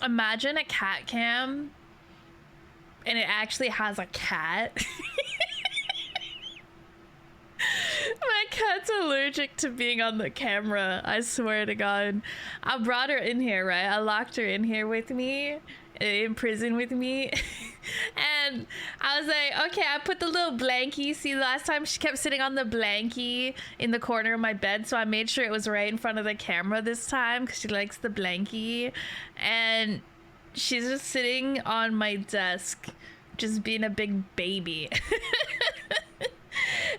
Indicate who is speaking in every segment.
Speaker 1: Imagine a cat cam and it actually has a cat. My cat's allergic to being on the camera. I swear to God. I brought her in here, right? I locked her in here with me, in prison with me. And I was like, okay, I put the little blankie. See, last time she kept sitting on the blankie in the corner of my bed, so I made sure it was right in front of the camera this time because she likes the blankie. And she's just sitting on my desk, just being a big baby.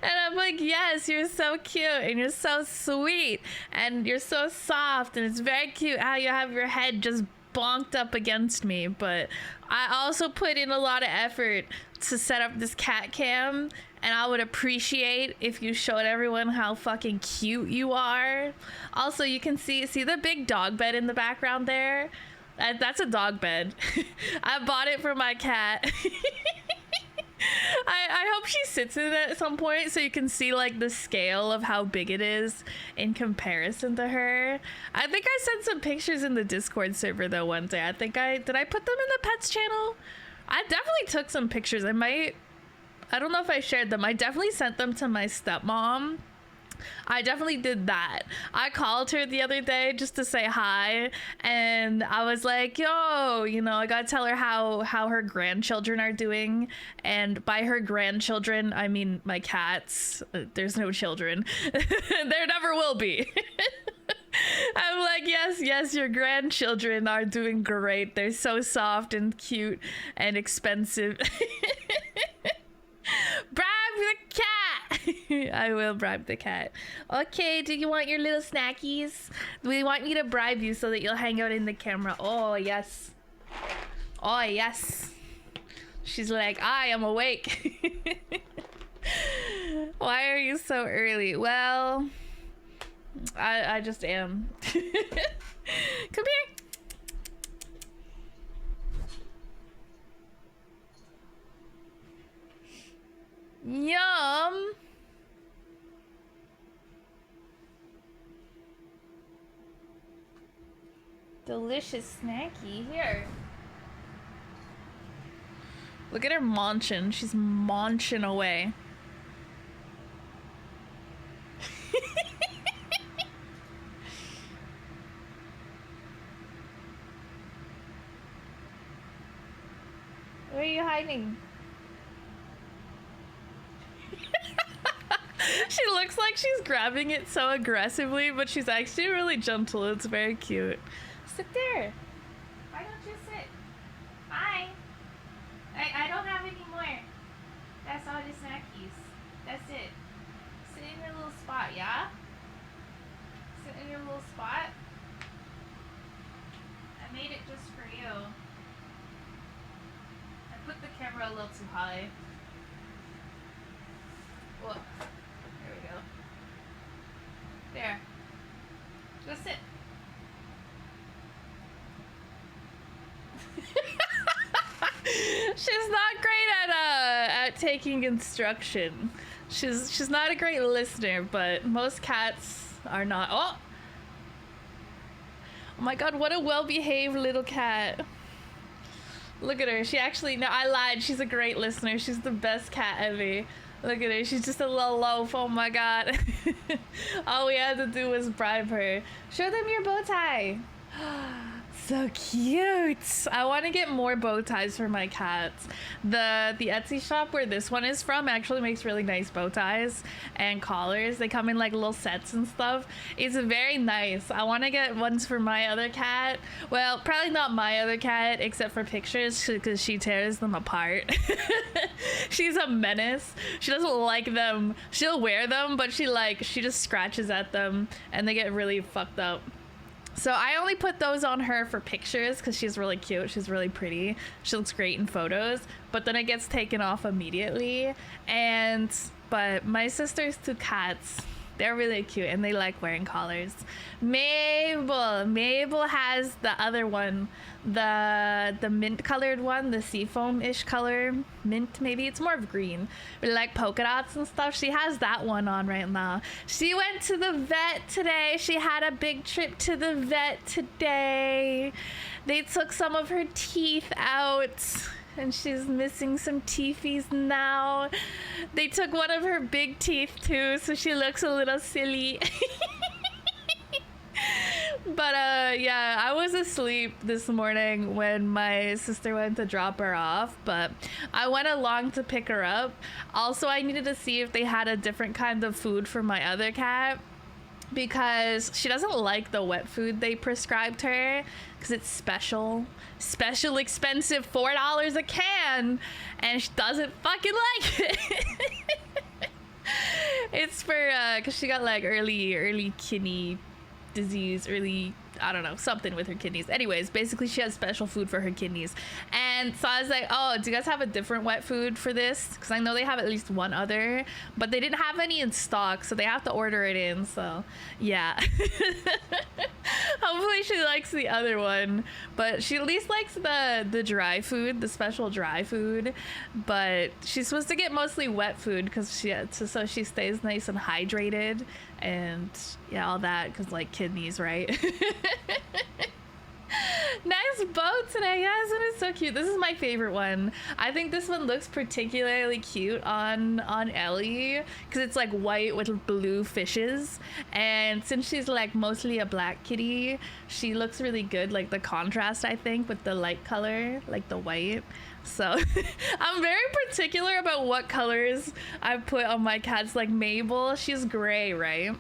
Speaker 1: And I'm like, yes, you're so cute and you're so sweet and you're so soft and it's very cute how you have your head just bonked up against me. But I also put in a lot of effort to set up this cat cam, and I would appreciate if you showed everyone how fucking cute you are. Also, you can see the big dog bed in the background there? That's a dog bed. I bought it for my cat. I hope she sits in it at some point so you can see like the scale of how big it is in comparison to her. I think I sent some pictures in the Discord server though one day. Did I put them in the pets channel? I definitely took some pictures. I don't know if I shared them. I definitely sent them to my stepmom. I definitely did that. I called her the other day just to say hi, and I was like, yo, I gotta tell her how her grandchildren are doing. And by her grandchildren, I mean my cats. There's no children. There never will be. I'm like, yes, your grandchildren are doing great. They're so soft and cute and expensive. Bribe the cat. I will bribe the cat. Okay, do you want your little snackies? We want you to bribe you so that you'll hang out in the camera. Oh yes. Oh yes. She's like, I am awake. Why are you so early? Well, I just am. Come here. Yum. Delicious snacky. Here. Look at her munching. She's munching away. Where are you hiding? She looks like she's grabbing it so aggressively, but she's actually really gentle. It's very cute. Sit there. Why don't you sit? Hi. I don't have any more. That's all the snackies. That's it. Sit in your little spot, yeah? Sit in your little spot. I made it just for you. I put the camera a little too high. Whoa. There we go. There. Go sit. She's not great at taking instruction. She's not a great listener, but most cats are not. Oh my god, what a well-behaved little cat. Look at her. No, I lied. She's a great listener. She's the best cat ever. Look at her. She's just a little loaf. Oh my god. All we had to do was bribe her. Show them your bow tie. So cute. I want to get more bow ties for my cats. The Etsy shop where this one is from actually makes really nice bow ties and collars. They come in like little sets and stuff. It's very nice. I want to get ones for my other cat. Well, probably not my other cat except for pictures because she tears them apart. She's a menace. She doesn't like them. She'll wear them, but she just scratches at them and they get really fucked up. So I only put those on her for pictures because she's really cute. She's really pretty. She looks great in photos, but then it gets taken off immediately. But my sister's two cats, They're really cute and they like wearing collars. Mabel has the other one, the mint colored one, the seafoam-ish color, mint maybe. It's more of green, with like polka dots and stuff. She has that one on right now. She went to the vet today. She had a big trip to the vet today. They took some of her teeth out and she's missing some teethies now. They took one of her big teeth too, so she looks a little silly. But yeah, I was asleep this morning when my sister went to drop her off, but I went along to pick her up. Also, I needed to see if they had a different kind of food for my other cat, because she doesn't like the wet food they prescribed her because it's special expensive, $4 a can, and she doesn't fucking like it. It's for because she got like early kidney disease, I don't know, something with her kidneys. Anyways, basically she has special food for her kidneys. And so I was like, oh, do you guys have a different wet food for this? Because I know they have at least one other, but they didn't have any in stock, so they have to order it in. So yeah. Hopefully she likes the other one, but she at least likes the dry food, the special dry food. But she's supposed to get mostly wet food because so she stays nice and hydrated, and yeah, all that, because like kidneys, right? Nice boat today. Yeah, isn't it so cute? This is my favorite one. I think this one looks particularly cute on Ellie because it's like white with blue fishes, and since she's like mostly a black kitty, she looks really good, like the contrast, I think, with the light color, like the white. So I'm very particular about what colors I put on my cats. Like Mabel, she's gray, right?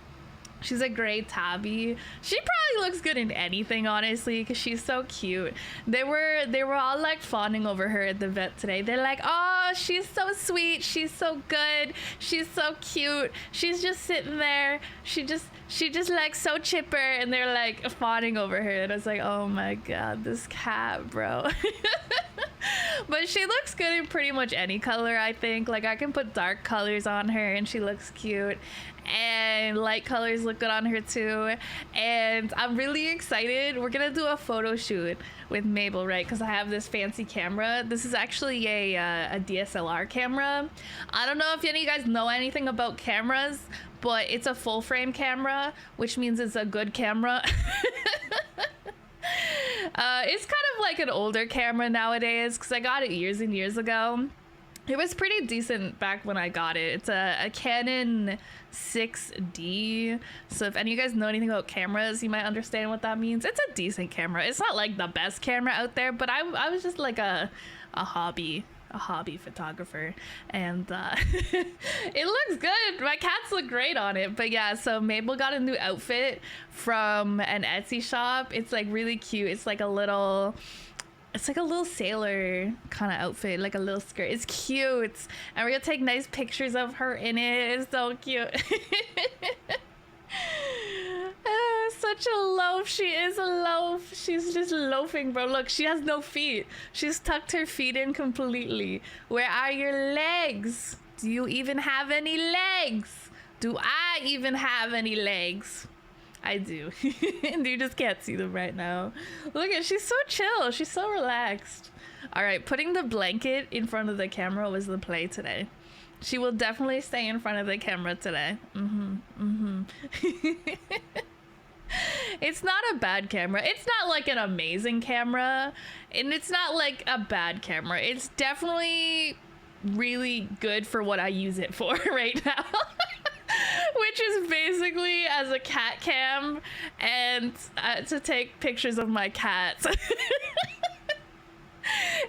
Speaker 1: She's a gray tabby. She probably looks good in anything, honestly, because she's so cute. They were all like fawning over her at the vet today. They're like, oh, she's so sweet, she's so good, she's so cute, she's just sitting there, she just like so chipper, and they're like fawning over her, and I was like, oh my god, this cat, bro. But she looks good in pretty much any color, I think. Like I can put dark colors on her and she looks cute, and light colors look good on her too. And I'm really excited. We're gonna do a photo shoot with Mabel, right? Because I have this fancy camera. This is actually a DSLR camera. I don't know if any of you guys know anything about cameras, but it's a full frame camera, which means it's a good camera. It's kind of like an older camera nowadays because I got it years and years ago. It was pretty decent back when I got it. It's a Canon 6D. So if any of you guys know anything about cameras, you might understand what that means. It's a decent camera. It's not like the best camera out there, but I was just like a hobby photographer, and it looks good. My cats look great on it. But yeah, so Mabel got a new outfit from an Etsy shop. It's like really cute. It's like a little sailor kind of outfit, like a little skirt. It's cute, and we're gonna take nice pictures of her in it. It's so cute. Such a loaf. She is a loaf. She's just loafing, bro. Look, she has no feet. She's tucked her feet in completely. Where are your legs? Do you even have any legs? Do I even have any legs? I do. You just can't see them right now. Look at, she's so chill. She's so relaxed. All right, putting the blanket in front of the camera was the play today. She will definitely stay in front of the camera today. It's not a bad camera. It's not like an amazing camera, and it's not like a bad camera. It's definitely really good for what I use it for right now. Which is basically as a cat cam and to take pictures of my cats.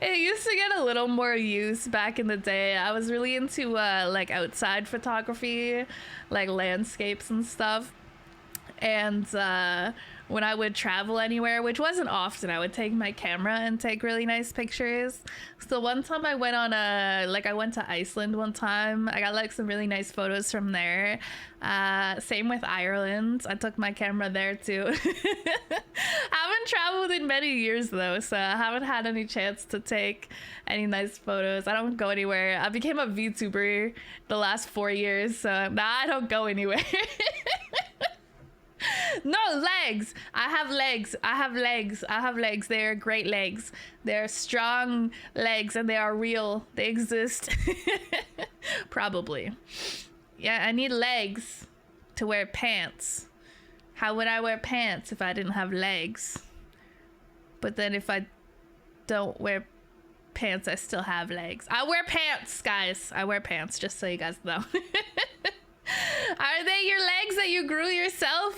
Speaker 1: It used to get a little more use back in the day. I was really into like outside photography, like landscapes and stuff. And when I would travel anywhere, which wasn't often, I would take my camera and take really nice pictures. So one time I went on I went to Iceland one time. I got like some really nice photos from there. Same with Ireland. I took my camera there too. Haven't traveled in many years though, so I haven't had any chance to take any nice photos. I don't go anywhere. I became a VTuber the last 4 years, so now I don't go anywhere. No, legs. I have legs. I have legs. I have legs. They are great legs. They're strong legs and they are real. They exist. Probably. Yeah, I need legs to wear pants. How would I wear pants if I didn't have legs? But then if I don't wear pants, I still have legs. I wear pants, guys. I wear pants, just so you guys know. Are they your legs that you grew yourself?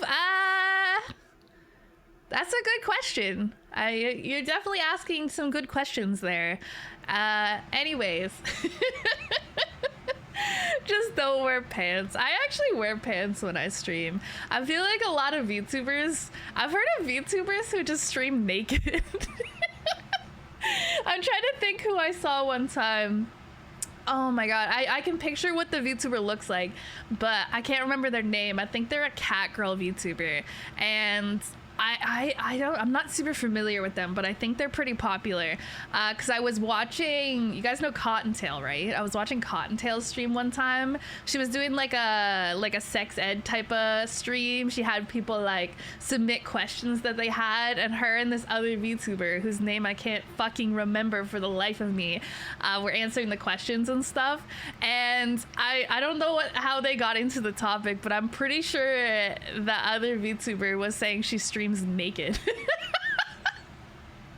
Speaker 1: That's a good question. You're definitely asking some good questions there. Anyways. Just don't wear pants. I actually wear pants when I stream. I feel like a lot of VTubers, I've heard of VTubers who just stream naked. I'm trying to think who I saw one time. Oh my god, I can picture what the VTuber looks like, but I can't remember their name. I think they're a cat girl VTuber, and I'm not super familiar with them, but I think they're pretty popular. Cause I was watching, you guys know Cottontail, right? I was watching Cottontail's stream one time. She was doing like a sex ed type of stream. She had people like submit questions that they had, and her and this other VTuber whose name I can't fucking remember for the life of me, were answering the questions and stuff. And I don't know how they got into the topic, but I'm pretty sure the other VTuber was saying she streams naked.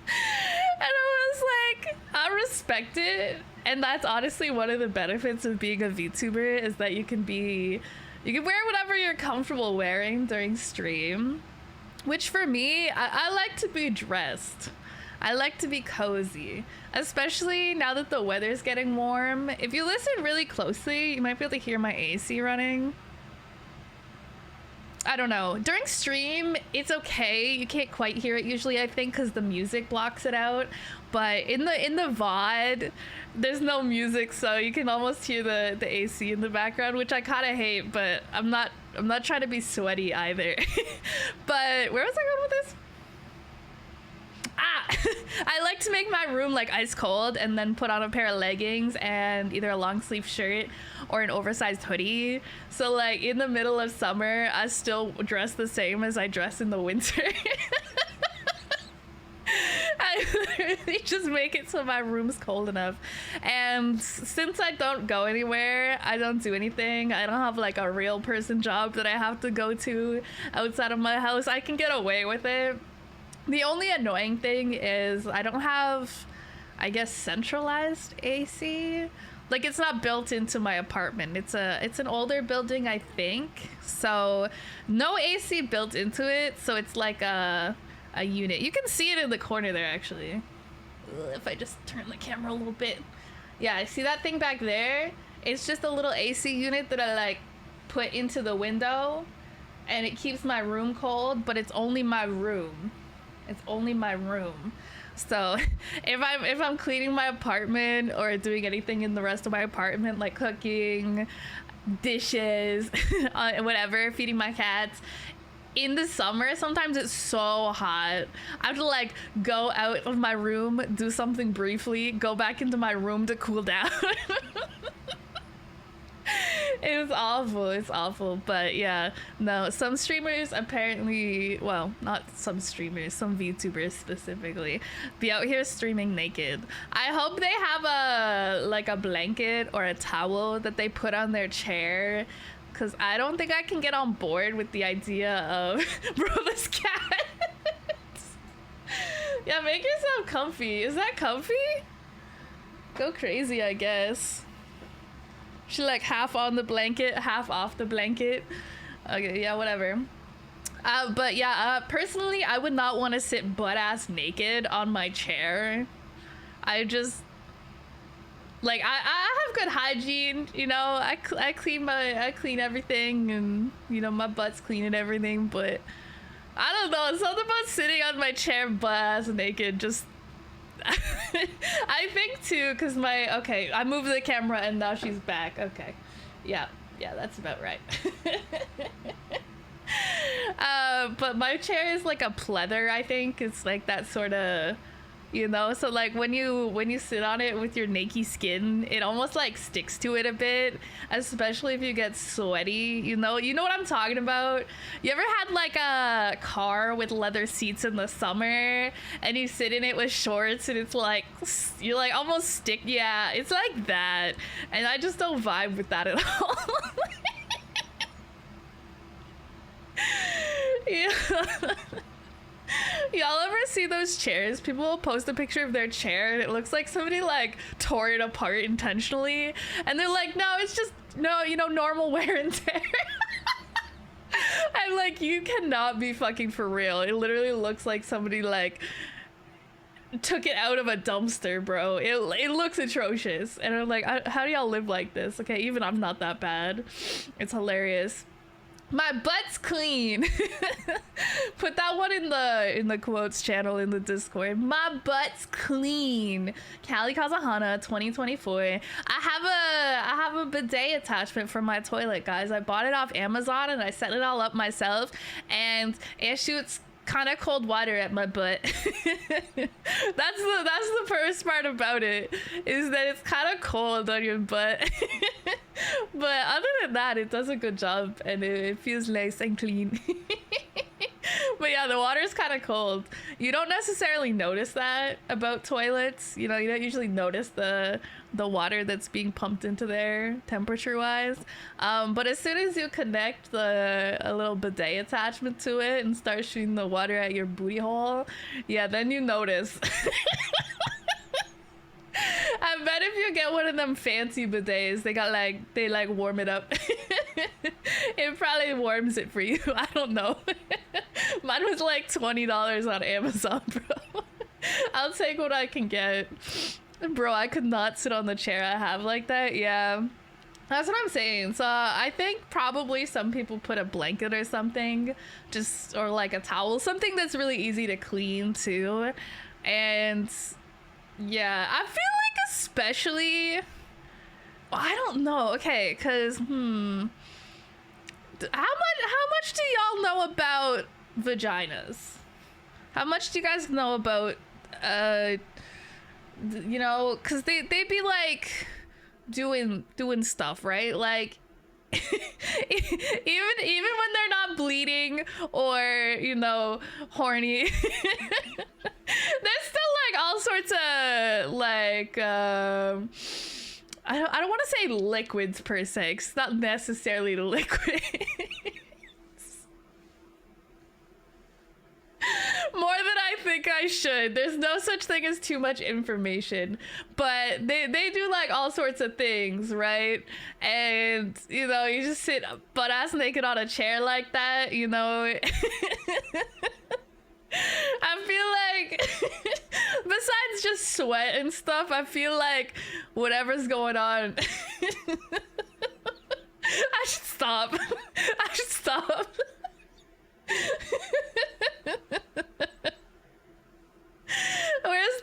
Speaker 1: And I was like, I respect it. And that's honestly one of the benefits of being a VTuber, is that you can wear whatever you're comfortable wearing during stream. Which for me, I like to be dressed. I like to be cozy, especially now that the weather's getting warm. If you listen really closely, you might be able to hear my AC running. I don't know. During stream, it's okay. You can't quite hear it usually, I think, because the music blocks it out. But in the VOD, there's no music, so you can almost hear the AC in the background, which I kind of hate. But I'm not trying to be sweaty either. But where was I going with this? I like to make my room like ice cold and then put on a pair of leggings and either a long sleeve shirt or an oversized hoodie. So like in the middle of summer, I still dress the same as I dress in the winter. I literally just make it so my room's cold enough. And since I don't go anywhere, I don't do anything, I don't have like a real person job that I have to go to outside of my house, I can get away with it. The only annoying thing is I don't have, I guess, centralized AC. Like, it's not built into my apartment. It's an older building, I think. So no AC built into it. So it's like a unit. You can see it in the corner there, actually. If I just turn the camera a little bit. Yeah, I see that thing back there. It's just a little AC unit that I like put into the window, and it keeps my room cold, but it's only my room. It's only my room. So if I'm cleaning my apartment or doing anything in the rest of my apartment, like cooking, dishes, whatever, feeding my cats, in the summer, sometimes it's so hot. I have to like go out of my room, do something briefly, go back into my room to cool down. It's awful, it's awful. But yeah, no, some streamers apparently, well, not some streamers, some VTubers specifically, be out here streaming naked. I hope they have a blanket or a towel that they put on their chair, because I don't think I can get on board with the idea of bro, this cat. Yeah, make yourself comfy. Is that comfy? Go crazy, I guess. She like half on the blanket, half off the blanket. Okay, yeah, whatever. But yeah, personally, I would not want to sit butt ass naked on my chair. I just like I have good hygiene, you know. I clean everything, and you know my butt's clean and everything. But I don't know. It's something about sitting on my chair butt ass naked. Just, I think too, because okay, I moved the camera and now she's back. Okay, yeah, that's about right. But my chair is like a pleather. I think it's like that sort of, so like when you sit on it with your naked skin, it almost like sticks to it a bit, especially if you get sweaty. You know what I'm talking about. You ever had like a car with leather seats in the summer and you sit in it with shorts and it's like you like almost stick? Yeah, it's like that, and I just don't vibe with that at all. Yeah. Y'all ever see those chairs? People will post a picture of their chair and it looks like somebody like tore it apart intentionally, and they're like, no, it's just normal wear and tear. I'm like, you cannot be fucking for real. It literally looks like somebody like took it out of a dumpster, bro. It looks atrocious, and I'm like, how do y'all live like this? Okay, even I'm not that bad. It's hilarious. My butt's clean. Put that one in the quotes channel in the Discord. My butt's clean. Callie Kazahana 2024. I have a bidet attachment for my toilet, guys. I bought it off Amazon and I set it all up myself, and it shoots kind of cold water at my butt. That's the first part about it, is that it's kind of cold on your butt. But other than that, it does a good job and it feels nice and clean. But yeah, the water is kind of cold. You don't necessarily notice that about toilets. You don't usually notice the water that's being pumped into there temperature wise. But as soon as you connect a little bidet attachment to it and start shooting the water at your booty hole, yeah, then you notice. I bet if you get one of them fancy bidets, they warm it up. It probably warms it for you. I don't know. Mine was like $20 on Amazon, bro. I'll take what I can get. Bro, I could not sit on the chair I have like that. Yeah, that's what I'm saying. So I think probably some people put a blanket or something, or like a towel, something that's really easy to clean too. And yeah, I feel like especially, I don't know. Okay, because how much do y'all know about vaginas? How much do you guys know about because they be like doing stuff, right? Like even when they're not bleeding or horny. There's still like all sorts of like I don't want to say liquids per se, 'cause it's not necessarily liquid. More than I think I should. There's no such thing as too much information, but they do like all sorts of things, right? And you just sit butt ass naked on a chair like that, I feel like besides just sweat and stuff, I feel like whatever's going on, I should stop. I should stop. Where's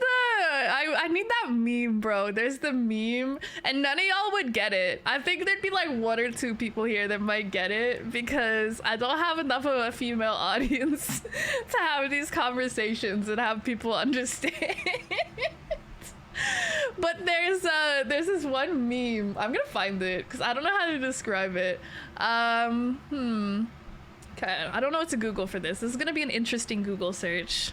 Speaker 1: I need that meme, bro. There's the meme, and none of y'all would get it. I think there'd be like one or two people here that might get it, because I don't have enough of a female audience to have these conversations and have people understand. But there's this one meme. I'm gonna find it because I don't know how to describe it. Okay, I don't know what to Google for this. This is gonna be an interesting Google search.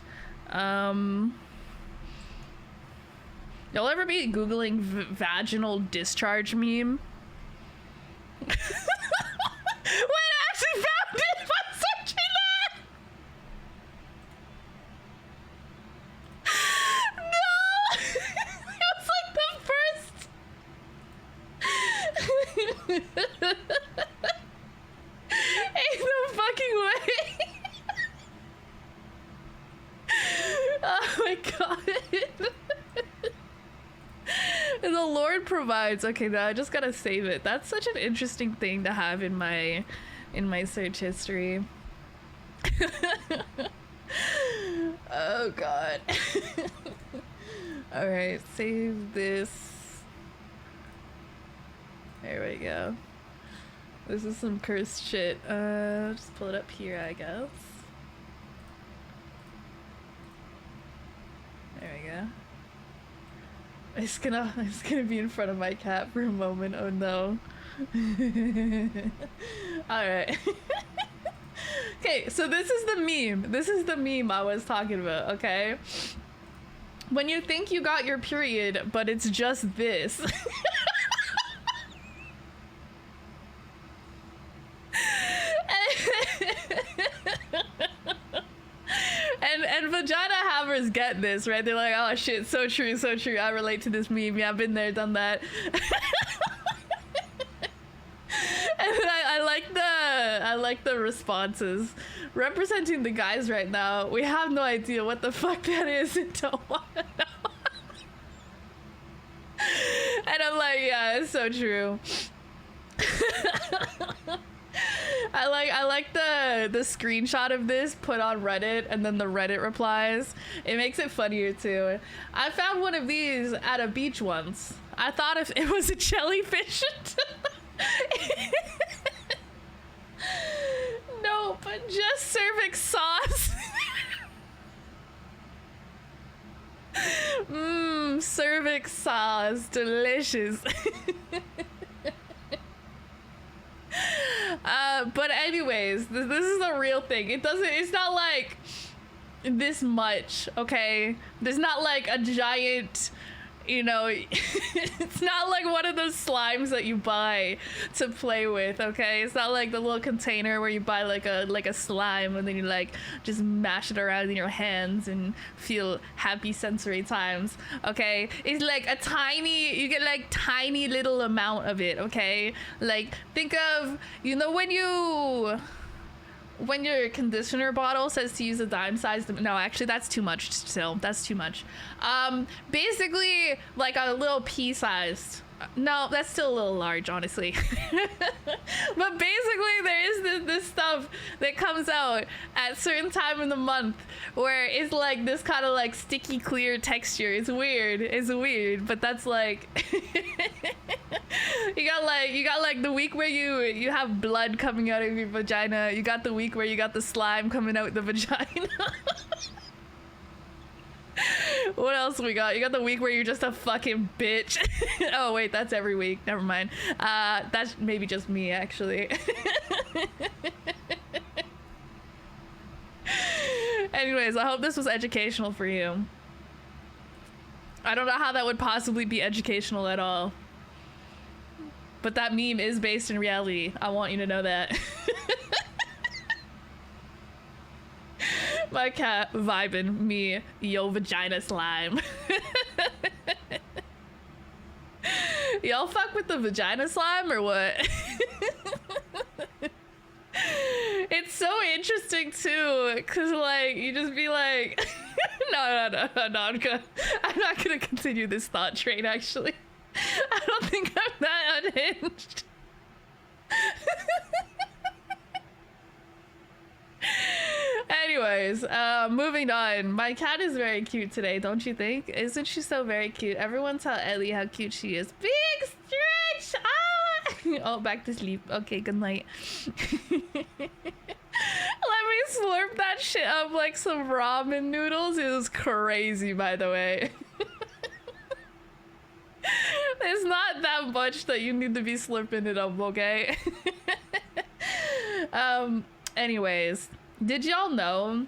Speaker 1: Y'all ever be Googling vaginal discharge meme? Wait, I actually found it by searching that! No! It was like the first... Ain't no fucking way! Oh my god. The Lord provides. Okay, now I just gotta save it. That's such an interesting thing to have in my search history. Oh god. All right, save this. There we go. This is some cursed shit. Just pull it up here, I guess. There we go. It's gonna be in front of my cat for a moment. Oh no. Alright. Okay, so this is the meme. This is the meme I was talking about, okay? When you think you got your period, but it's just this. And vagina havers get this, right? They're like, oh shit, so true, so true. I relate to this meme. Yeah, I've been there, done that. And I like the responses. Representing the guys right now, we have no idea what the fuck that is and don't want to know. And I'm like, yeah, it's so true. I like the screenshot of this put on Reddit and then the Reddit replies. It makes it funnier too. I found one of these at a beach once. I thought if it was a jellyfish. Nope, just cervix sauce. Mmm, cervix sauce, delicious. But anyways, this is a real thing. It's not like this much, okay? There's not like a giant, you know, it's not like one of those slimes that you buy to play with, okay? It's not like the little container where you buy like a slime and then you like just mash it around in your hands and feel happy sensory times, okay? It's like a tiny, you get like tiny little amount of it, okay? Like think of, you know, when your conditioner bottle says to use a dime size, no, actually that's too much still. That's too much. Basically like a little pea sized. No, that's still a little large, honestly. But basically there is this stuff that comes out at a certain time in the month where it's like this kind of like sticky clear texture. It's weird, but that's like you got like the week where you have blood coming out of your vagina. You got the week where you got the slime coming out the vagina. What else we got? You got the week where you're just a fucking bitch. Oh wait, that's every week. Never mind. That's maybe just me actually. Anyways, I hope this was educational for you. I don't know how that would possibly be educational at all. But that meme is based in reality. I want you to know that. My cat vibing me, yo vagina slime. Y'all fuck with the vagina slime or what? It's so interesting too, cause like you just be like, no, I'm not gonna continue this thought train. Actually, I don't think I'm that unhinged. Anyways, moving on. My cat is very cute today, don't you think? Isn't she so very cute? Everyone tell Ellie how cute she is. Big stretch! Ah! Oh, back to sleep. Okay, good night. Let me slurp that shit up like some ramen noodles. It was crazy, by the way. It's not that much that you need to be slurping it up, okay? Anyways, did y'all know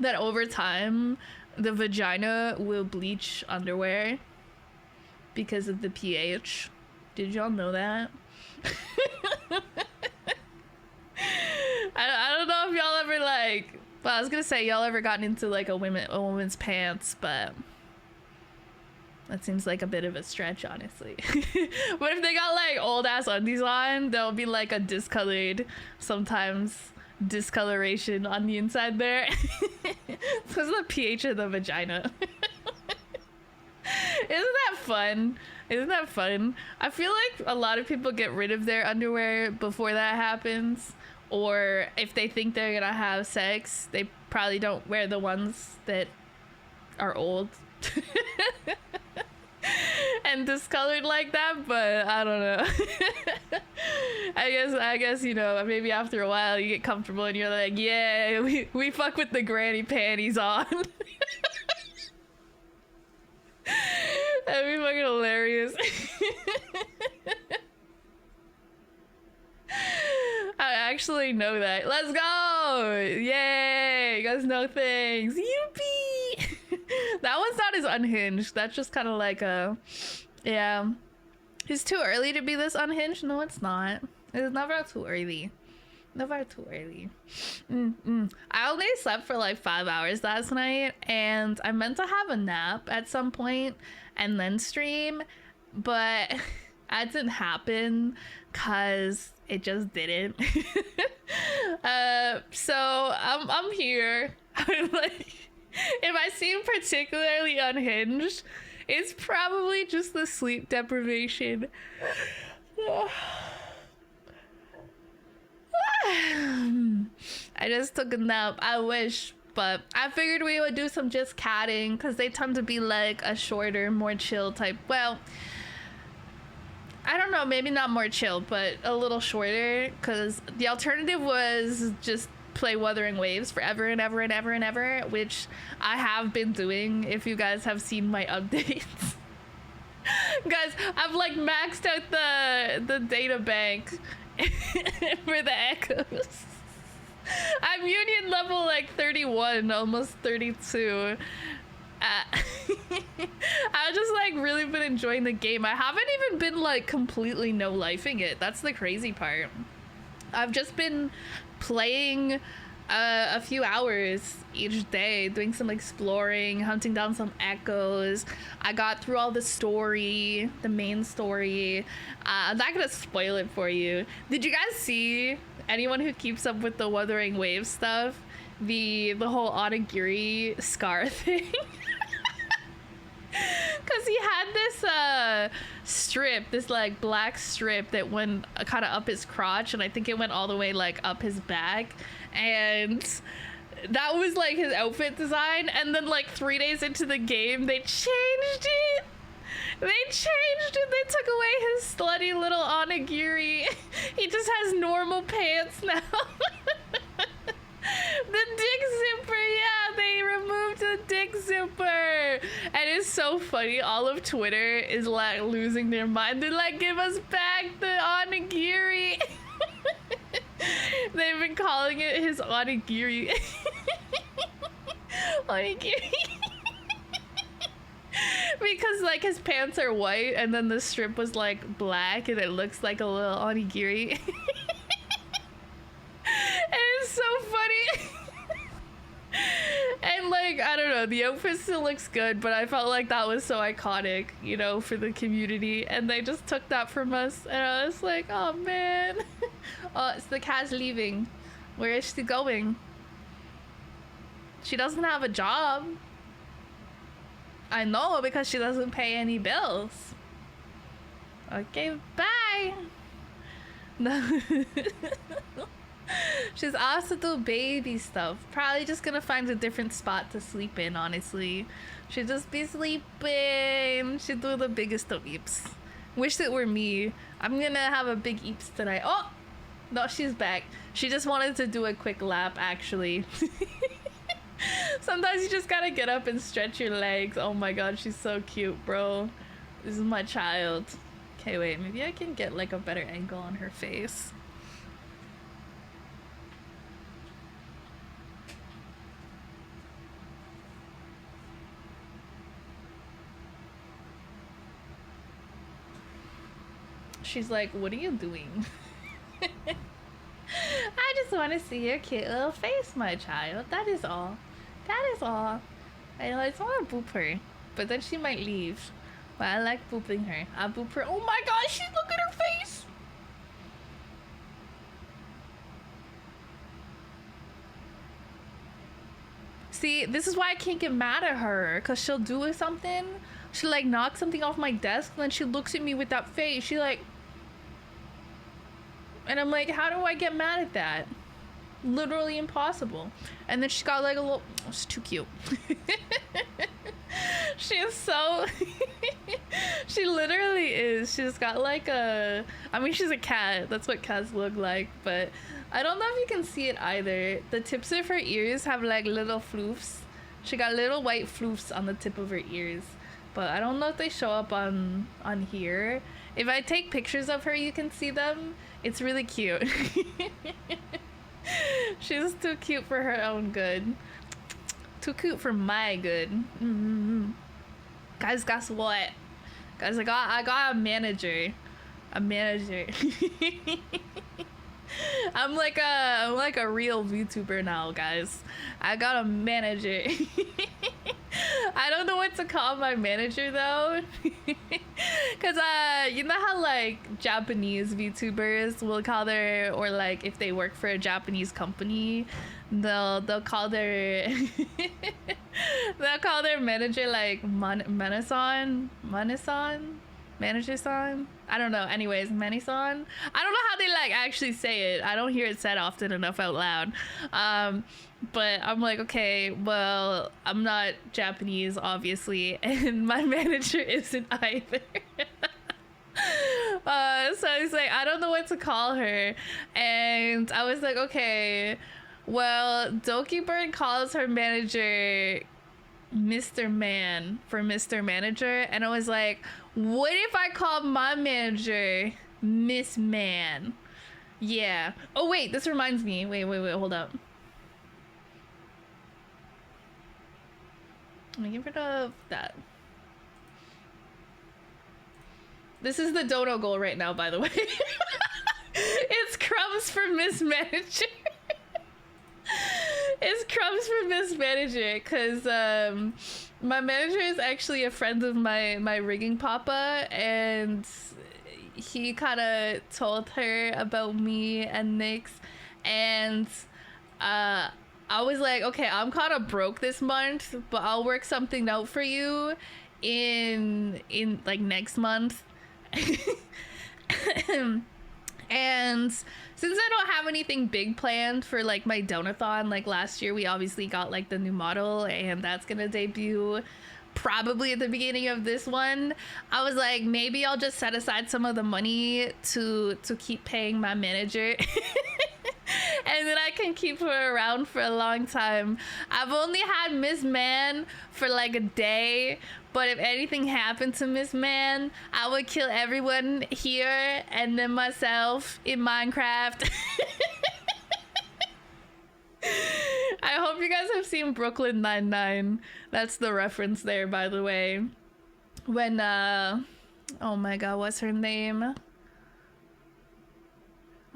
Speaker 1: that over time the vagina will bleach underwear because of the pH? Did y'all know that? I don't know if y'all ever like, well, I was gonna say y'all ever gotten into like a woman's pants, but that seems like a bit of a stretch, honestly. But if they got like old ass undies on, there'll be like a discolored, sometimes discoloration on the inside there. It's because of the pH of the vagina. Isn't that fun? Isn't that fun? I feel like a lot of people get rid of their underwear before that happens, or if they think they're gonna have sex, they probably don't wear the ones that are old and discolored like that. But I don't know. I guess you know, maybe after a while you get comfortable and you're like, yeah, we fuck with the granny panties on. That'd be fucking hilarious. I actually know that. Let's go! Yay! You guys know things. Yippee! That one's not as unhinged. That's just kind of like a... Yeah. It's too early to be this unhinged? No, it's not. It's never too early. Never too early. I only slept for like 5 hours last night, and I meant to have a nap at some point and then stream, but that didn't happen because it just didn't. So I'm here. Like, if I seem particularly unhinged, it's probably just the sleep deprivation. I just took a nap. I wish, but I figured we would do some just catting because they tend to be like a shorter, more chill type. Well, I don't know, maybe not more chill, but a little shorter, because the alternative was just play Wuthering Waves forever and ever and ever and ever, which I have been doing if you guys have seen my updates. Guys, I've like maxed out the data bank for the echoes. I'm union level like 31, almost 32. I've just like really been enjoying the game. I haven't even been like completely no-lifing it. That's the crazy part. I've just been playing a few hours each day, doing some exploring, hunting down some echoes. I got through all the story, the main story. I'm not gonna spoil it for you. Did you guys see, anyone who keeps up with the Wuthering Waves stuff, the whole Onigiri scar thing? Because he had this strip, this like black strip that went kind of up his crotch, and I think it went all the way like up his back, and that was like his outfit design. And then like 3 days into the game, they changed it. They took away his slutty little Onigiri. He just has normal pants now. The dick zipper, yeah, they removed the dick zipper. And it's so funny. All of Twitter is like losing their mind. They're like, give us back the Onigiri. They've been calling it his Onigiri. Onigiri. Because like his pants are white and then the strip was like black and it looks like a little Onigiri. And it's so funny. And like, I don't know, the outfit still looks good, but I felt like that was so iconic, you know, for the community, and they just took that from us, and I was like, oh man. Oh, it's the cat's leaving. Where is she going? She doesn't have a job. I know, because she doesn't pay any bills. Okay, bye. No. She's asked to do baby stuff. Probably just gonna find a different spot to sleep in, honestly. She'd just be sleeping. She'd do the biggest of eeps. Wish it were me. I'm gonna have a big eeps tonight. Oh! No, she's back. She just wanted to do a quick lap, actually. Sometimes you just gotta get up and stretch your legs. Oh my god, she's so cute, bro. This is my child. Okay, wait. Maybe I can get like a better angle on her face. She's like, what are you doing? I just want to see your cute little face, my child. That is all. That is all. I just want to boop her. But then she might leave. But I like booping her. I boop her. Oh my gosh, look at her face. See, this is why I can't get mad at her. Because she'll do something. She'll like knock something off my desk. And then she looks at me with that face. She like... And I'm like, how do I get mad at that? Literally impossible. And then she's got like a little, oh, she's too cute. She is so she literally is. She's got like a, I mean, she's a cat, that's what cats look like, but I don't know if you can see it either. The tips of her ears have like little floofs. She got little white floofs on the tip of her ears, but I don't know if they show up on here. If I take pictures of her, you can see them. It's really cute. She's too cute for her own good. Too cute for my good. Mm-hmm. Guys, guess what? Guys, I got a manager. A manager. I'm like a real VTuber now, guys. I got a manager. I don't know what to call my manager though. Cause you know how like Japanese VTubers will call their, or like if they work for a Japanese company, they'll call their they'll call their manager like Manasan, manager-san? I don't know. Anyways, Mani-san. I don't know how they like actually say it. I don't hear it said often enough out loud. But I'm like, okay, well, I'm not Japanese, obviously, and my manager isn't either. So I was like, I don't know what to call her. And I was like, okay, well, Doki Bird calls her manager Mr. Man for Mr. Manager, and I was like, what if I called my manager Miss Man? Yeah. Oh wait, this reminds me. Wait, hold up. Let me get rid of that. This is the dono goal right now, by the way. It's crumbs for Miss Manager. It's crumbs for Miss Manager, because my manager is actually a friend of my rigging papa, and he kind of told her about me and Nyx, and I was like, okay, I'm kind of broke this month, but I'll work something out for you in like next month. And since I don't have anything big planned for like my donathon, like last year we obviously got like the new model, and that's gonna debut probably at the beginning of this one, I was like, maybe I'll just set aside some of the money to keep paying my manager. And then I can keep her around for a long time. I've only had Miss Man for like a day, but if anything happened to Miss Man, I would kill everyone here and then myself in Minecraft. I hope you guys have seen Brooklyn Nine-Nine. That's the reference there, by the way. When, oh my god, what's her name?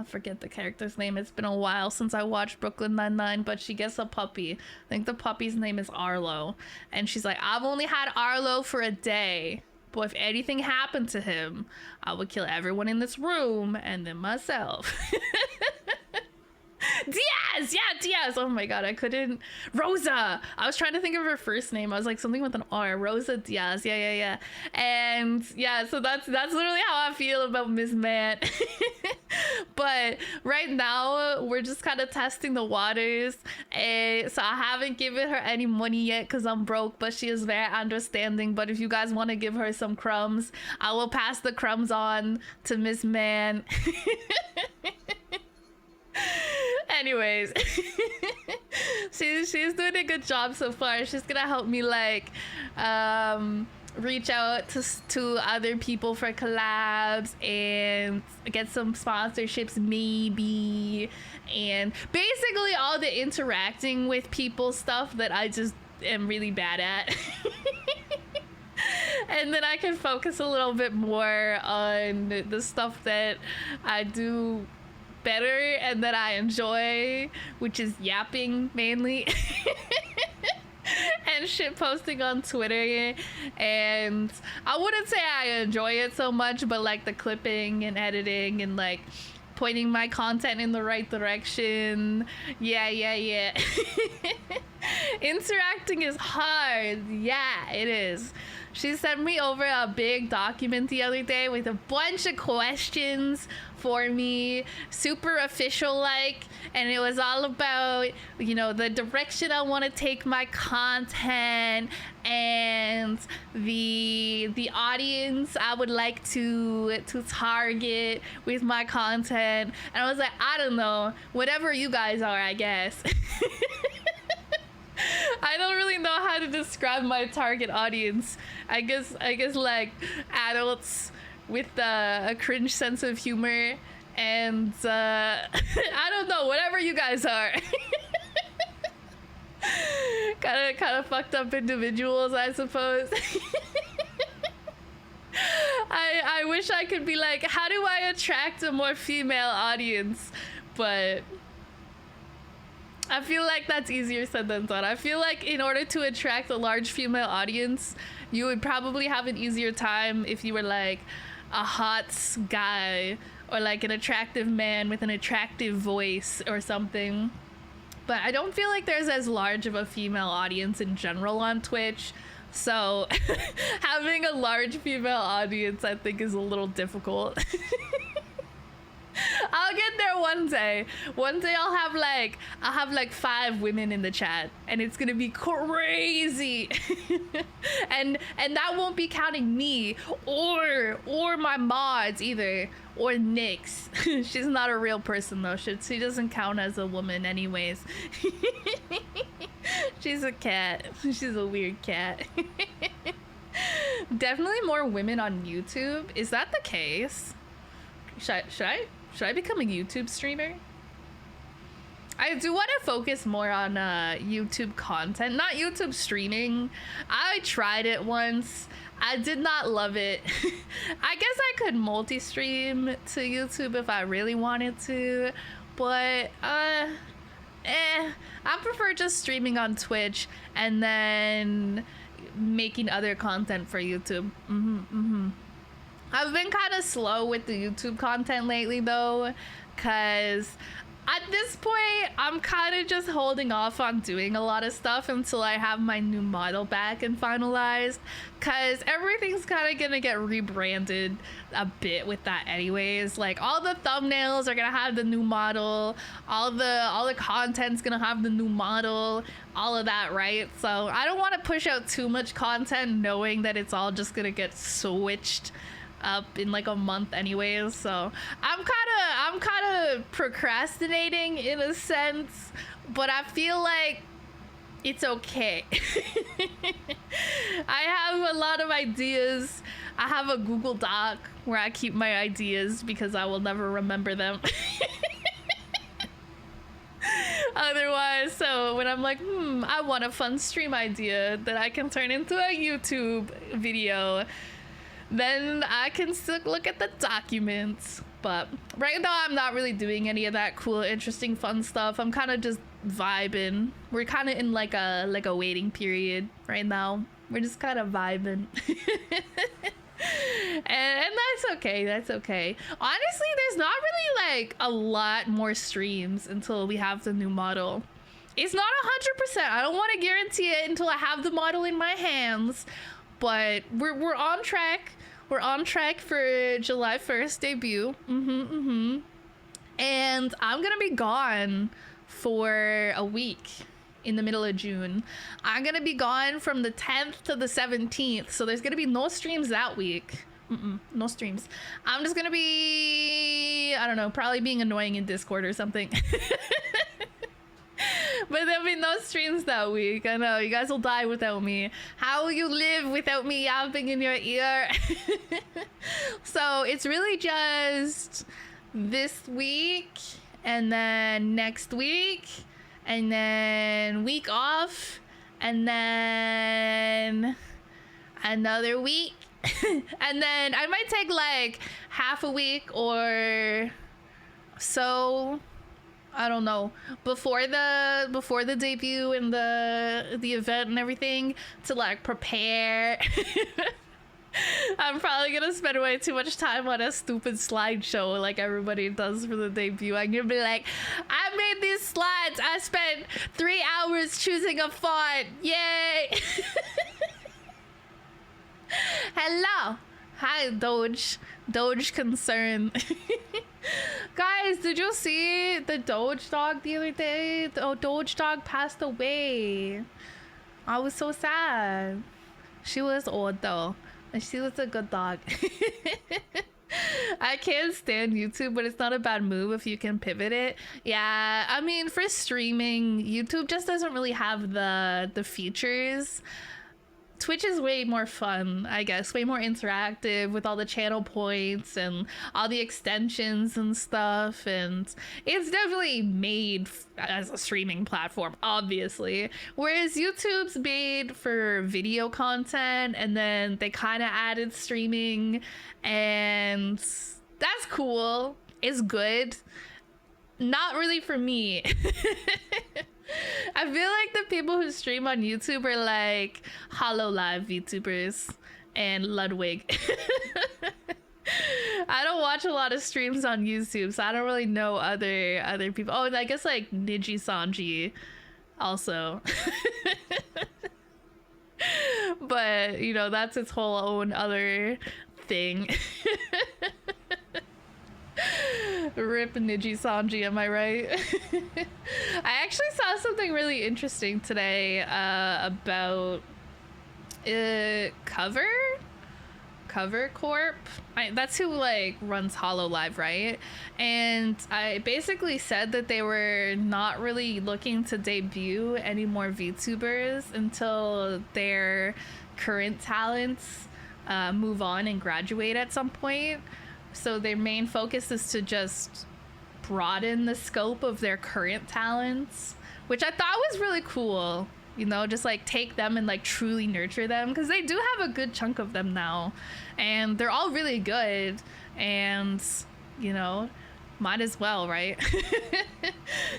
Speaker 1: I forget the character's name. It's been a while since I watched Brooklyn Nine-Nine, but she gets a puppy. I think the puppy's name is Arlo. And she's like, I've only had Arlo for a day, but if anything happened to him, I would kill everyone in this room and then myself. Diaz! Yeah, Diaz! Oh my god, I couldn't... Rosa! I was trying to think of her first name. I was like, something with an R. Rosa Diaz. Yeah. And yeah, so that's literally how I feel about Miss Man. But right now, we're just kind of testing the waters. So I haven't given her any money yet because I'm broke, but she is very understanding. But if you guys want to give her some crumbs, I will pass the crumbs on to Miss Man. Anyways, she's doing a good job so far. She's gonna help me like reach out to other people for collabs and get some sponsorships maybe, and basically all the interacting with people stuff that I just am really bad at. And then I can focus a little bit more on the stuff that I do better and that I enjoy, which is yapping mainly. And shit posting on Twitter. And I wouldn't say I enjoy it so much, but like the clipping and editing and like pointing my content in the right direction. Yeah. Interacting is hard. Yeah, it is. She sent me over a big document the other day with a bunch of questions for me, super official like, and it was all about, you know, the direction I want to take my content and the audience I would like to target with my content. And I was like, I don't know, whatever you guys are, I guess. I don't really know how to describe my target audience. I guess like adults with a cringe sense of humor, and I don't know, whatever you guys are. kind of fucked up individuals, I suppose. I wish I could be like, how do I attract a more female audience? But I feel like that's easier said than done. I feel like in order to attract a large female audience, you would probably have an easier time if you were like a hot guy or like an attractive man with an attractive voice or something. But I don't feel like there's as large of a female audience in general on Twitch. So having a large female audience, I think, is a little difficult. I'll get there one day. One day I'll have like 5 women in the chat, and it's gonna be crazy. and that won't be counting me or my mods either, or Nyx. She's not a real person though. She doesn't count as a woman anyways. She's a cat. She's a weird cat. Definitely more women on YouTube. Is that the case? Should I become a YouTube streamer? I do want to focus more on YouTube content, not YouTube streaming. I tried it once. I did not love it. I guess I could multi-stream to YouTube if I really wanted to, but I prefer just streaming on Twitch and then making other content for YouTube. I've been kind of slow with the YouTube content lately though, because at this point I'm kind of just holding off on doing a lot of stuff until I have my new model back and finalized, because everything's kind of gonna get rebranded a bit with that anyways. Like all the thumbnails are gonna have the new model, all the content's gonna have the new model, all of that, right? So I don't want to push out too much content knowing that it's all just gonna get switched up in like a month anyways. So I'm kind of procrastinating in a sense, but I feel like it's okay. I have a lot of ideas. I have a Google Doc where I keep my ideas because I will never remember them. Otherwise, so when I'm like, I want a fun stream idea that I can turn into a YouTube video, then I can still look at the documents. But right now I'm not really doing any of that cool, interesting, fun stuff. I'm kind of just vibing. We're kind of in like a waiting period right now. We're just kind of vibing. and that's okay. That's okay. Honestly, there's not really like a lot more streams until we have the new model. It's not 100%. I don't want to guarantee it until I have the model in my hands. But we're on track. We're on track for July 1st debut. And I'm gonna be gone for a week in the middle of June. I'm gonna be gone from the 10th to the 17th. So there's gonna be no streams that week. No streams. I'm just gonna be, I don't know, probably being annoying in Discord or something. But there'll be no streams that week. I know, you guys will die without me. How will you live without me yapping in your ear? So it's really just this week, and then next week, and then week off, and then another week. And then I might take like half a week or so, I don't know, before the debut and the event and everything, to like prepare. I'm probably gonna spend way too much time on a stupid slideshow like everybody does for the debut. I'm gonna be like, I made these slides, I spent 3 hours choosing a font, yay. Hello. Hi, Doge concern. Guys, did you see the Doge dog the other day? The Doge dog passed away. I was so sad. She was old though. And she was a good dog. I can't stand YouTube, but it's not a bad move if you can pivot it. Yeah, I mean, for streaming, YouTube just doesn't really have the features. Twitch is way more fun, I guess, way more interactive with all the channel points and all the extensions and stuff, and it's definitely made as a streaming platform, obviously, whereas YouTube's made for video content, and then they kind of added streaming, and that's cool. It's good. Not really for me. I feel like the people who stream on YouTube are like HoloLive VTubers and Ludwig. I don't watch a lot of streams on YouTube, so I don't really know other people. Oh, I guess like Niji Sanji also. But, you know, that's its whole own other thing. Rip Niji Sanji, am I right? I actually saw something really interesting today about Cover Corp. That's who like runs HoloLive, right? And I basically said that they were not really looking to debut any more VTubers until their current talents move on and graduate at some point. So their main focus is to just broaden the scope of their current talents, which I thought was really cool. You know, just like take them and like truly nurture them, because they do have a good chunk of them now and they're all really good, and you know, might as well, right?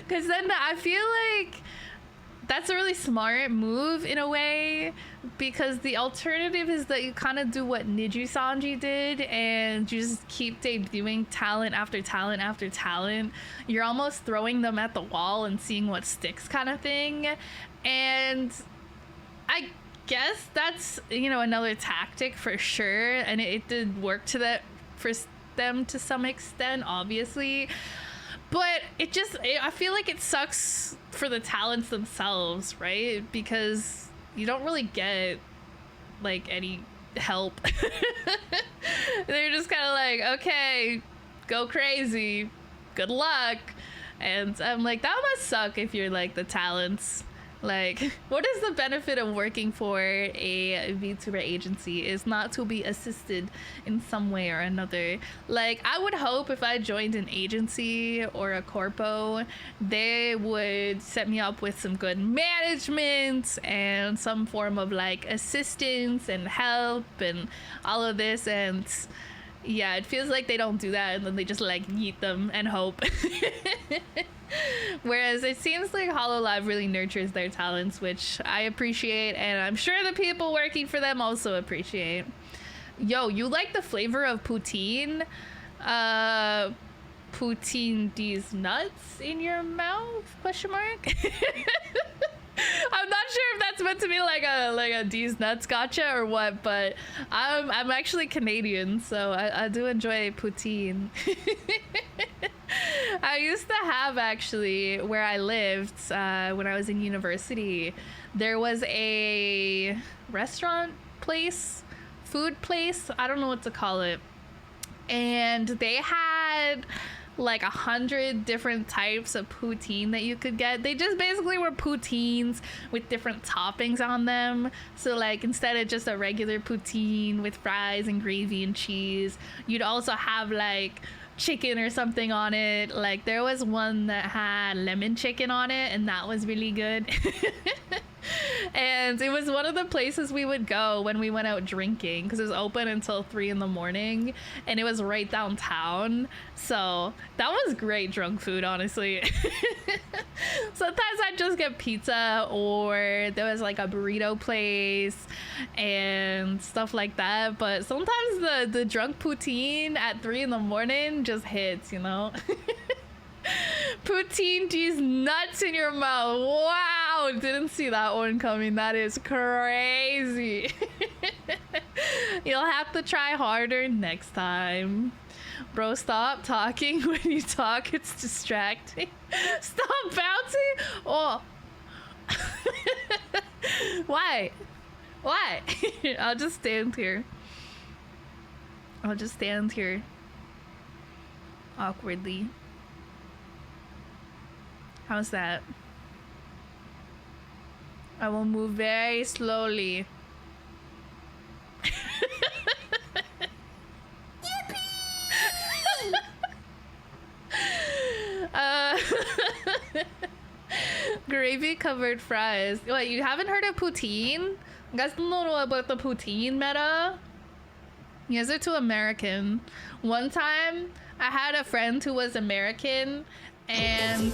Speaker 1: Because then I feel like that's a really smart move in a way, because the alternative is that you kind of do what Niji Sanji did and you just keep debuting talent after talent after talent. You're almost throwing them at the wall and seeing what sticks kind of thing. And I guess that's, you know, another tactic for sure, and it did work to that for them to some extent, obviously. But I feel like it sucks for the talents themselves, right? Because you don't really get like any help. They're just kind of like, okay, go crazy, good luck. And I'm like, that must suck if you're like the talents. Like, what is the benefit of working for a VTuber agency is not to be assisted in some way or another. Like, I would hope if I joined an agency or a corpo, they would set me up with some good management and some form of like assistance and help and all of this. And yeah, it feels like they don't do that, and then they just like yeet them and hope. Whereas it seems like HoloLive really nurtures their talents, which I appreciate, and I'm sure the people working for them also appreciate. Yo, you like the flavor of poutine? Poutine these nuts in your mouth? Question mark? I'm not sure if that's meant to be like a D's nuts gotcha or what, but I'm actually Canadian, so I do enjoy poutine. I used to have, actually, where I lived when I was in university, there was a restaurant place, food place, I don't know what to call it, and they had like 100 different types of poutine that you could get. They just basically were poutines with different toppings on them. So like, instead of just a regular poutine with fries and gravy and cheese, you'd also have like chicken or something on it. Like, there was one that had lemon chicken on it, and that was really good. And it was one of the places we would go when we went out drinking, because it was open until 3 in the morning and it was right downtown. So that was great drunk food, honestly. Sometimes I'd just get pizza, or there was like a burrito place and stuff like that. But sometimes the drunk poutine at 3 in the morning just hits, you know? Poutine these nuts in your mouth. Wow, didn't see that one coming. That is crazy. You'll have to try harder next time. Bro, stop talking. When you talk, it's distracting. Stop bouncing. Oh. Why? Why? I'll just stand here. I'll just stand here. Awkwardly. How's that? I will move very slowly. Gravy covered fries. What, you haven't heard of poutine? You guys don't know about the poutine meta? You guys are too American. One time, I had a friend who was American, and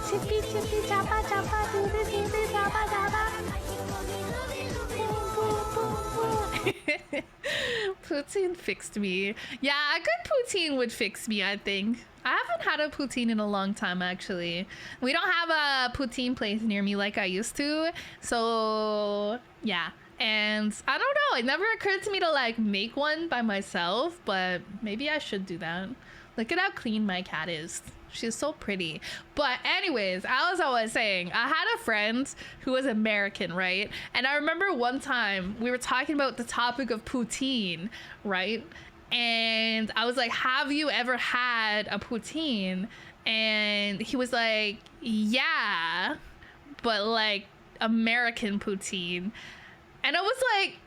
Speaker 1: chippy chippy chapa chapa doody doody chapa chapa. Poutine fixed me. Yeah, a good poutine would fix me, I think. I haven't had a poutine in a long time, actually. We don't have a poutine place near me like I used to. So, yeah. And I don't know. It never occurred to me to like make one by myself, but maybe I should do that. Look at how clean my cat is. She's so pretty. But anyways, as I was saying, I had a friend who was American, right? And I remember one time we were talking about the topic of poutine, right? And I was like, have you ever had a poutine? And he was like, yeah, but like American poutine. And I was like,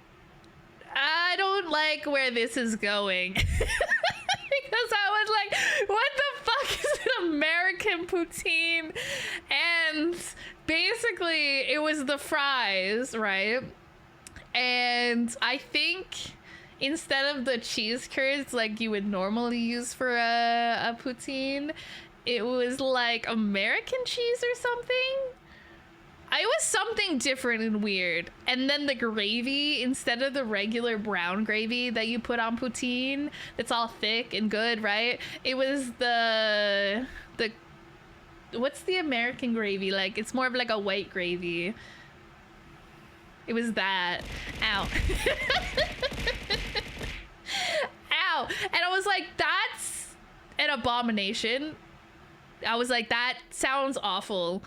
Speaker 1: I don't like where this is going. Because I was like, what the fuck is an American poutine? And basically it was the fries, right? And I think instead of the cheese curds like you would normally use for a poutine, it was like American cheese or something. It was something different and weird. And then the gravy, instead of the regular brown gravy that you put on poutine, it's all thick and good, right? It was the what's the American gravy? Like, it's more of like a white gravy. It was that. Ow. Ow. And I was like, that's an abomination. I was like, that sounds awful.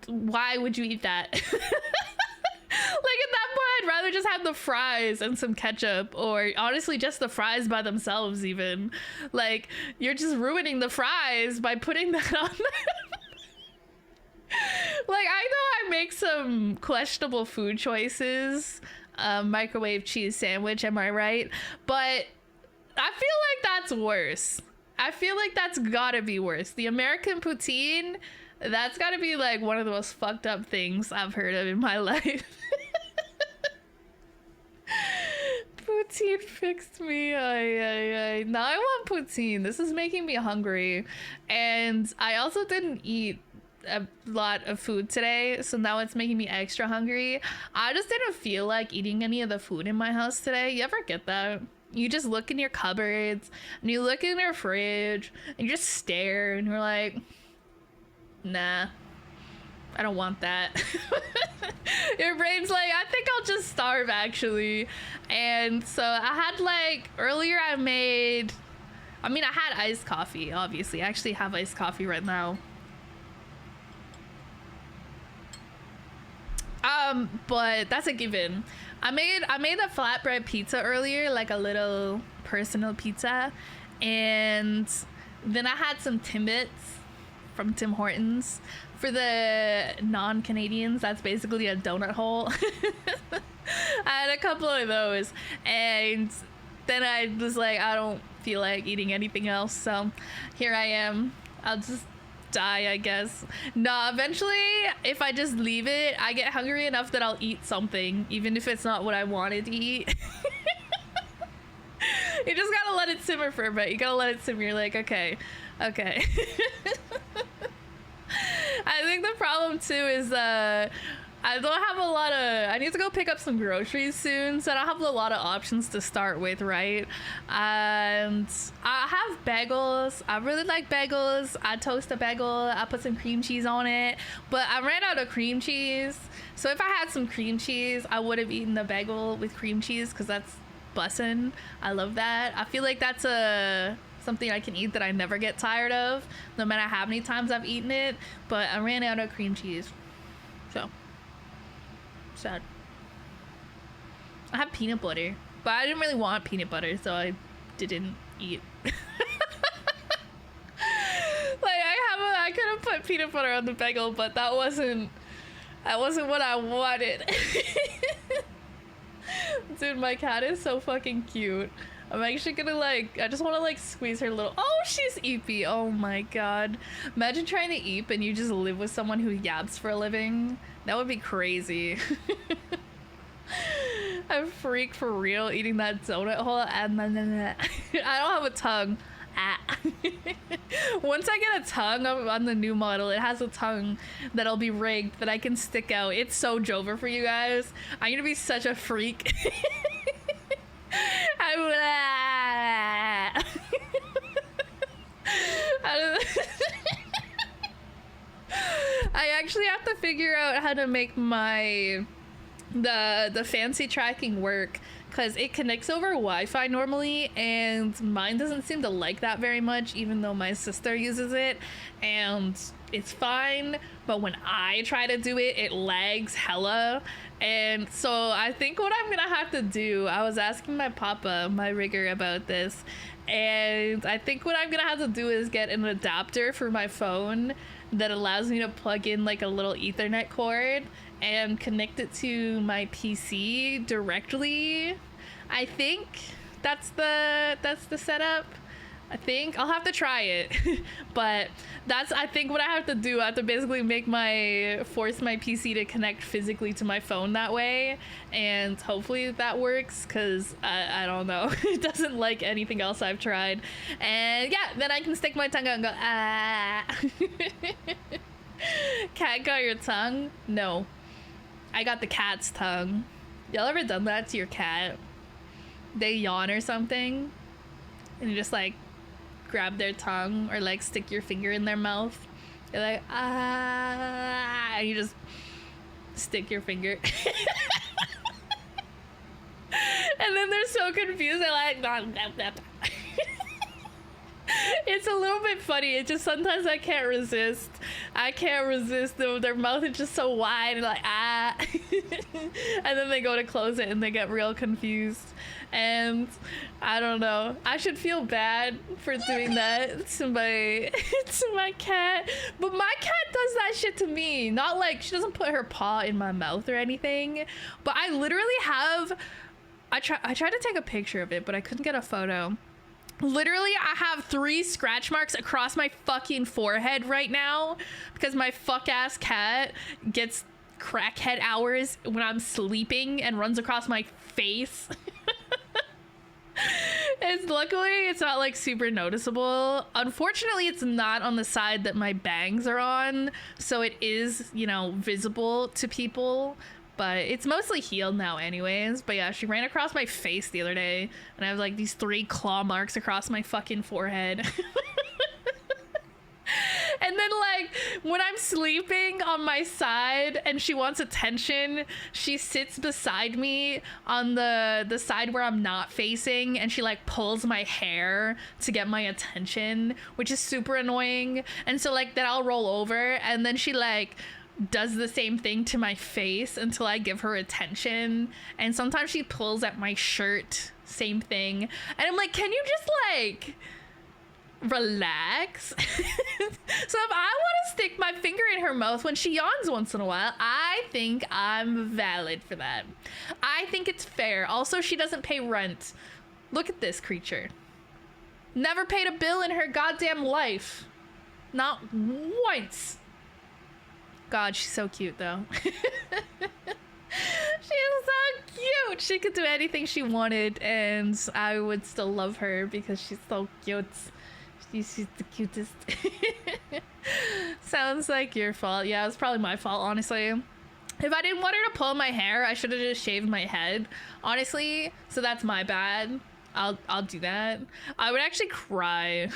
Speaker 1: Why would you eat that? Like, at that point, I'd rather just have the fries and some ketchup, or honestly just the fries by themselves even. Like, you're just ruining the fries by putting that on them. Like, I know I make some questionable food choices. Microwave cheese sandwich, am I right? But I feel like that's worse. I feel like that's gotta be worse. The American poutine, that's gotta be like one of the most fucked up things I've heard of in my life. Poutine fixed me. Now I want poutine. This is making me hungry. And I also didn't eat a lot of food today, so now it's making me extra hungry. I just didn't feel like eating any of the food in my house today. You ever get that? You just look in your cupboards and you look in your fridge and you just stare and you're like, nah, I don't want that. Your brain's like, I think I'll just starve actually. And so I had like, earlier I had iced coffee, obviously. I actually have iced coffee right now. But that's a given. I made a flatbread pizza earlier, like a little personal pizza. And then I had some Timbits from Tim Hortons. For the non-Canadians, that's basically a donut hole. I had a couple of those, and then I was like, I don't feel like eating anything else, so here I am. I'll just die, I guess. Nah, eventually, if I just leave it, I get hungry enough that I'll eat something, even if it's not what I wanted to eat. You just gotta let it simmer for a bit. You gotta let it simmer. You're like, okay. I think the problem too is I I don't have a lot of. I need to go pick up some groceries soon, so I don't have a lot of options to start with, right? And I have bagels. I really like bagels. I toast a bagel. I put some cream cheese on it, but I ran out of cream cheese. So if I had some cream cheese, I would have eaten the bagel with cream cheese because that's bussin'. I love that. I feel like that's something I can eat that I never get tired of, no matter how many times I've eaten it. But I ran out of cream cheese, so sad. I have peanut butter, but I didn't really want peanut butter, so I didn't eat. I could have put peanut butter on the bagel, but that wasn't what I wanted. Dude, my cat is so fucking cute. I'm actually gonna I just want to squeeze her little. Oh, she's eepy. Oh my god. Imagine trying to eep and you just live with someone who yaps for a living. That would be crazy. I'm freak for real eating that donut hole. I don't have a tongue. Once I get a tongue on the new model, it has a tongue that'll be rigged that I can stick out. It's so Jover for you guys. I'm gonna be such a freak. I actually have to figure out how to make the fancy tracking work, because it connects over Wi-Fi normally, and mine doesn't seem to like that very much, even though my sister uses it, and it's fine, but when I try to do it, it lags hella. And so I think what I'm gonna have to do, I was asking my papa, my rigger, about this, and I think what I'm gonna have to do is get an adapter for my phone that allows me to plug in a little Ethernet cord and connect it to my PC directly. I think that's the setup. I think I'll have to try it. But that's, I think, what I have to do. I have to basically force my PC to connect physically to my phone that way, and hopefully that works, because I don't know. It doesn't like anything else I've tried. And yeah, then I can stick my tongue out and go, ah. Cat got your tongue? No. I got the cat's tongue. Y'all ever done that to your cat? They yawn or something, and you just grab their tongue or stick your finger in their mouth. You're like, ah, and you just stick your finger. And then they're so confused. They're like, nah, nah, nah. It's a little bit funny. It just, sometimes I can't resist. Their mouth is just so wide, and ah. And then they go to close it and they get real confused. And I don't know. I should feel bad for doing that to my cat. But my cat does that shit to me. Not she doesn't put her paw in my mouth or anything. But I literally have, I tried to take a picture of it, but I couldn't get a photo. Literally, I have 3 scratch marks across my fucking forehead right now because my fuck-ass cat gets crackhead hours when I'm sleeping and runs across my face. Luckily, it's not super noticeable. Unfortunately, it's not on the side that my bangs are on, so it is, visible to people. But it's mostly healed now anyways. But yeah, she ran across my face the other day, and I have these 3 claw marks across my fucking forehead. And then when I'm sleeping on my side and she wants attention, she sits beside me on the side where I'm not facing, and she pulls my hair to get my attention, which is super annoying. And so then I'll roll over, and then she does the same thing to my face until I give her attention. And sometimes she pulls at my shirt, same thing. And I'm like, can you just relax? So if I want to stick my finger in her mouth when she yawns once in a while, I think I'm valid for that. I think it's fair. Also, she doesn't pay rent. Look at this creature. Never paid a bill in her goddamn life. Not once. God, she's so cute though. She's so cute. She could do anything she wanted, and I would still love her because she's so cute. She's the cutest. Sounds like your fault. Yeah, it's probably my fault, honestly. If I didn't want her to pull my hair, I should have just shaved my head, honestly. So that's my bad. I'll do that. I would actually cry.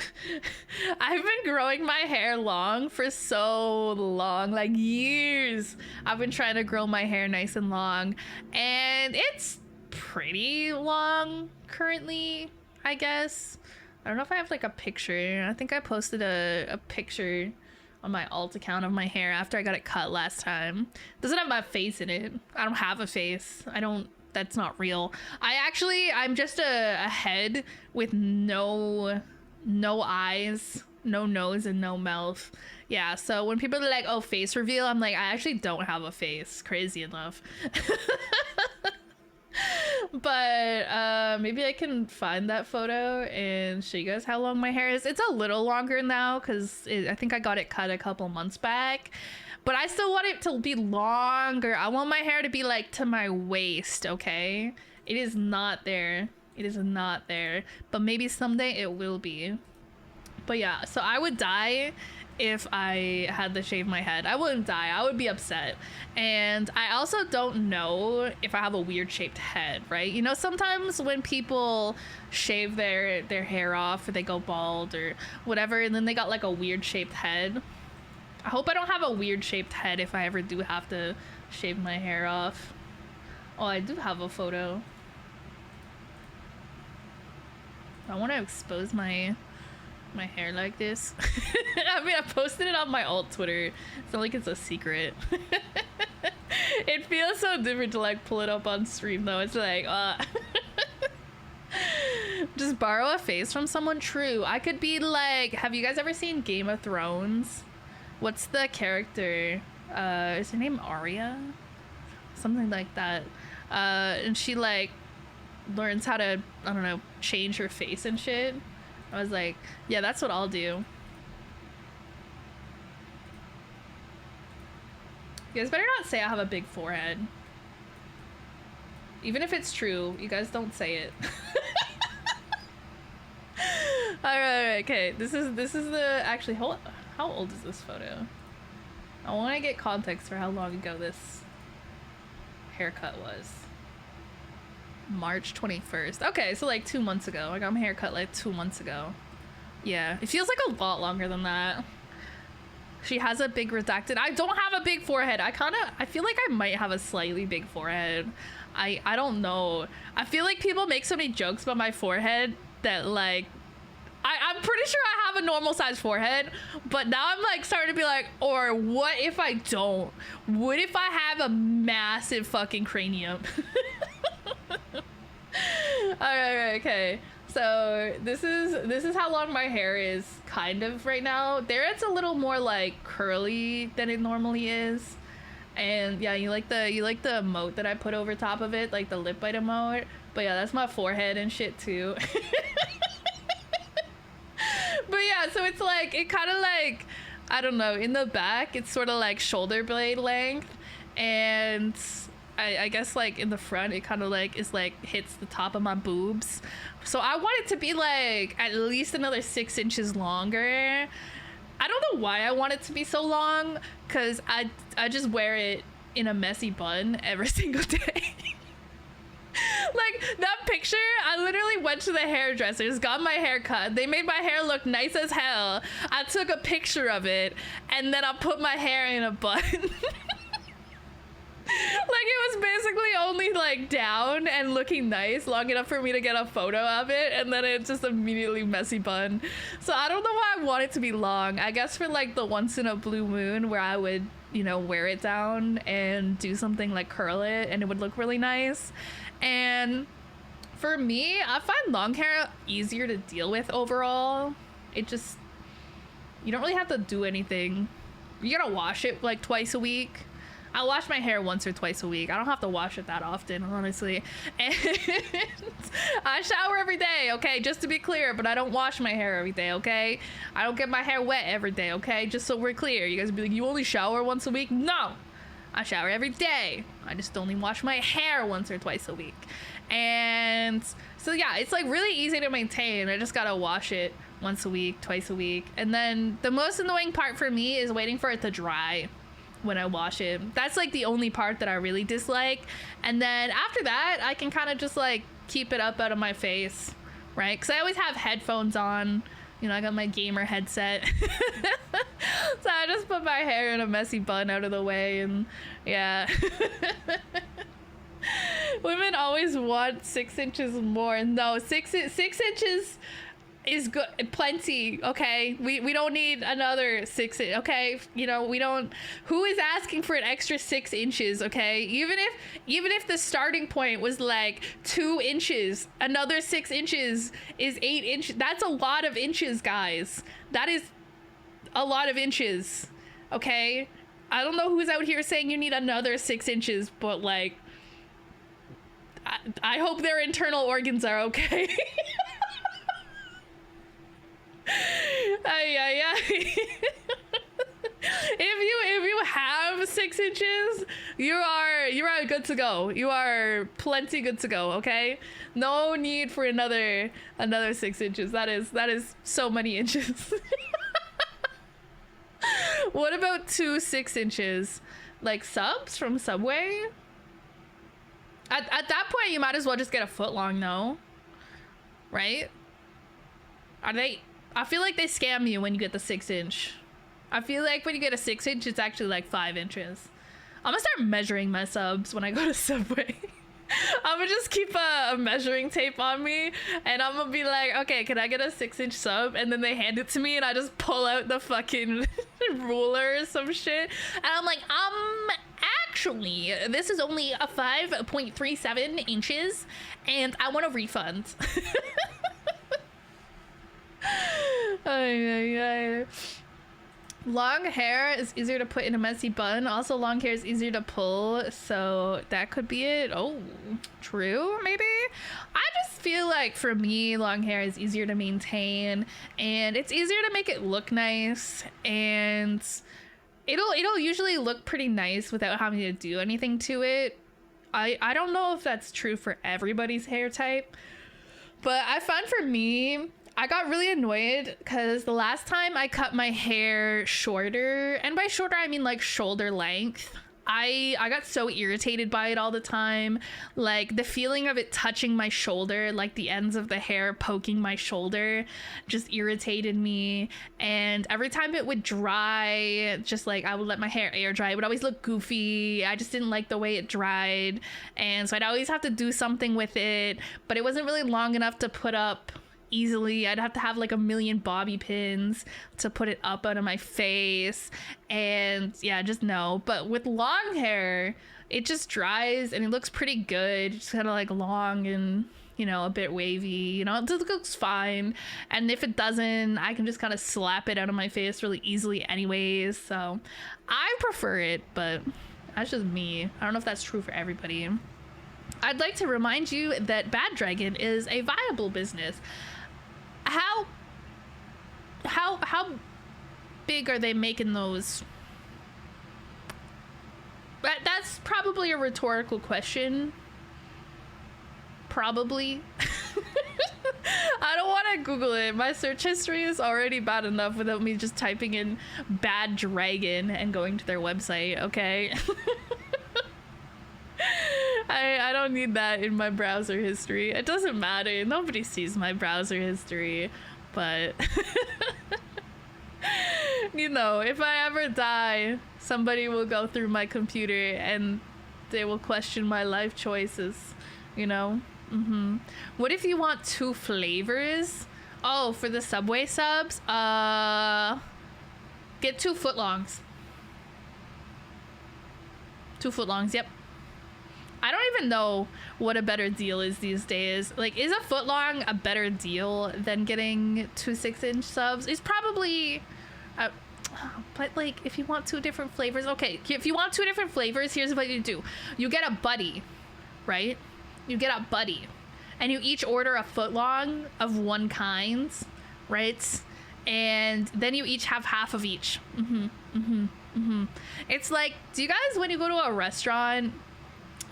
Speaker 1: I've been growing my hair long for so long, like years. I've been trying to grow my hair nice and long, and it's pretty long currently, I guess. I don't know if I have like a picture. I think I posted a picture on my alt account of my hair after I got it cut last time. Doesn't have my face in it. I don't have a face. That's not real. I'm just a head with no eyes, no nose, and no mouth. Yeah, so when people are like, oh, face reveal, I'm like, I actually don't have a face, crazy enough. But maybe I can find that photo and show you guys how long my hair is. It's a little longer now because I think I got it cut a couple months back. But I still want it to be longer. I want my hair to be like to my waist, okay? It is not there. It is not there. But maybe someday it will be. But yeah, so I would die if I had to shave my head. I wouldn't die. I would be upset. And I also don't know if I have a weird shaped head, right? You know, sometimes when people shave their hair off or they go bald or whatever, and then they got like a weird shaped head. I hope I don't have a weird shaped head if I ever do have to shave my hair off. Oh, I do have a photo. I want to expose my hair like this. I mean, I posted it on my alt Twitter. It's not like it's a secret. It feels so different to like pull it up on stream though. It's like, just borrow a face from someone. True. I could be like, have you guys ever seen Game of Thrones? What's the character? Is her name Arya? Something like that. And she like learns how to, I don't know, change her face and shit. I was like, yeah, that's what I'll do. You guys better not say I have a big forehead. Even if it's true, you guys don't say it. Alright, okay. This is the actually how old is this photo? I want to get context for how long ago this haircut was. March 21st. Okay, so like 2 months ago. I got my hair cut like 2 months ago. Yeah, it feels like a lot longer than that. She has a big redacted. I don't have a big forehead. I feel like I might have a slightly big forehead. I don't know. I feel like people make so many jokes about my forehead that like I'm pretty sure I have a normal size forehead, but now I'm like starting to be like, or what if I don't? What if I have a massive fucking cranium? Alright, okay. So this is how long my hair is kind of right now. There it's a little more like curly than it normally is. And yeah, you like the emote that I put over top of it, like the lip bite emote. But yeah, that's my forehead and shit too. But yeah, so it's like, it kind of like, I don't know, in the back, it's sort of like shoulder blade length. And I guess like in the front, it kind of like is like hits the top of my boobs. So I want it to be like at least another 6 inches longer. I don't know why I want it to be so long, because I just wear it in a messy bun every single day. Like that picture, I literally went to the hairdressers, got my hair cut. They made my hair look nice as hell. I took a picture of it, and then I put my hair in a bun. Like it was basically only like down and looking nice long enough for me to get a photo of it, and then it's just immediately messy bun. So I don't know why I want it to be long. I guess for like the once in a blue moon where I would, you know, wear it down and do something like curl it and it would look really nice. And for me, I find long hair easier to deal with overall. It just, you don't really have to do anything. You gotta wash it like twice a week. I wash my hair once or twice a week. I don't have to wash it that often, honestly. And I shower every day, okay? Just to be clear, but I don't wash my hair every day, okay? I don't get my hair wet every day, okay? Just so we're clear. You guys will be like, you only shower once a week? No! I shower every day. I just only wash my hair once or twice a week. And so yeah, it's like really easy to maintain. I just gotta wash it once a week, twice a week. And then the most annoying part for me is waiting for it to dry. when I wash it. That's like the only part that I really dislike. And then after that, I can kind of just like keep it up out of my face, right? Because I always have headphones on. You know, I got my gamer headset. So I just put my hair in a messy bun out of the way, and yeah. Women always want 6 inches more. No, 6 inches is good, plenty. Okay, we don't need another 6. Okay, you know, we don't. Who is asking for an extra 6 inches? Okay, even if the starting point was like 2 inches, another 6 inches is 8 inches. That's a lot of inches, guys. That is a lot of inches. Okay, I don't know who's out here saying you need another 6 inches, but like, I hope their internal organs are okay. If you have 6 inches, you are good to go. You are plenty good to go. Okay, no need for another 6 inches. That is so many inches. What about 2 6 inches, like subs from Subway? At that point, you might as well just get a foot long, though, right? Are they? I feel like they scam you when you get the 6 inch. I feel like when you get a 6 inch, it's actually like 5 inches. I'm gonna start measuring my subs when I go to Subway. I'm gonna just keep a measuring tape on me, and I'm gonna be like, okay, can I get a 6 inch sub? And then they hand it to me, and I just pull out the fucking ruler or some shit, and I'm like, actually, this is only a 5.37 inches, and I want a refund. Long hair is easier to put in a messy bun. Also, long hair is easier to pull, so that could be it. Oh, true, maybe? I just feel like for me, long hair is easier to maintain, and it's easier to make it look nice, and it'll usually look pretty nice without having to do anything to it. I don't know if that's true for everybody's hair type, but I found for me, I got really annoyed because the last time I cut my hair shorter, and by shorter I mean like shoulder length, I got so irritated by it all the time. Like the feeling of it touching my shoulder, like the ends of the hair poking my shoulder, just irritated me. And every time it would dry, just like I would let my hair air dry, it would always look goofy. I just didn't like the way it dried, and so I'd always have to do something with it, but it wasn't really long enough to put up easily. I'd have to have like a million bobby pins to put it up out of my face, and yeah, just no. But with long hair, it just dries and it looks pretty good. It's kind of like long and, you know, a bit wavy, you know, it looks fine. And if it doesn't, I can just kind of slap it out of my face really easily anyways. So I prefer it, but that's just me. I don't know if that's true for everybody. I'd like to remind you that Bad Dragon is a viable business. How big are they making those? That's probably a rhetorical question. Probably. I don't want to Google it. My search history is already bad enough without me just typing in Bad Dragon and going to their website, okay? I don't need that in my browser history. It doesn't matter. Nobody sees my browser history, but you know, if I ever die, somebody will go through my computer and they will question my life choices, you know? What if you want 2 flavors? Oh, for the Subway subs, get 2 footlongs. 2 footlongs, yep. I don't even know what a better deal is these days. Like, is a footlong a better deal than getting 2 6-inch subs? It's probably, but like, if you want 2 different flavors, okay. If you want 2 different flavors, here's what you do. You get a buddy, right? You get a buddy, and you each order a footlong of one kind, right? And then you each have half of each. It's like, do you guys, when you go to a restaurant,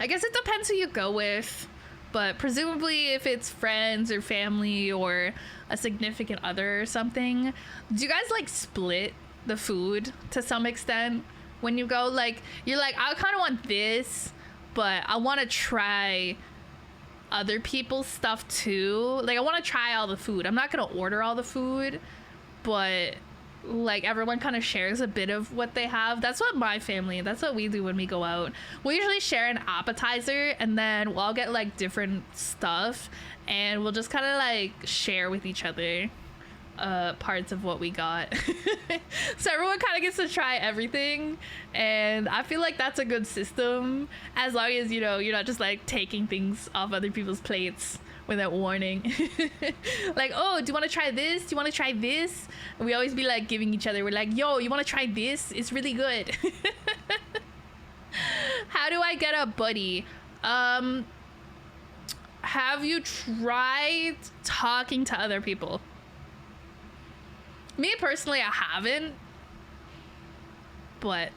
Speaker 1: I guess it depends who you go with, but presumably if it's friends or family or a significant other or something, do you guys like split the food to some extent? when you go, like, you're like, I kind of want this, but I want to try other people's stuff too. Like, I want to try all the food. I'm not gonna order all the food, but like everyone kind of shares a bit of what they have. That's what that's what we do when we go out. We usually share an appetizer, and then we'll all get like different stuff, and we'll just kind of like share with each other parts of what we got. So everyone kind of gets to try everything, and I feel like that's a good system, as long as, you know, you're not just like taking things off other people's plates without warning. Like, oh, do you want to try this? Do you want to try this? And we always be like giving each other, we're like, yo, you want to try this? It's really good. How do I get a buddy? Have you tried talking to other people? Me personally, I haven't, but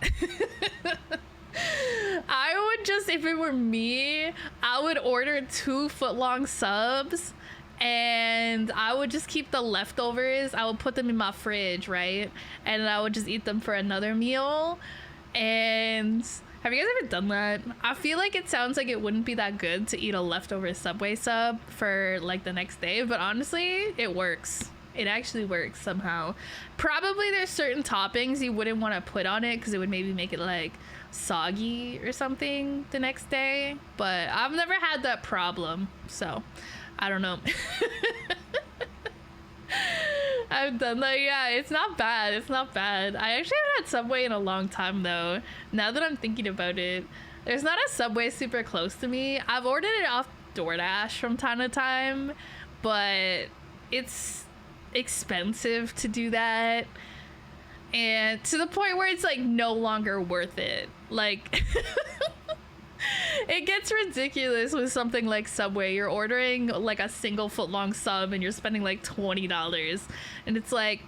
Speaker 1: I would just, if it were me, I would order 2 foot-long subs, and I would just keep the leftovers. I would put them in my fridge, right? And I would just eat them for another meal. And have you guys ever done that? I feel like it sounds like it wouldn't be that good to eat a leftover Subway sub for like the next day, but honestly, it works. It actually works somehow. Probably there's certain toppings you wouldn't want to put on it because it would maybe make it like soggy or something the next day, but I've never had that problem, so I don't know. I've done that. Yeah, it's not bad. It's not bad. I actually haven't had Subway in a long time though. Now that I'm thinking about it, there's not a Subway super close to me. I've ordered it off DoorDash from time to time, but it's expensive to do that, and to the point where it's like no longer worth it. Like it gets ridiculous with something like Subway. You're ordering like a single foot-long sub and you're spending like $20, and it's like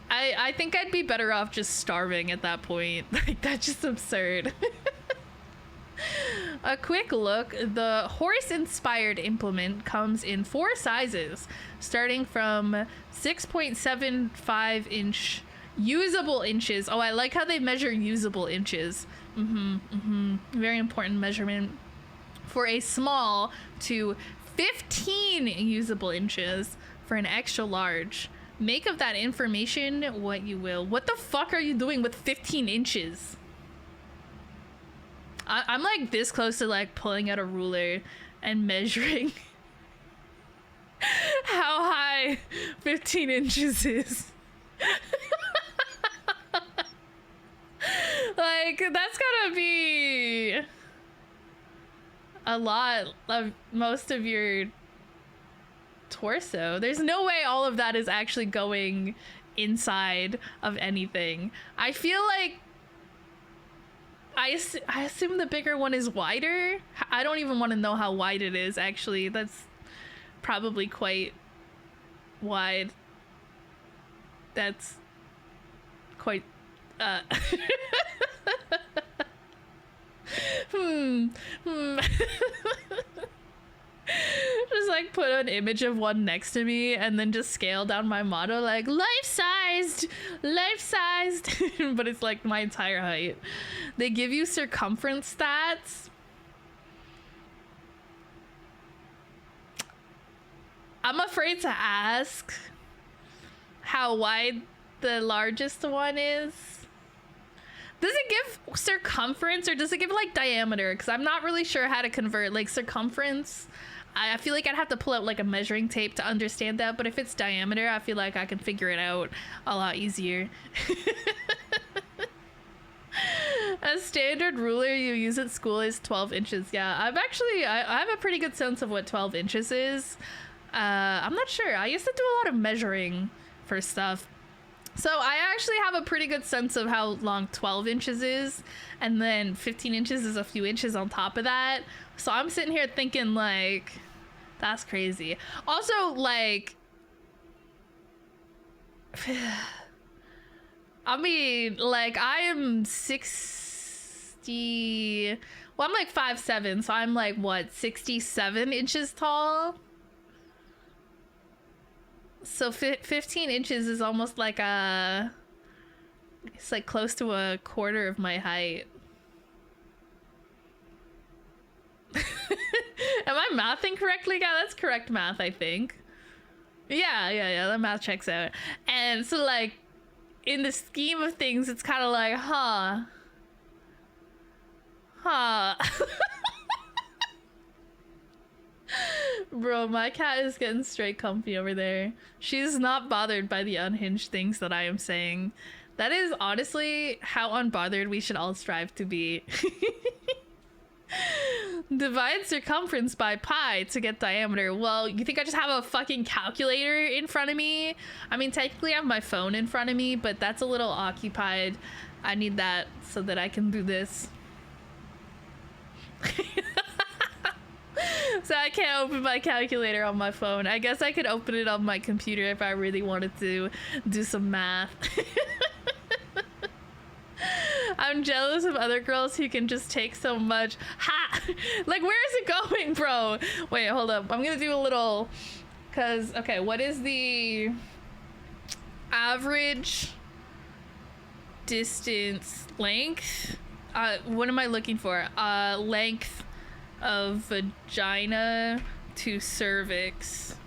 Speaker 1: I think I'd be better off just starving at that point. Like, that's just absurd. A quick look, the horse-inspired implement comes in 4 sizes, starting from 6.75 inch usable inches. Oh, I like how they measure usable inches. Very important measurement. For a small to 15 usable inches for an extra large. Make of that information what you will. What the fuck are you doing with 15 inches? I'm like this close to like pulling out a ruler and measuring how high 15 inches is. Like, that's gotta be a lot of most of your torso. There's no way all of that is actually going inside of anything. I feel like I assume the bigger one is wider. I don't even want to know how wide it is, actually. That's probably quite wide. That's quite Just like put an image of one next to me and then just scale down my motto like life-sized. But it's like my entire height. They give you circumference stats. I'm afraid to ask how wide the largest one is. Does it give circumference or does it give like diameter? Because I'm not really sure how to convert like circumference. I feel like I'd have to pull out like a measuring tape to understand that, but if it's diameter, I feel like I can figure it out a lot easier. A standard ruler you use at school is 12 inches. Yeah, I have a pretty good sense of what 12 inches is. I'm not sure. I used to do a lot of measuring for stuff. So I actually have a pretty good sense of how long 12 inches is, and then 15 inches is a few inches on top of that. So I'm sitting here thinking like, that's crazy. Also, like, I mean, like, I am 60, well, I'm like 5'7", so I'm like, what, 67 inches tall? So 15 inches is almost like a It's like close to a quarter of my height. Am I mathing correctly? Yeah, that's correct math, I think. Yeah, the math checks out. And so, like, in the scheme of things, it's kind of like, huh. Bro, my cat is getting straight comfy over there. She's not bothered by the unhinged things that I am saying. That is honestly how unbothered we should all strive to be. Divide circumference by pi to get diameter. Well, you think I just have a fucking calculator in front of me? I mean, technically I have my phone in front of me, but that's a little occupied. I need that so that I can do this. So I can't open my calculator on my phone. I guess I could open it on my computer if I really wanted to do some math. I'm jealous of other girls who can just take so much. Ha! Like, where is it going, bro? Wait, hold up. I'm gonna do a little... Because, okay, what is the average distance length? What am I looking for? Length of vagina to cervix.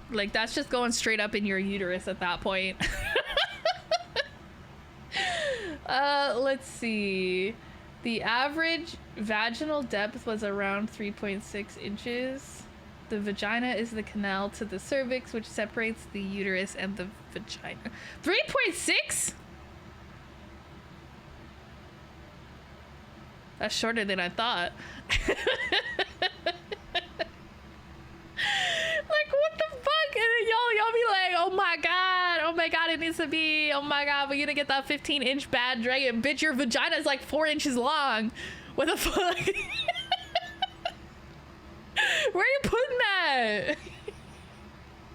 Speaker 1: Like, that's just going straight up in your uterus at that point. Let's see. The average vaginal depth was around 3.6 inches. The vagina is the canal to the cervix, which separates the uterus and the vagina. 3.6? That's shorter than I thought. Like, what the fuck? And then y'all be like, oh my god, it needs to be, oh my god, we're gonna get that 15-inch bad dragon. Bitch, your vagina is like 4 inches long. What the fuck? Where are you putting that?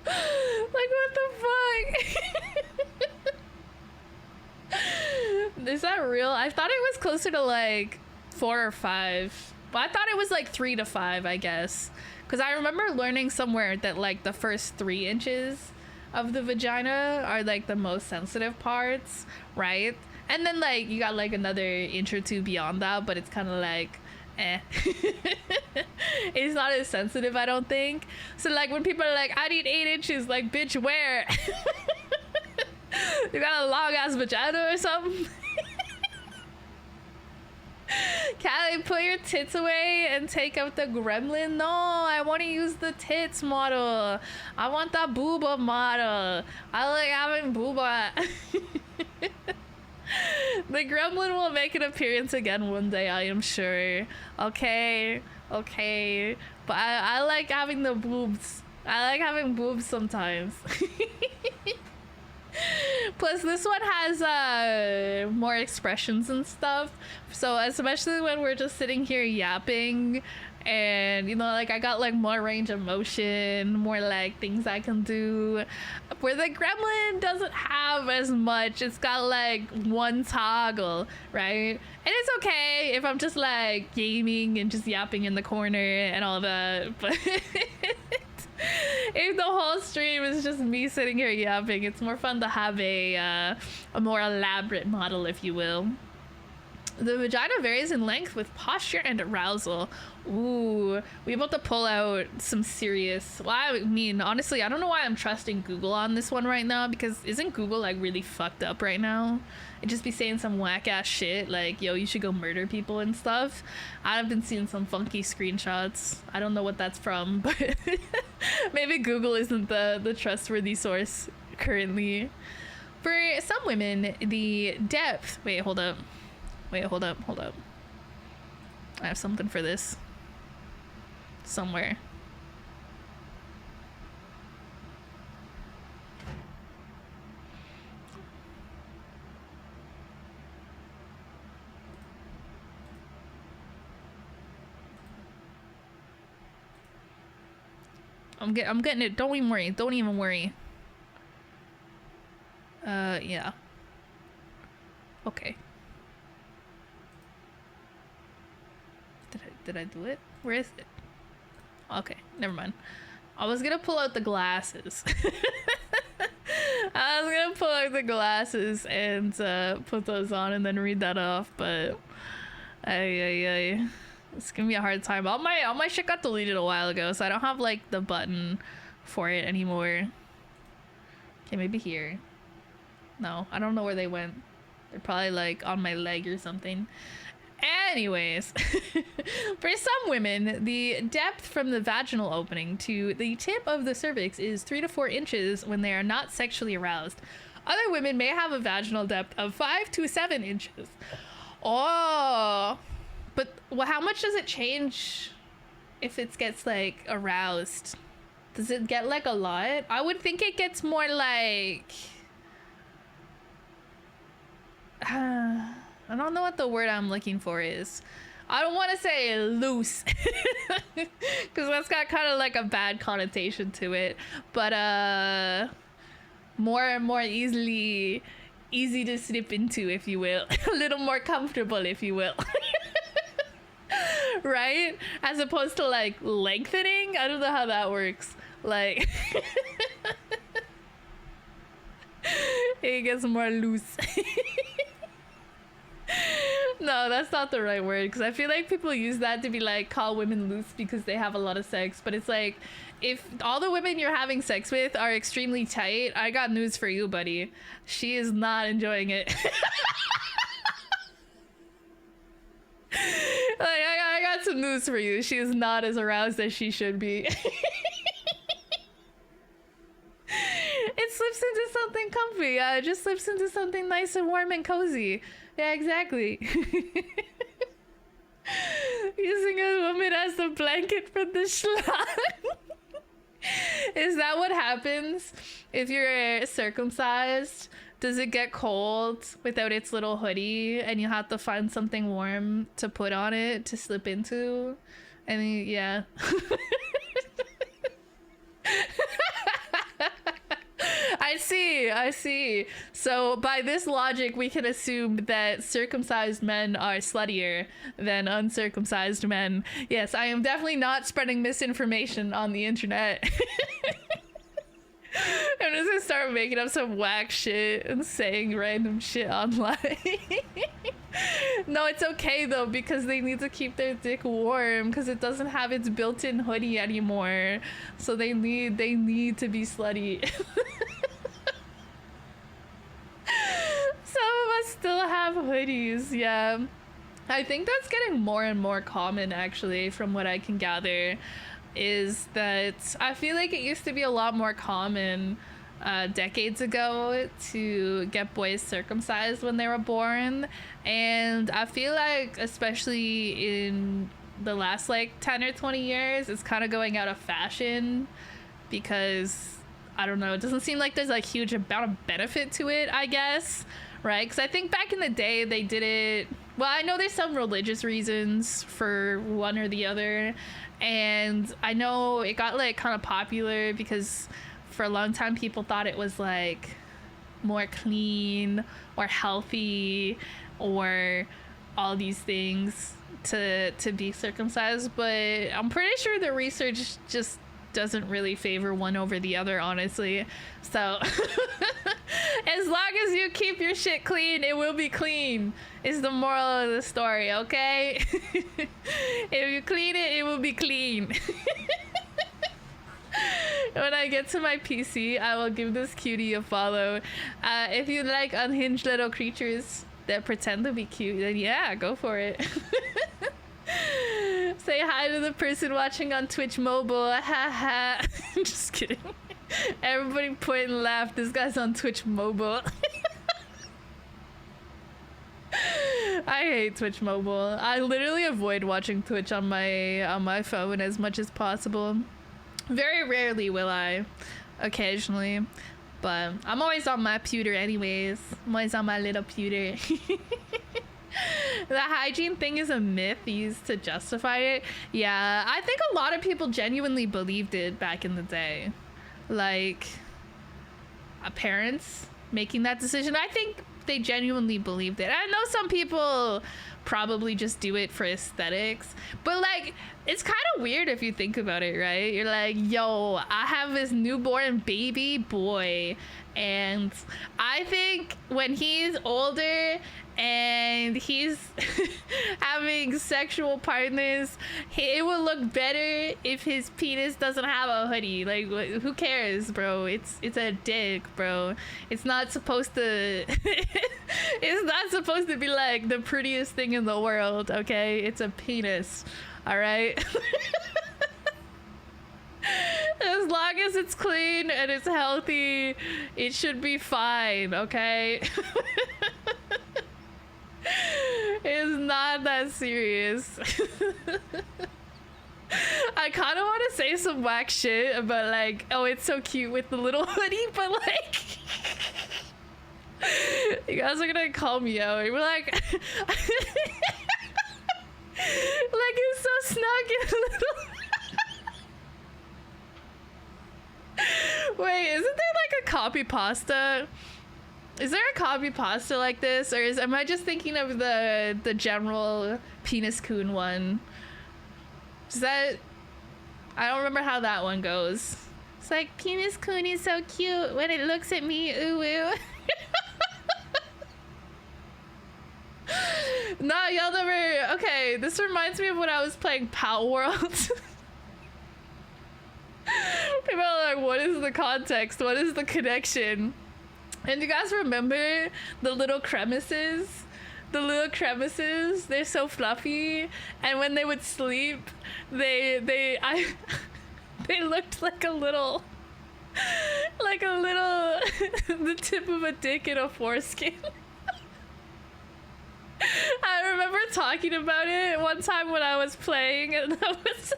Speaker 1: Like, what the fuck? Is that real? I thought it was closer to like 4 or 5. But I thought it was like 3 to 5, I guess. Because I remember learning somewhere that like the first 3 inches of the vagina are like the most sensitive parts, right? And then like you got like another inch or 2 beyond that, but it's kind of like it's not as sensitive, I don't think. So like when people are like, I need 8 inches, like, bitch, where? You got a long ass vagina or something? Callie, put your tits away and take out the gremlin. No, I want to use the tits model. I want the booba model. I like having booba. The gremlin will make an appearance again one day, I am sure. Okay. But I like having the boobs. I like having boobs sometimes. Plus this one has more expressions and stuff, so especially when we're just sitting here yapping, and you know, like, I got like more range of motion, more like things I can do, where the gremlin doesn't have as much. It's got like one toggle, right? And it's okay if I'm just like gaming and just yapping in the corner and all that, but if the whole stream is just me sitting here yapping, it's more fun to have a more elaborate model, if you will. The vagina varies in length with posture and arousal. Ooh, we about to pull out some serious... Well, I mean, honestly, I don't know why I'm trusting Google on this one right now, because isn't Google like really fucked up right now? It just be saying some whack ass shit like, yo, you should go murder people and stuff. I've been seeing some funky screenshots. I don't know what that's from, but maybe Google isn't the trustworthy source currently. For some women, the depth... Wait, hold up. I have something for this. Somewhere. I'm getting it. Don't even worry. Yeah. Okay. Did I do it? Where is it? Okay, never mind. I was gonna pull out the glasses. I was gonna pull out the glasses and put those on and then read that off, but it's gonna be a hard time. All my shit got deleted a while ago, so I don't have like the button for it anymore. Okay, maybe here. No, I don't know where they went. They're probably like on my leg or something. Anyways, for some women, the depth from the vaginal opening to the tip of the cervix is 3 to 4 inches when they are not sexually aroused. Other women may have a vaginal depth of 5 to 7 inches. Oh, but well, how much does it change if it gets like aroused? Does it get like a lot? I would think it gets more like... I don't know what the word I'm looking for is. I don't want to say loose because that's got kind of like a bad connotation to it, but more easy to slip into, if you will. A little more comfortable, if you will. Right? As opposed to like lengthening. I don't know how that works. Like it gets more loose. No, that's not the right word, because I feel like people use that to be like, call women loose because they have a lot of sex, but it's like, if all the women you're having sex with are extremely tight, I got news for you, buddy. She is not enjoying it. Like, I got some news for you. She is not as aroused as she should be. It slips into something comfy. Yeah, it just slips into something nice and warm and cozy. Yeah, exactly. Using a woman as the blanket for the schlag. Is that what happens if you're circumcised? Does it get cold without its little hoodie and you have to find something warm to put on it to slip into? I mean, yeah. I see. So by this logic, we can assume that circumcised men are sluttier than uncircumcised men. Yes, I am definitely not spreading misinformation on the internet. I'm just gonna start making up some whack shit and saying random shit online. No, it's okay though, because they need to keep their dick warm because it doesn't have its built-in hoodie anymore. So they need to be slutty. Some of us still have hoodies, yeah. I think that's getting more and more common, actually, from what I can gather, is that I feel like it used to be a lot more common decades ago to get boys circumcised when they were born, and I feel like especially in the last like 10 or 20 years it's kind of going out of fashion because I don't know, it doesn't seem like there's like huge amount of benefit to it, I guess, right? Because I think back in the day they did it, well, I know there's some religious reasons for one or the other, and I know it got like kind of popular because for a long time people thought it was like more clean or healthy or all these things to be circumcised, but I'm pretty sure the research just doesn't really favor one over the other, honestly. So as long as you keep your shit clean, it will be clean, is the moral of the story, okay? If you clean it, it will be clean. When I get to my PC, I will give this cutie a follow. If you like unhinged little creatures that pretend to be cute, then yeah, go for it. Say hi to the person watching on Twitch mobile. Ha. Just kidding. Everybody point and laugh. This guy's on Twitch mobile. I hate Twitch mobile. I literally avoid watching Twitch on my phone as much as possible. Very rarely will I. Occasionally. But I'm always on my pewter anyways. I'm always on my little pewter. The hygiene thing is a myth used to justify it. Yeah, I think a lot of people genuinely believed it back in the day. Like, parents making that decision. I think they genuinely believed it. I know some people probably just do it for aesthetics. But like, it's kind of weird if you think about it, right? You're like, yo, I have this newborn baby boy, and I think when he's older and he's having sexual partners, it would look better if his penis doesn't have a hoodie. Like, who cares, bro? It's a dick, bro. It's not supposed to it's not supposed to be like the prettiest thing in the world, okay? It's a penis, all right? As long as it's clean and it's healthy, it should be fine, okay? It's not that serious. I kind of want to say some whack shit about like, oh, it's so cute with the little hoodie, but like, you guys are gonna call me out. We're like, like it's so snug and little. Wait, isn't there like a copy pasta? Is there a copy pasta like this, or am I just thinking of the general penis coon one? Is that, I don't remember how that one goes. It's like, penis coon is so cute when it looks at me, ooh ooh. Nah, y'all never. Okay, this reminds me of when I was playing Pow World. People are like, what is the context? What is the connection? And you guys remember the little crevices? The little crevices, they're so fluffy. And when they would sleep, they looked like a little, the tip of a dick in a foreskin. I remember talking about it one time when I was playing, and that was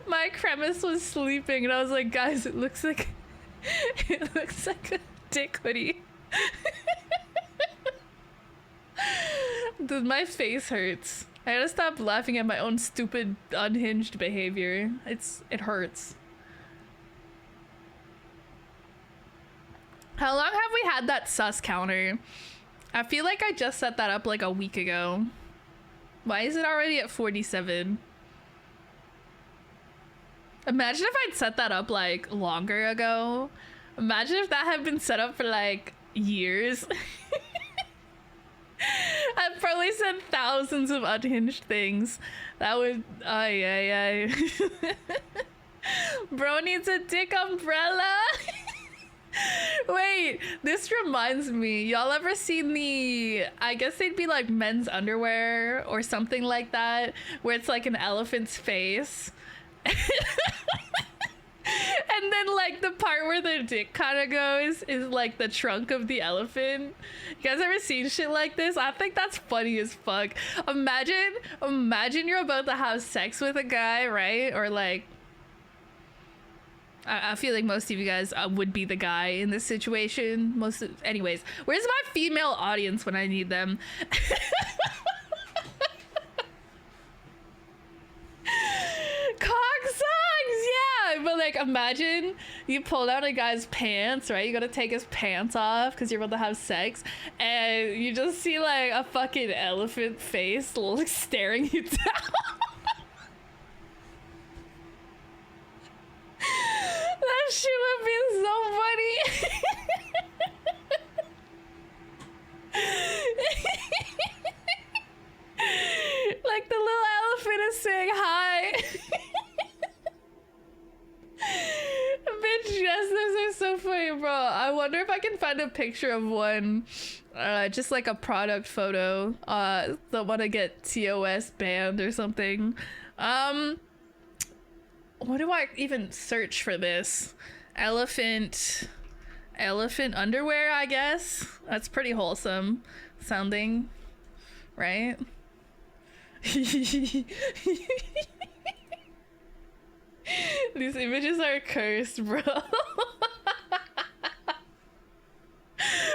Speaker 1: my crevice was sleeping, and I was like, guys, it looks like a dick hoodie. Dude, my face hurts. I gotta stop laughing at my own stupid, unhinged behavior. It hurts. How long have we had that sus counter? I feel like I just set that up like a week ago. Why is it already at 47? Imagine if I'd set that up like longer ago. Imagine if that had been set up for like years. I've probably said thousands of unhinged things. That would, ay. Bro needs a dick umbrella. Wait, this reminds me. Y'all ever seen the, I guess they'd be like men's underwear or something like that, where it's like an elephant's face? And then like the part where their dick kind of goes is like the trunk of the elephant. You guys ever seen shit like this? I think that's funny as fuck. Imagine you're about to have sex with a guy, right? Or like, I feel like most of you guys would be the guy in this situation. Anyways, where's my female audience when I need them? Cock sucks, yeah. But like, imagine you pull down a guy's pants, right? You gotta take his pants off because you're about to have sex, and you just see like a fucking elephant face like staring you down. That shit would be so funny. Like the little elephant is saying hi. Bitch, yes, those are so funny, bro. I wonder if I can find a picture of one, just like a product photo. Don't want to get TOS banned or something. What do I even search for this? Elephant underwear, I guess. That's pretty wholesome sounding, right? These images are cursed, bro.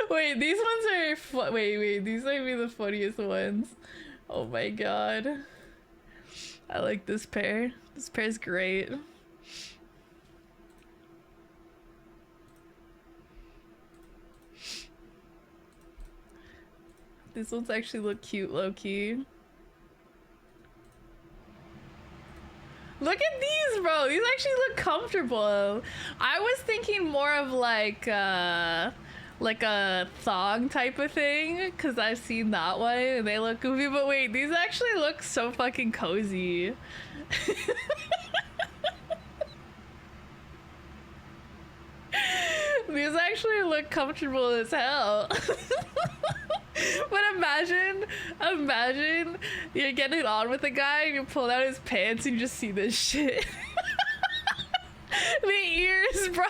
Speaker 1: Wait, these ones are wait, these might be the funniest ones. Oh my god. I like this pair. This pair's great. This one's actually look cute, low-key. Look at these, bro. These actually look comfortable. I was thinking more of like a thong type of thing, because I've seen that one and they look goofy, but wait, these actually look so fucking cozy. These actually look comfortable as hell. But imagine you're getting on with a guy and you pull out his pants and you just see this shit. The ears, bro.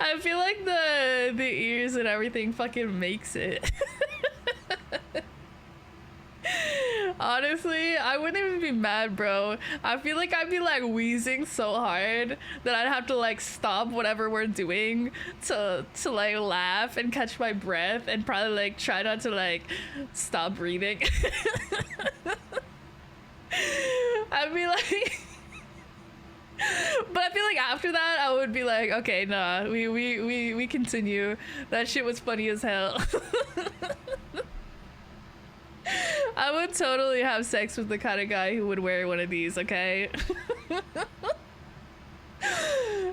Speaker 1: I feel like the ears and everything fucking makes it. Honestly, I wouldn't even be mad, bro. I feel like I'd be like wheezing so hard that I'd have to like stop whatever we're doing to like laugh and catch my breath and probably like try not to like stop breathing. I'd be like but I feel like after that I would be like, okay, nah, we continue. That shit was funny as hell. I would totally have sex with the kind of guy who would wear one of these, okay?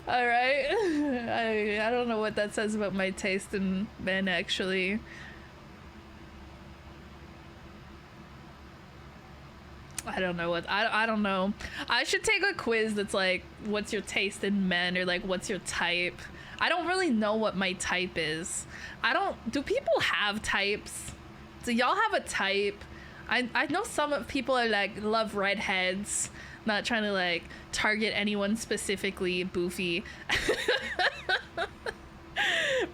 Speaker 1: Alright. I don't know what that says about my taste in men, actually. I don't know what I don't know. I should take a quiz that's like, what's your taste in men, or like what's your type? I don't really know what my type is. Do people have types? Do y'all have a type? I know some people are like, love redheads. Not trying to like target anyone specifically, Boofy.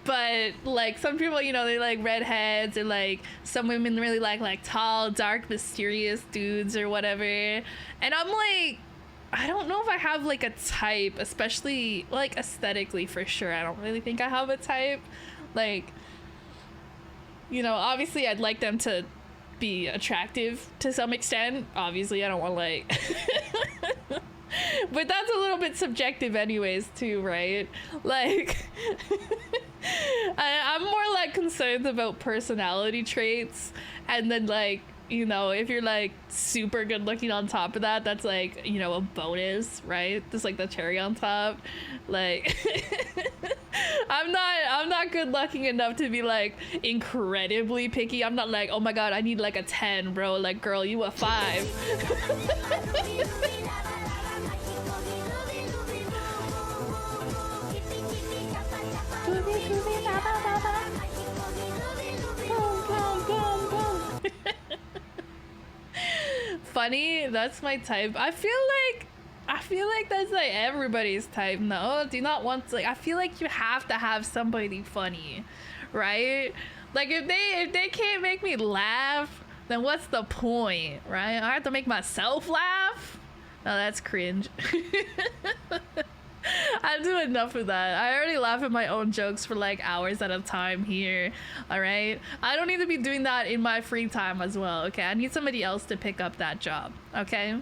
Speaker 1: But like some people, you know, they like redheads, or like some women really like tall, dark, mysterious dudes or whatever. And I'm like, I don't know if I have like a type, especially like aesthetically, for sure. I don't really think I have a type. Like, you know, obviously I'd like them to be attractive to some extent. Obviously I don't want like but that's a little bit subjective anyways too, right? Like I'm more like concerned about personality traits, and then like, you know, if you're like super good looking on top of that, that's like, you know, a bonus, right? Just like the cherry on top. Like I'm not good looking enough to be like incredibly picky. I'm not like, oh my god, I need like a 10, bro. Like, girl, you a 5. Funny, that's my type. I feel like that's like everybody's type. No, do not want to, like, I feel like you have to have somebody funny, right? Like if they can't make me laugh, then what's the point, right? I have to make myself laugh? No, that's cringe. I do enough of that. I already laugh at my own jokes for like hours at a time here, all right? I don't need to be doing that in my free time as well, okay? I need somebody else to pick up that job, okay?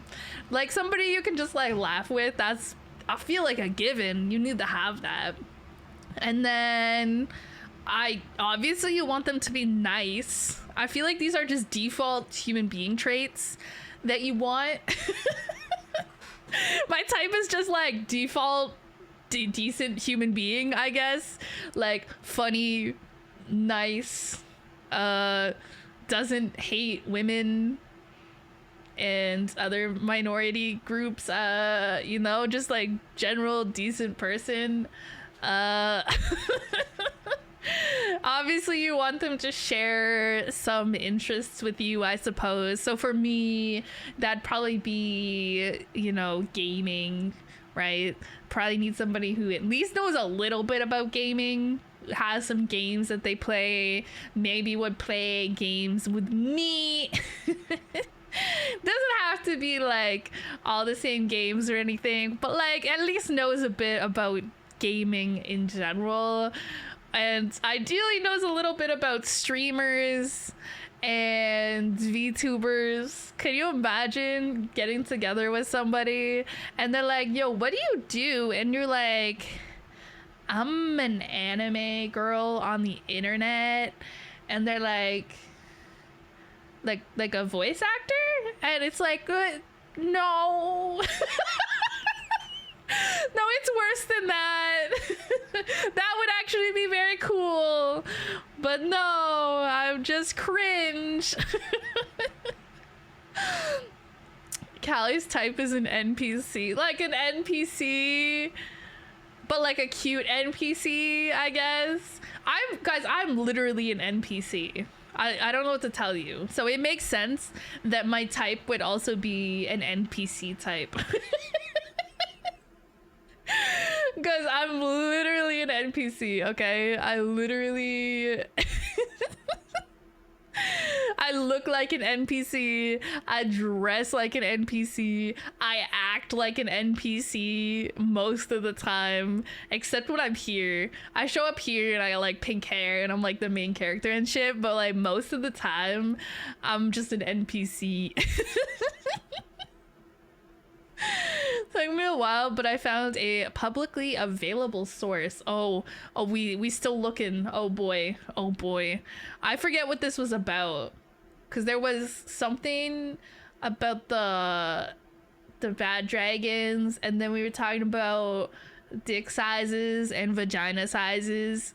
Speaker 1: Like somebody you can just like laugh with, that's, I feel like a given. You need to have that. And then obviously you want them to be nice. I feel like these are just default human being traits that you want. My type is just like default decent human being, I guess. Like funny, nice, doesn't hate women and other minority groups, you know, just like general decent person. Obviously you want them to share some interests with you, I suppose. So for me, that'd probably be, you know, gaming, right? Probably need somebody who at least knows a little bit about gaming, has some games that they play, maybe would play games with me. Doesn't have to be like all the same games or anything, but like at least knows a bit about gaming in general. And ideally knows a little bit about streamers and VTubers. Can you imagine getting together with somebody and they're like, yo, what do you do? And you're like, I'm an anime girl on the internet, and they're like a voice actor, and it's like, no. No, it's worse than that. That would actually be very cool, but no, I'm just cringe. Callie's type is an NPC, like an NPC, but like a cute NPC, I guess. I'm literally an NPC. I don't know what to tell you. So it makes sense that my type would also be an NPC type. Because I'm literally an NPC, okay? I literally... I look like an NPC. I dress like an NPC. I act like an NPC most of the time, except when I'm here. I show up here and I like pink hair and I'm like the main character and shit, but like most of the time, I'm just an NPC. Took me a while, but I found a publicly available source. Oh, we still looking. Oh boy. I forget what this was about, because there was something about the bad dragons, and then we were talking about dick sizes and vagina sizes.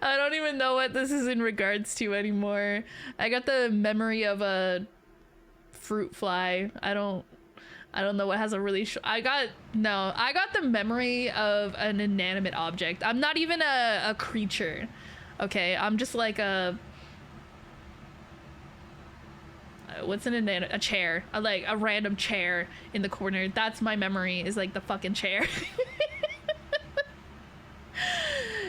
Speaker 1: I don't even know what this is in regards to anymore. I got the memory of a fruit fly. I don't know what has a really I got the memory of an inanimate object. I'm not even a creature, okay? I'm just like a what's a chair, like a random chair in the corner. That's my memory, is like the fucking chair.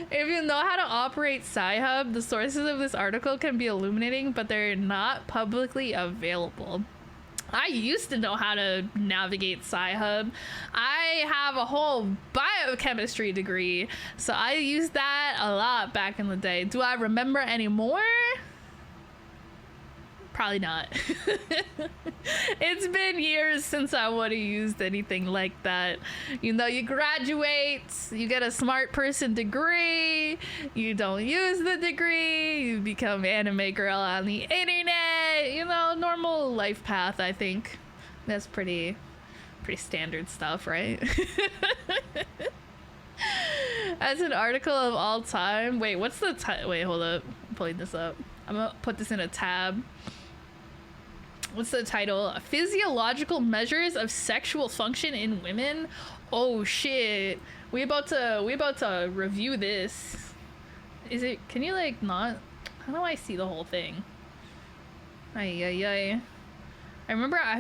Speaker 1: If you know how to operate Sci-Hub, the sources of this article can be illuminating, but they're not publicly available. I used to know how to navigate Sci-Hub. I have a whole biochemistry degree, so I used that a lot back in the day. Do I remember anymore? Probably not. It's been years since I would have used anything like that. You know, you graduate, you get a smart person degree, you don't use the degree, you become anime girl on the internet, you know, normal life path, I think. That's pretty standard stuff, right? As an article of all time, wait, what's the wait, hold up, I'm pulling this up. I'm gonna put this in a tab. What's the title? Physiological measures of sexual function in women. Oh shit. We about to review this. Is it, can you like not, how do I see the whole thing? I remember, I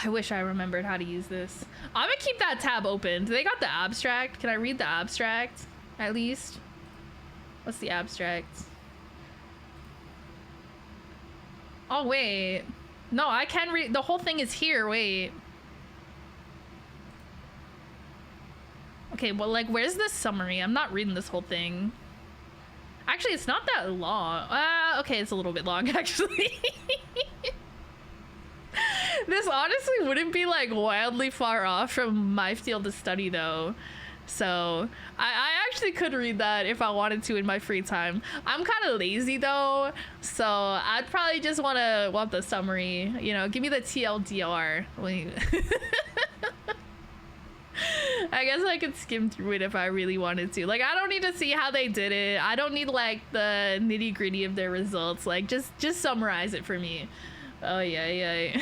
Speaker 1: wish I remembered how to use this. I'm gonna keep that tab open. Do they got the abstract? Can I read the abstract at least? What's the abstract? Oh wait. No, I can read. The whole thing is here. Wait. Okay, well, like, where's the summary? I'm not reading this whole thing. Actually, it's not that long. Okay, it's a little bit long, actually. This honestly wouldn't be, like, wildly far off from my field of study, though. So I actually could read that if I wanted to in my free time. I'm kind of lazy though, so I'd probably just want the summary, you know, give me the TLDR. I guess I could skim through it if I really wanted to. Like, I don't need to see how they did it. I don't need like the nitty gritty of their results. Like, just summarize it for me. Oh yeah.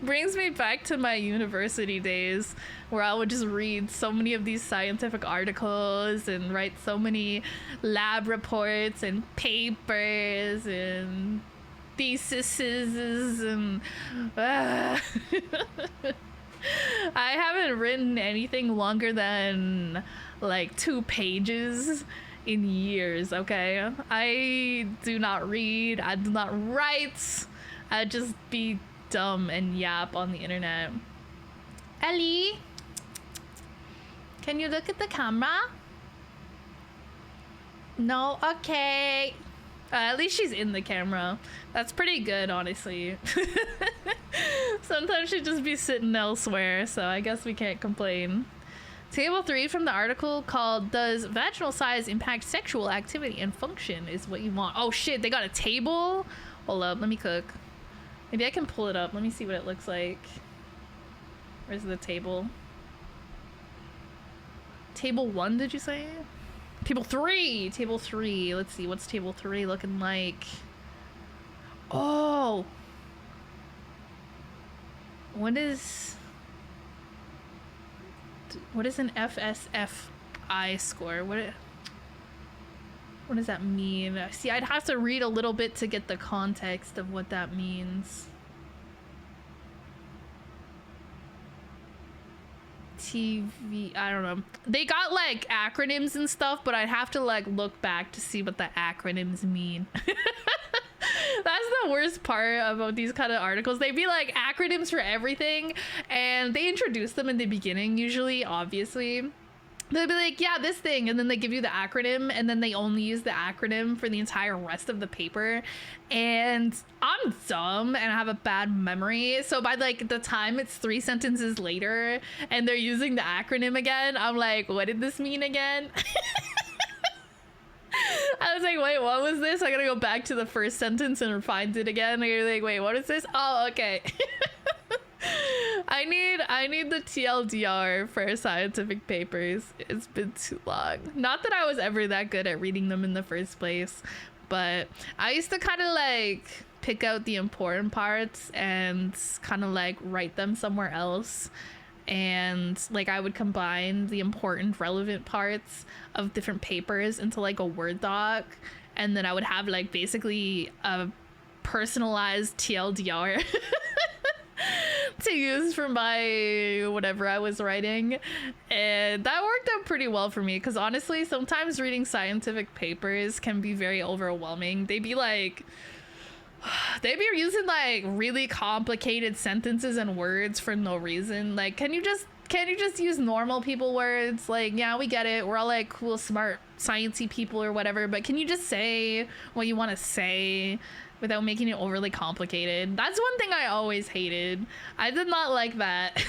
Speaker 1: Brings me back to my university days, where I would just read so many of these scientific articles and write so many lab reports and papers and theses and I haven't written anything longer than like 2 pages in years, okay? I do not read, I do not write, I just be dumb and yap on the internet. Ellie, can you look at the camera? No? Okay. At least she's in the camera. That's pretty good, honestly. Sometimes she'd just be sitting elsewhere, so I guess we can't complain. Table 3 from the article called Does Vaginal Size Impact Sexual Activity and Function is what you want. Oh shit, they got a table? Hold up, let me cook. Maybe I can pull it up. Let me see what it looks like. Where's the table? Table 1, did you say? Table 3! Table 3. Let's see, what's table 3 looking like? Oh! What is an FSFI score? What does that mean? See, I'd have to read a little bit to get the context of what that means. TV, I don't know. They got like acronyms and stuff, but I'd have to like look back to see what the acronyms mean. That's the worst part about these kind of articles. They be like acronyms for everything, and they introduce them in the beginning usually, obviously. They'll be like, yeah, this thing, and then they give you the acronym, and then they only use the acronym for the entire rest of the paper. And I'm dumb and I have a bad memory, so by like the time it's 3 sentences later and they're using the acronym again, I'm like, what did this mean again? I was like, wait, what was this? I gotta go back to the first sentence and find it again. I gotta be like, wait, what is this? Oh, okay. I need the TLDR for scientific papers. It's been too long. Not that I was ever that good at reading them in the first place, but I used to kind of like pick out the important parts and kind of like write them somewhere else. And like I would combine the important relevant parts of different papers into like a Word doc, and then I would have like basically a personalized TLDR to use for my whatever I was writing. And that worked out pretty well for me, because honestly sometimes reading scientific papers can be very overwhelming. They'd be using like really complicated sentences and words for no reason. Like, can you just use normal people words? Like, yeah, we get it, we're all like cool smart sciencey people or whatever, but can you just say what you want to say without making it overly complicated? That's one thing I always hated. I did not like that.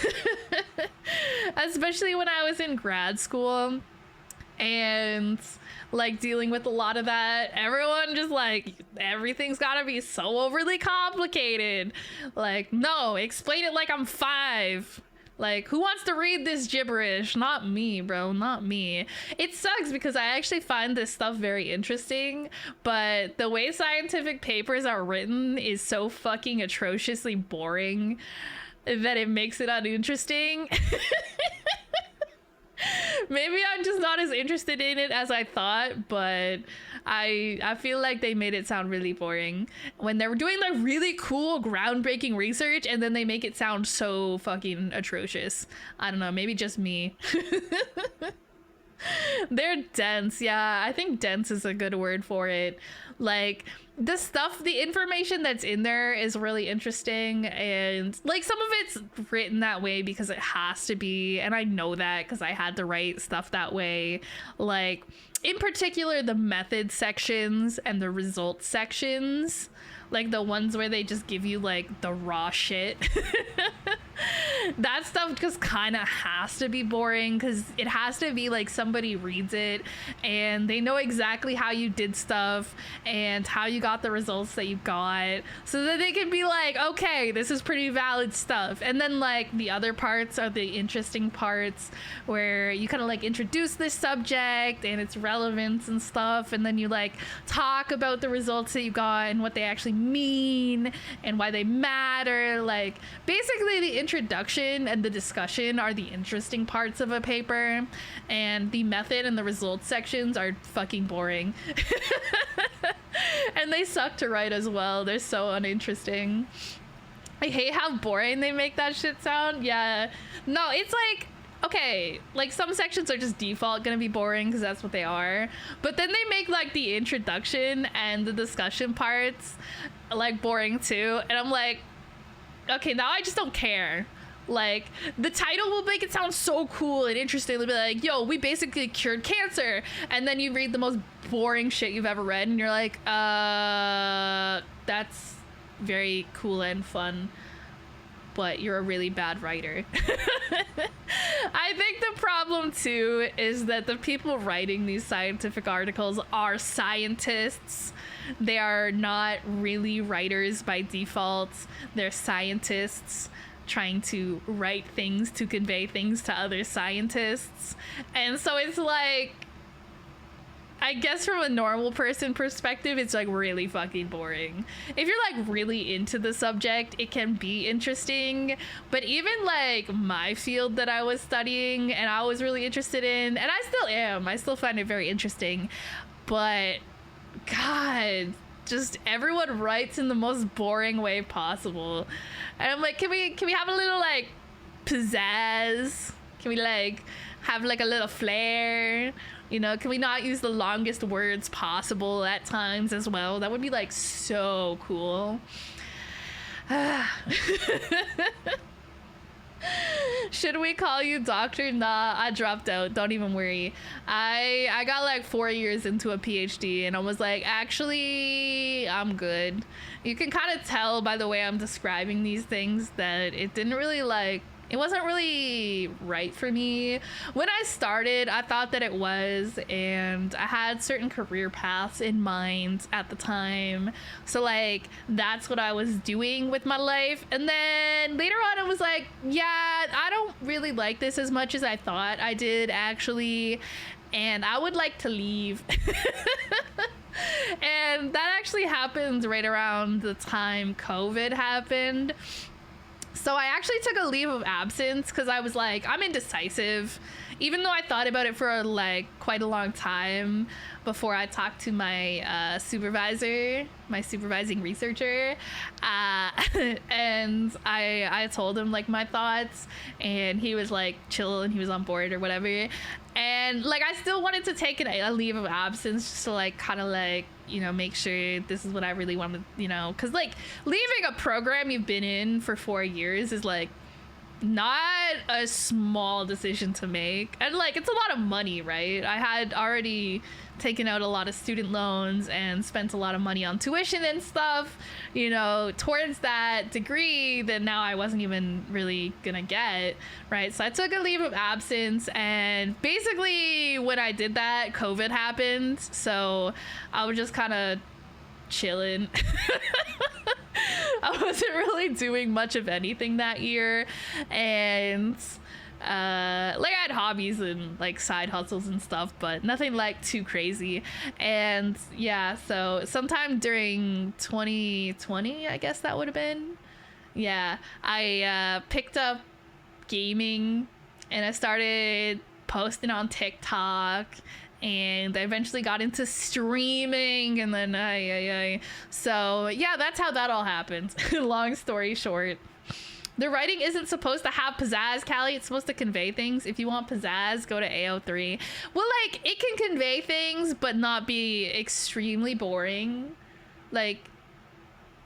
Speaker 1: Especially when I was in grad school and like dealing with a lot of that. Everyone just like, everything's gotta be so overly complicated. Like, no, explain it like I'm 5. Like, who wants to read this gibberish? Not me, bro, not me. It sucks because I actually find this stuff very interesting, but the way scientific papers are written is so fucking atrociously boring that it makes it uninteresting. Maybe I'm just not as interested in it as I thought, but I feel like they made it sound really boring when they were doing like really cool groundbreaking research, and then they make it sound so fucking atrocious. I don't know, maybe just me. They're dense. Yeah, I think dense is a good word for it. Like, the information that's in there is really interesting, and like some of it's written that way because it has to be, and I know that because I had to write stuff that way. Like, in particular, the method sections and the results sections, like the ones where they just give you like the raw shit. That stuff just kind of has to be boring, because it has to be like somebody reads it and they know exactly how you did stuff and how you got the results that you got, so that they can be like, okay, this is pretty valid stuff. And then like the other parts are the interesting parts where you kind of like introduce this subject and its relevance and stuff, and then you like talk about the results that you got and what they actually mean and why they matter. Like, basically the introduction and the discussion are the interesting parts of a paper, and the method and the results sections are fucking boring. And they suck to write as well. They're so uninteresting. I hate how boring they make that shit sound. Yeah, no, it's like, okay, like some sections are just default gonna be boring because that's what they are, but then they make like the introduction and the discussion parts like boring too, and I'm like, okay, now I just don't care. Like, the title will make it sound so cool and interesting. It'll be like, yo, we basically cured cancer, and then you read the most boring shit you've ever read and you're like, that's very cool and fun, but you're a really bad writer. I think the problem too is that the people writing these scientific articles are scientists. They are not really writers by default. They're scientists trying to write things to convey things to other scientists. And so it's like, I guess from a normal person perspective, it's like really fucking boring. If you're like really into the subject, it can be interesting. But even like my field that I was studying and I was really interested in, and I still am, I still find it very interesting. But God, just everyone writes in the most boring way possible. And I'm like, can we have a little like pizzazz? Can we like have like a little flair? You know, can we not use the longest words possible at times as well? That would be like so cool. Should we call you doctor? Nah, I dropped out. Don't even worry. I got like 4 years into a PhD and I was like, actually, I'm good. You can kind of tell by the way I'm describing these things that it didn't really like, it wasn't really right for me. When I started, I thought that it was, and I had certain career paths in mind at the time. So like, that's what I was doing with my life. And then later on, I was like, yeah, I don't really like this as much as I thought I did actually. And I would like to leave. And that actually happened right around the time COVID happened. So I actually took a leave of absence because I was like, I'm indecisive. Even though I thought about it for like quite a long time before I talked to my supervisor, my supervising researcher, and I told him like my thoughts, and he was like chill and he was on board or whatever. And like I still wanted to take a leave of absence just to like kind of like, you know, make sure this is what I really want to, you know, because like leaving a program you've been in for 4 years is like not a small decision to make, and like it's a lot of money, right? I had already taken out a lot of student loans and spent a lot of money on tuition and stuff, you know, towards that degree that now I wasn't even really gonna get, right? So I took a leave of absence, and basically when I did that, COVID happened, so I was just kind of chilling. I wasn't really doing much of anything that year, and like I had hobbies and like side hustles and stuff, but nothing like too crazy. And yeah, so sometime during 2020, I guess that would have been, yeah, I picked up gaming and I started posting on TikTok, and I eventually got into streaming, and then so yeah, that's how that all happened. Long story short, the writing isn't supposed to have pizzazz, Callie. It's supposed to convey things. If you want pizzazz, go to AO3. Well, like, it can convey things but not be extremely boring. Like,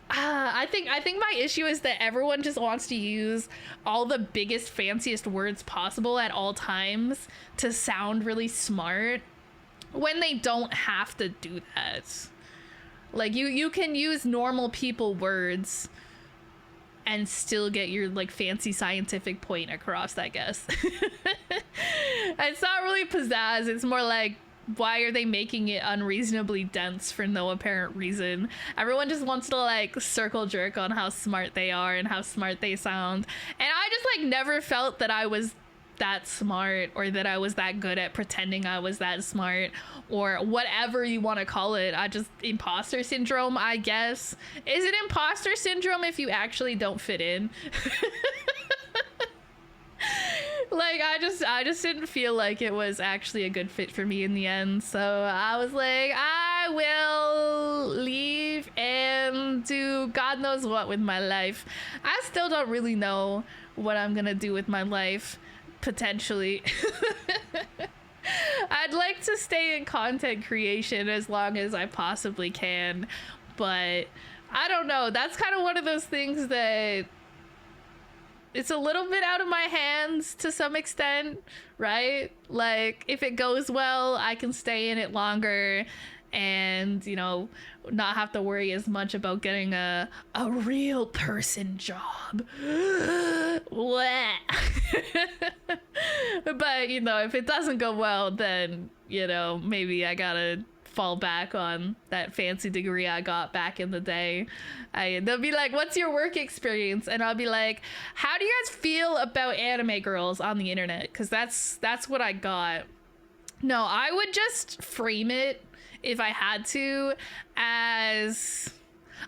Speaker 1: I think my issue is that everyone just wants to use all the biggest, fanciest words possible at all times to sound really smart, when they don't have to do that. Like, you can use normal people words and still get your like fancy scientific point across, I guess. It's not really pizzazz, it's more like, why are they making it unreasonably dense for no apparent reason? Everyone just wants to like circle jerk on how smart they are and how smart they sound, and I just like never felt that I was that smart, or that I was that good at pretending I was that smart, or whatever you want to call it. I just, imposter syndrome, I guess. Is it imposter syndrome if you actually don't fit in? Like, I just didn't feel like it was actually a good fit for me in the end, so I was like, I will leave and do God knows what with my life. I still don't really know what I'm gonna do with my life, potentially. I'd like to stay in content creation as long as I possibly can, but I don't know. That's kind of one of those things that it's a little bit out of my hands to some extent, right? Like, if it goes well, I can stay in it longer and, you know, not have to worry as much about getting a real person job. But But, you know, if it doesn't go well, then, you know, maybe I gotta fall back on that fancy degree I got back in the day. They'll be like, what's your work experience? And I'll be like, how do you guys feel about anime girls on the internet? Because that's what I got. No, I would just frame it, if I had to, as...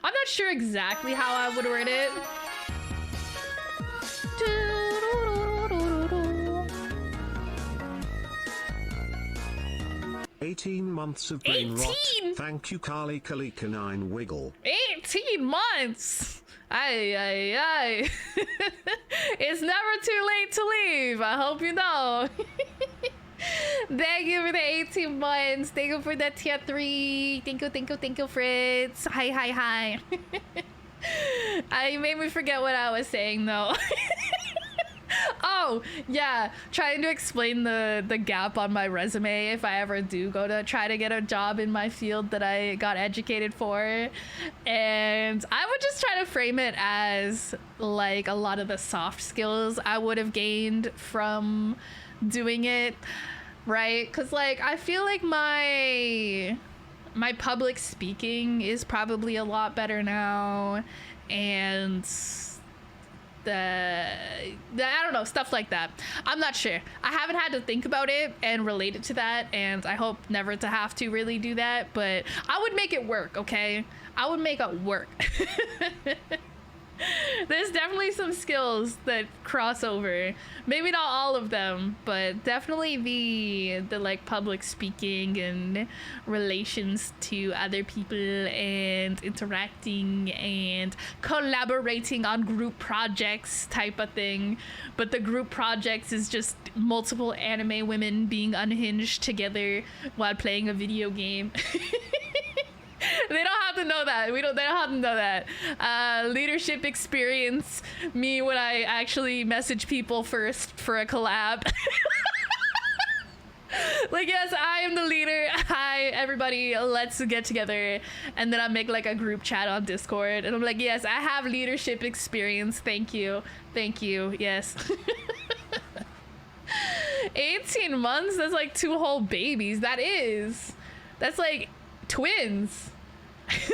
Speaker 1: I'm not sure exactly how I would word it.
Speaker 2: 18 months of brain rot. Thank you, Carly Kalika 9 Wiggle.
Speaker 1: 18 months! Aye. It's never too late to leave. I hope you know. Thank you for the 18 months. Thank you for the tier 3. Thank you, Fritz. Hi. You made me forget what I was saying, though. Oh, yeah. Trying to explain the gap on my resume if I ever do go to try to get a job in my field that I got educated for. And I would just try to frame it as, like, a lot of the soft skills I would have gained from doing it, right? Because, like, I feel like my public speaking is probably a lot better now, and I don't know, stuff like that. I'm not sure. I haven't had to think about it and relate it to that, and I hope never to have to really do that, but I would make it work, okay? I would make it work. There's definitely some skills that cross over. Maybe not all of them, but definitely the like public speaking and relations to other people and interacting and collaborating on group projects type of thing. But the group projects is just multiple anime women being unhinged together while playing a video game. They don't have to know that. They don't have to know that. Leadership experience, me when I actually message people first for a collab. Like, yes, I am the leader. Hi, everybody, let's get together. And then I make like a group chat on Discord. And I'm like, yes, I have leadership experience. Thank you. Yes. 18 months? That's like 2 whole babies. That's like twins.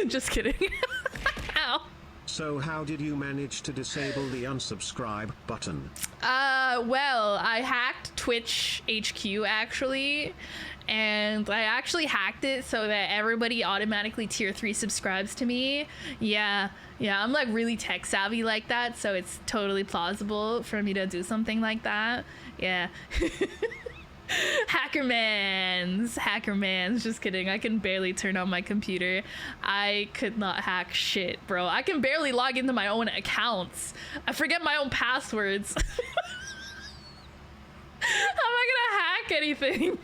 Speaker 1: Just kidding. Ow.
Speaker 2: So how did you manage to disable the unsubscribe button?
Speaker 1: Well, I hacked Twitch HQ actually, and I actually hacked it so that everybody automatically tier 3 subscribes to me. Yeah, I'm like really tech savvy like that, so it's totally plausible for me to do something like that. Yeah. Hackermans, just kidding. I can barely turn on my computer. I could not hack shit, bro. I can barely log into my own accounts. I forget my own passwords. How am I gonna hack anything?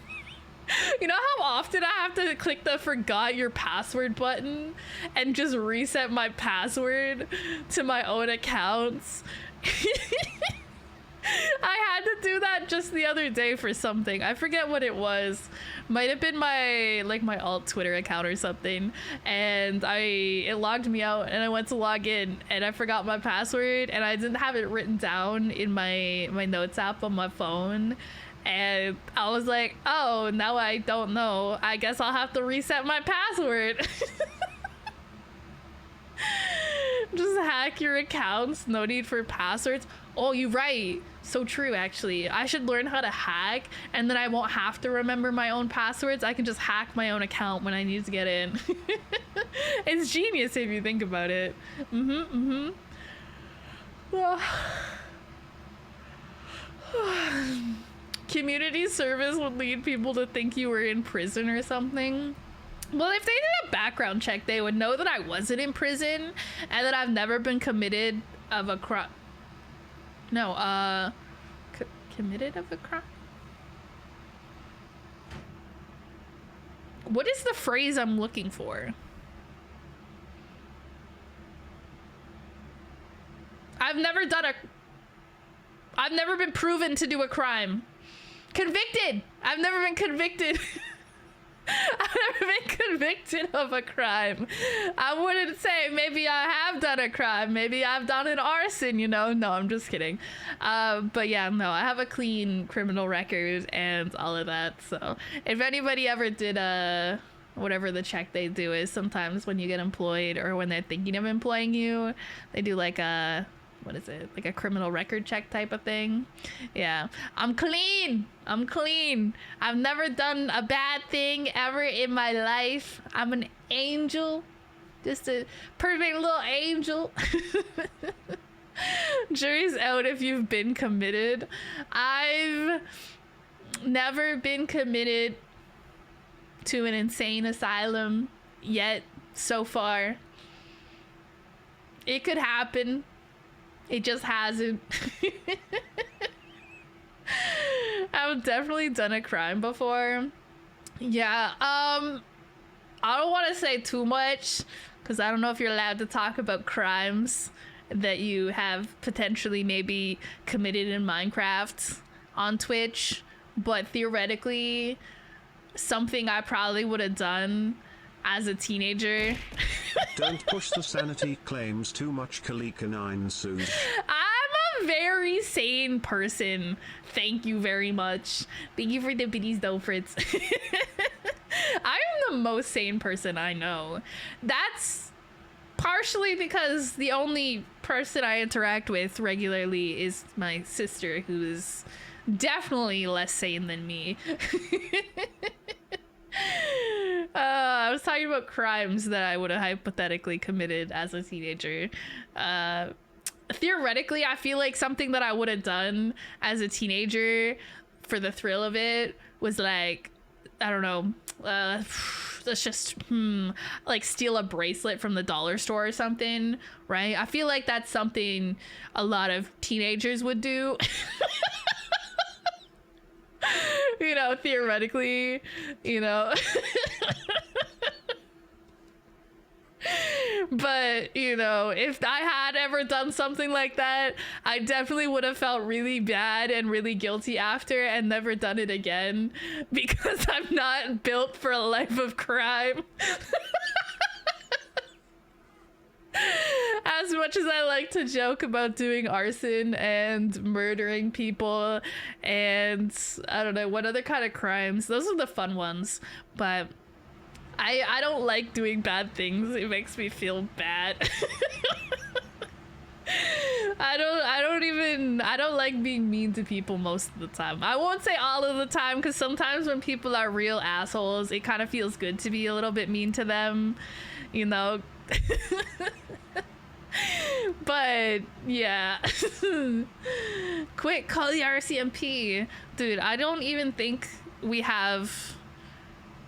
Speaker 1: You know how often I have to click the forgot your password button and just reset my password to my own accounts? I had to do that just the other day for something. I forget what it was. Might have been my alt Twitter account or something. And it logged me out and I went to log in and I forgot my password and I didn't have it written down in my notes app on my phone. And I was like, oh, now I don't know. I guess I'll have to reset my password. Just hack your accounts. No need for passwords. Oh, you're right. So true, actually. I should learn how to hack, and then I won't have to remember my own passwords. I can just hack my own account when I need to get in. It's genius if you think about it. Community service would lead people to think you were in prison or something. Well, if they did a background check, they would know that I wasn't in prison and that I've never been committed of a crime. No, committed of a crime? What is the phrase I'm looking for? I've never been proven to do a crime. Convicted! I've never been convicted. I've never been convicted of a crime. I wouldn't say maybe I have done a crime. Maybe I've done an arson, you know? No, I'm just kidding. But yeah, no, I have a clean criminal record and all of that. So if anybody ever did whatever the check they do is, sometimes when you get employed or when they're thinking of employing you, they do like what is it? Like a criminal record check type of thing. Yeah. I'm clean. I've never done a bad thing ever in my life. I'm an angel. Just a perfect little angel. Jury's out if you've been committed. I've never been committed to an insane asylum yet so far. It could happen. It just hasn't. I've definitely done a crime before. Yeah, I don't want to say too much because I don't know if you're allowed to talk about crimes that you have potentially maybe committed in Minecraft on Twitch, but theoretically, something I probably would have done as a teenager.
Speaker 2: Don't push the sanity claims too much, Kalika9 soon.
Speaker 1: I'm a very sane person. Thank you very much. Thank you for the biddies though, Fritz. I'm the most sane person I know. That's partially because the only person I interact with regularly is my sister, who is definitely less sane than me. I was talking about crimes that I would have hypothetically committed as a teenager. Theoretically, I feel like something that I would have done as a teenager for the thrill of it was like, I don't know, let's just like steal a bracelet from the dollar store or something, right? I feel like that's something a lot of teenagers would do. You know, theoretically, you know. But, you know, if I had ever done something like that, I definitely would have felt really bad and really guilty after and never done it again because I'm not built for a life of crime. As much as I like to joke about doing arson and murdering people and I don't know what other kind of crimes, those are the fun ones, but I don't like doing bad things. It makes me feel bad. I don't like being mean to people most of the time. I won't say all of the time because sometimes when people are real assholes, it kind of feels good to be a little bit mean to them, you know. But yeah. Quick, call the RCMP. Dude, I don't even think we have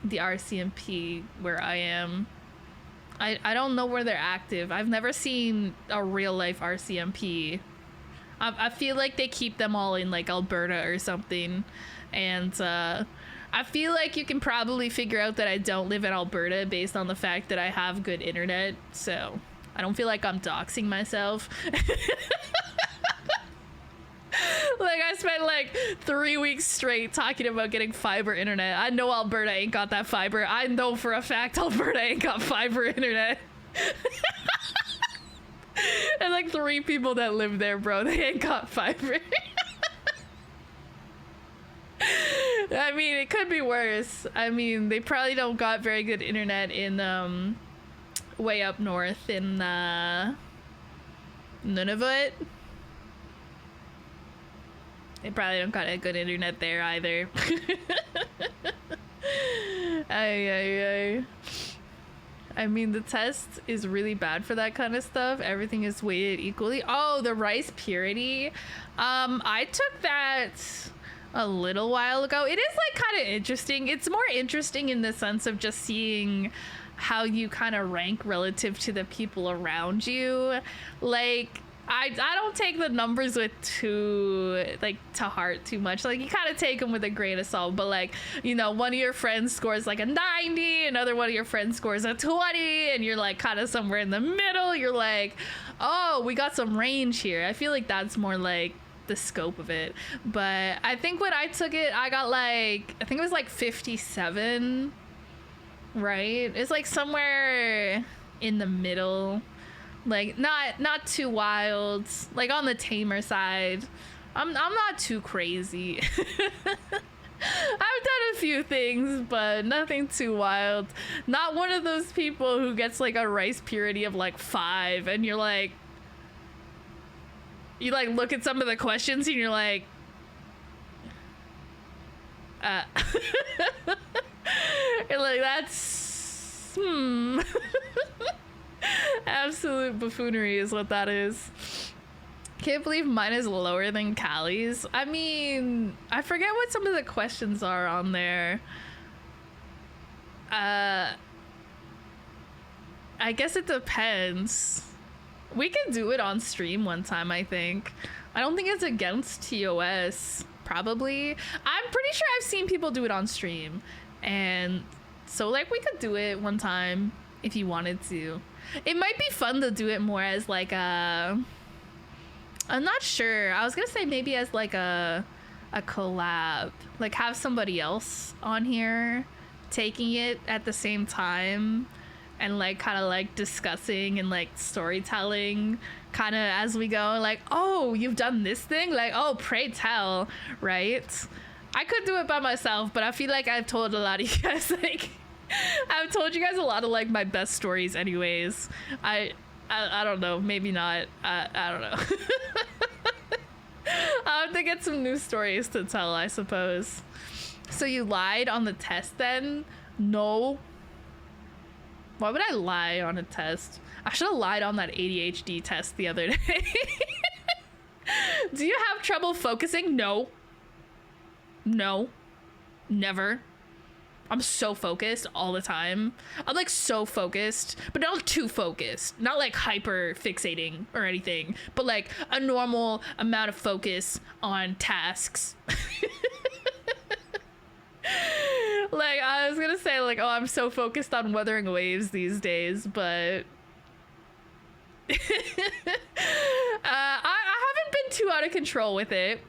Speaker 1: the RCMP where I am. I don't know where they're active. I've never seen a real life RCMP. I feel like they keep them all in like Alberta or something, and I feel like you can probably figure out that I don't live in Alberta based on the fact that I have good internet, so I don't feel like I'm doxing myself. Like, I spent like 3 weeks straight talking about getting fiber internet. I know Alberta ain't got that fiber. I know for a fact Alberta ain't got fiber internet. And like 3 people that live there, bro, they ain't got fiber. I mean, it could be worse. I mean, they probably don't got very good internet in way up north in Nunavut. They probably don't got a good internet there either. I mean, the test is really bad for that kind of stuff. Everything is weighted equally. Oh, the rice purity. I took that a little while ago. It is like kind of interesting. It's more interesting in the sense of just seeing how you kind of rank relative to the people around you. Like, I don't take the numbers with to heart too much. Like, you kind of take them with a grain of salt, but like, you know, one of your friends scores like a 90, another one of your friends scores a 20, and you're like kind of somewhere in the middle. You're like, oh, we got some range here. I feel like that's more like the scope of it. But I think when I took it, I got like, I think it was like 57 right? It's like somewhere in the middle, like not too wild, like on the tamer side. I'm not too crazy. I've done a few things, but nothing too wild. Not one of those people who gets like a rice purity of like 5 and you like look at some of the questions and you're like you're like, that's absolute buffoonery is what that is. Can't believe mine is lower than Callie's. I mean, I forget what some of the questions are on there. I guess it depends. We could do it on stream one time, I think. I don't think it's against TOS, probably. I'm pretty sure I've seen people do it on stream. And so, like, we could do it one time if you wanted to. It might be fun to do it more as, like, a... I'm not sure. I was gonna say maybe as like a collab, like have somebody else on here taking it at the same time and like kind of like discussing and like storytelling kind of as we go, like, oh, you've done this thing, like, oh, pray tell, right? I could do it by myself, but I feel like I've told a lot of you guys, like I've told you guys a lot of like my best stories anyways. I don't know, maybe not. I don't know. I'll have to get some new stories to tell, I suppose. So you lied on the test then? No. Why would I lie on a test? I should have lied on that ADHD test the other day. Do you have trouble focusing? No. No. Never. I'm so focused all the time. I'm like so focused, but not too focused. Not like hyper fixating or anything, but like a normal amount of focus on tasks. Like I was gonna say like, oh, I'm so focused on weathering waves these days, but I haven't been too out of control with it.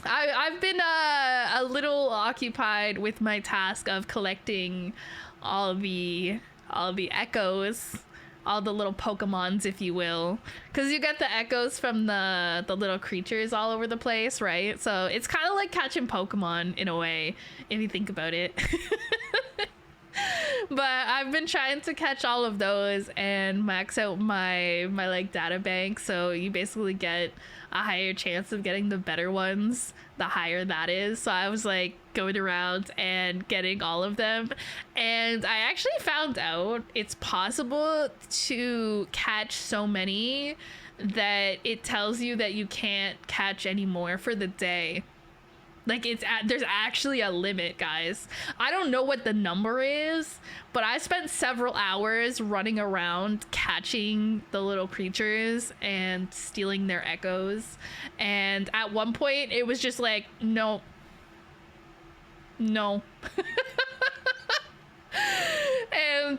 Speaker 1: I've been a little occupied with my task of collecting all the echoes, all the little Pokemons, if you will, because you get the echoes from the little creatures all over the place, right? So it's kind of like catching Pokemon in a way, if you think about it. But I've been trying to catch all of those and max out my like data bank, so you basically get a higher chance of getting the better ones the higher that is. So I was like going around and getting all of them, and I actually found out it's possible to catch so many that it tells you that you can't catch any more for the day. Like there's actually a limit, guys. I don't know what the number is, but I spent several hours running around catching the little creatures and stealing their echoes. And at one point it was just like, no. And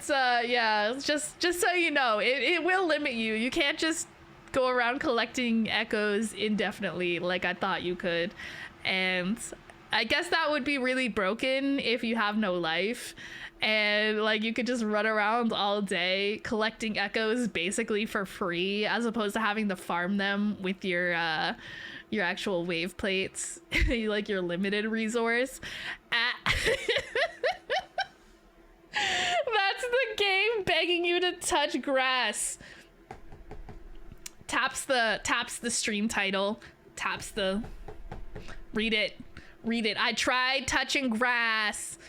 Speaker 1: yeah, just so you know, it will limit you. You can't just go around collecting echoes indefinitely like I thought you could. And I guess that would be really broken if you have no life and like you could just run around all day collecting echoes basically for free, as opposed to having to farm them with your actual wave plates, like your limited resource. That's the game begging you to touch grass. Taps the stream title, taps the... Read it. I tried touching grass.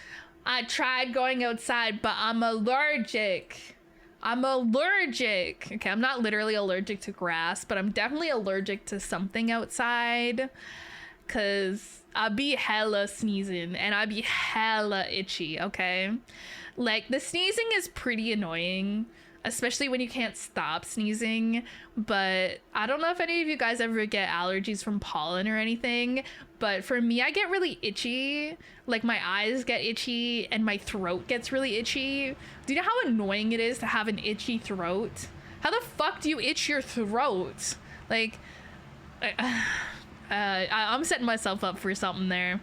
Speaker 1: I tried going outside, but I'm allergic. Okay, I'm not literally allergic to grass, but I'm definitely allergic to something outside. Cause I be hella sneezing and I be hella itchy, okay? Like, the sneezing is pretty annoying, especially when you can't stop sneezing. But I don't know if any of you guys ever get allergies from pollen or anything, but for me, I get really itchy. Like, my eyes get itchy and my throat gets really itchy. Do you know how annoying it is to have an itchy throat? How the fuck do you itch your throat? Like, I'm setting myself up for something there.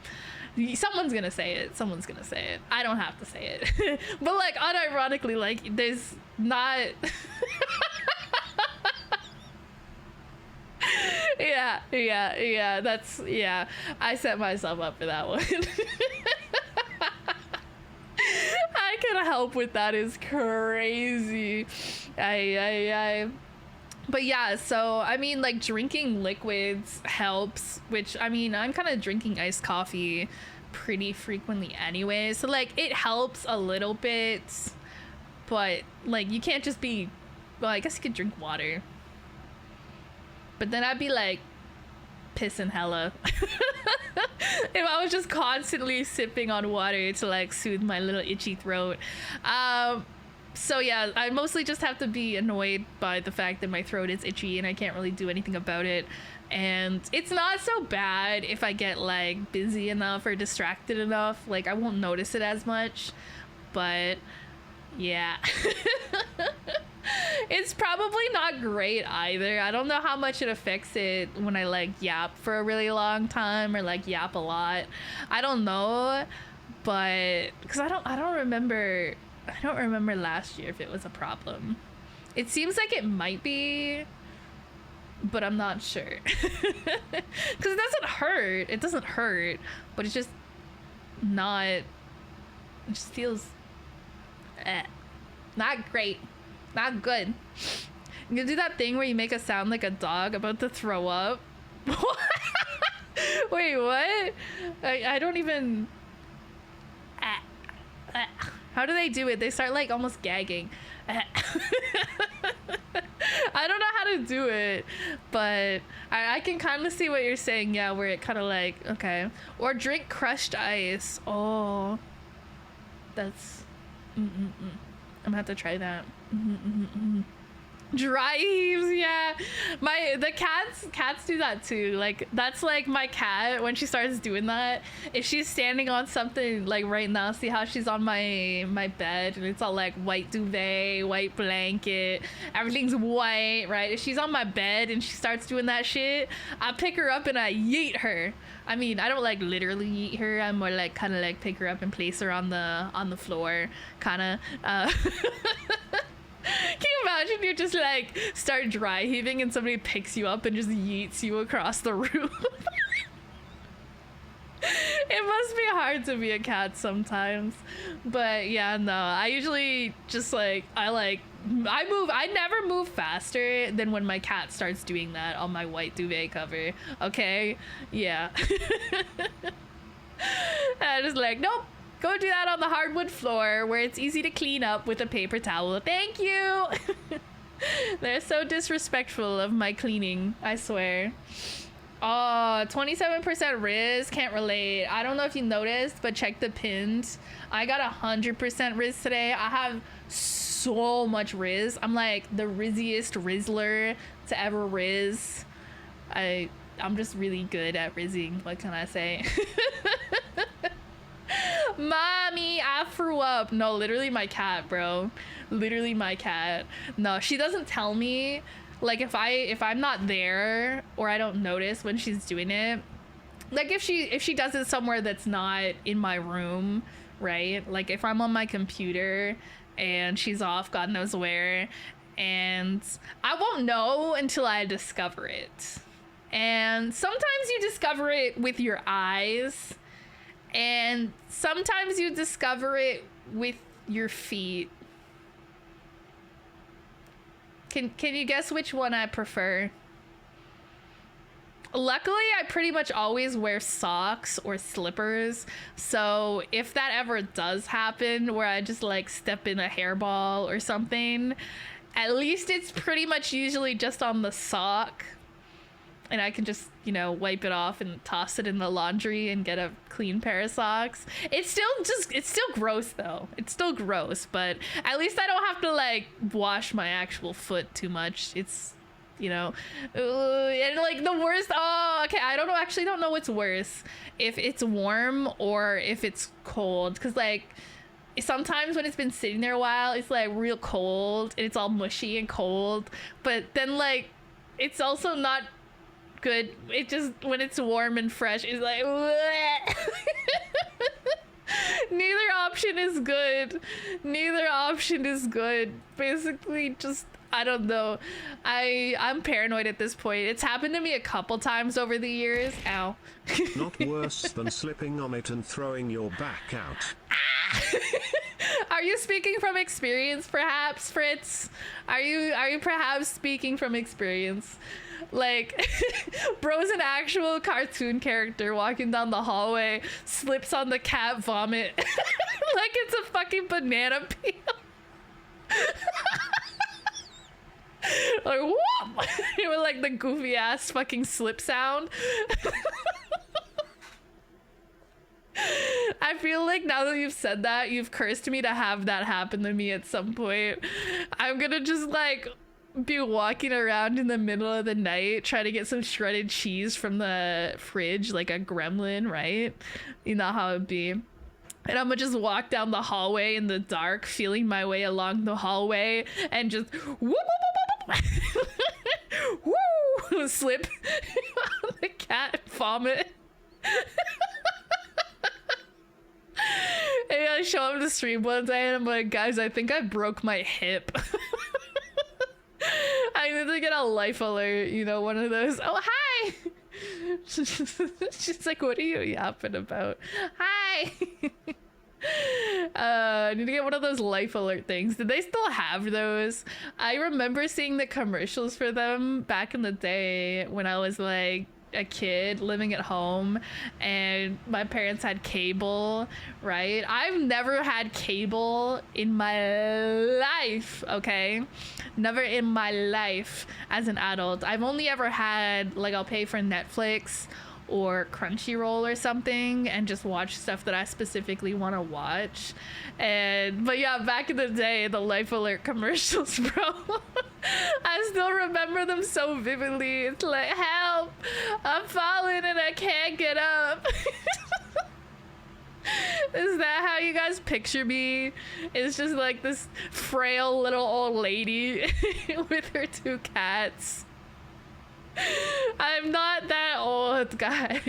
Speaker 1: Someone's gonna say it. Someone's gonna say it. I don't have to say it. But like unironically, like there's not. Yeah. That's I set myself up for that one. I can help with that is crazy. But yeah, so I mean, like drinking liquids helps, which I mean, I'm kind of drinking iced coffee pretty frequently anyway, so like it helps a little bit, but like you can't just be, well, I guess you could drink water, but then I'd be like pissing hella if I was just constantly sipping on water to like soothe my little itchy throat. So yeah, I mostly just have to be annoyed by the fact that my throat is itchy and I can't really do anything about it. And it's not so bad if I get like busy enough or distracted enough. Like I won't notice it as much, but yeah. It's probably not great either. I don't know how much it affects it when I like yap for a really long time or like yap a lot. I don't know, but because I don't remember last year if it was a problem. It seems like it might be, but I'm not sure. Because it doesn't hurt. It doesn't hurt, but it's just not. It just feels not great. Not good. You can do that thing where you make a sound like a dog about to throw up. Wait, what? I don't even. How do they do it? They start like almost gagging. I don't know how to do it, but I can kind of see what you're saying. Yeah, where it kind of like, okay. Or drink crushed ice. Oh, that's. I'm gonna have to try that. Dry heaves, yeah. The cats do that too. Like that's like my cat when she starts doing that. If she's standing on something like right now, see how she's on my bed and it's all like white duvet, white blanket, everything's white, right? If she's on my bed and she starts doing that shit, I pick her up and I yeet her. I mean, I don't like literally yeet her. I'm more like kind of like pick her up and place her on the floor, kind of. Can you imagine you just like start dry heaving and somebody picks you up and just yeets you across the room? It must be hard to be a cat sometimes. But yeah, no, I usually just like, I never move faster than when my cat starts doing that on my white duvet cover. Okay? Yeah. I just like, nope. Go do that on the hardwood floor where it's easy to clean up with a paper towel. Thank you. They're so disrespectful of my cleaning, I swear. Oh, 27% Riz, can't relate. I don't know if you noticed, but check the pins. I got 100% Riz today. I have so much Riz. I'm like the rizziest Rizzler to ever Riz. I'm just really good at rizzing. What can I say? Mommy, I threw up. No, literally my cat, bro. Literally my cat. No, she doesn't tell me. Like if I'm not there or I don't notice when she's doing it. Like if she does it somewhere that's not in my room, right? Like if I'm on my computer and she's off God knows where, and I won't know until I discover it. And sometimes you discover it with your eyes. And sometimes you discover it with your feet. Can you guess which one I prefer? Luckily, I pretty much always wear socks or slippers. So if that ever does happen where I just like step in a hairball or something, at least it's pretty much usually just on the sock. And I can just, wipe it off and toss it in the laundry and get a clean pair of socks. It's still gross though. It's still gross, but at least I don't have to like wash my actual foot too much. It's, and like the worst. Oh, okay. I don't know what's worse, if it's warm or if it's cold. Cause like sometimes when it's been sitting there a while, it's like real cold and it's all mushy and cold. But then like, it's also not good. It just, when it's warm and fresh, it's like good. Neither option is good. Basically, just I don't know. I'm paranoid at this point. It's happened to me a couple times over the years. Ow.
Speaker 2: Not worse than slipping on it and throwing your back out.
Speaker 1: Are you speaking from experience, perhaps, Fritz? Are you perhaps speaking from experience? Like, bro's an actual cartoon character walking down the hallway, slips on the cat vomit like it's a fucking banana peel. Like, whoop! It was like the goofy ass fucking slip sound. I feel like now that you've said that, you've cursed me to have that happen to me at some point. I'm gonna just like be walking around in the middle of the night trying to get some shredded cheese from the fridge like a gremlin, right? You know how it'd be. And I'm gonna just walk down the hallway in the dark, feeling my way along the hallway and just whoop, whoop, whoop, whoop, woo, slip on the cat vomit. And I show up to stream one day and I'm like, guys, I think I broke my hip. I need to get a life alert, you know, one of those. Oh, hi! She's like, what are you yapping about? Hi! I need to get one of those life alert things. Did they still have those? I remember seeing the commercials for them back in the day when I was like a kid living at home and my parents had cable, right? I've never had cable in my life, okay? Never in my life as an adult. I've only ever had, like, I'll pay for Netflix or Crunchyroll or something and just watch stuff that I specifically want to watch. But yeah, back in the day, the Life Alert commercials, bro. I still remember them so vividly. It's like, help, I'm falling and I can't get up. Is that how you guys picture me? It's just like this frail little old lady with her two cats. I'm not that old, guys.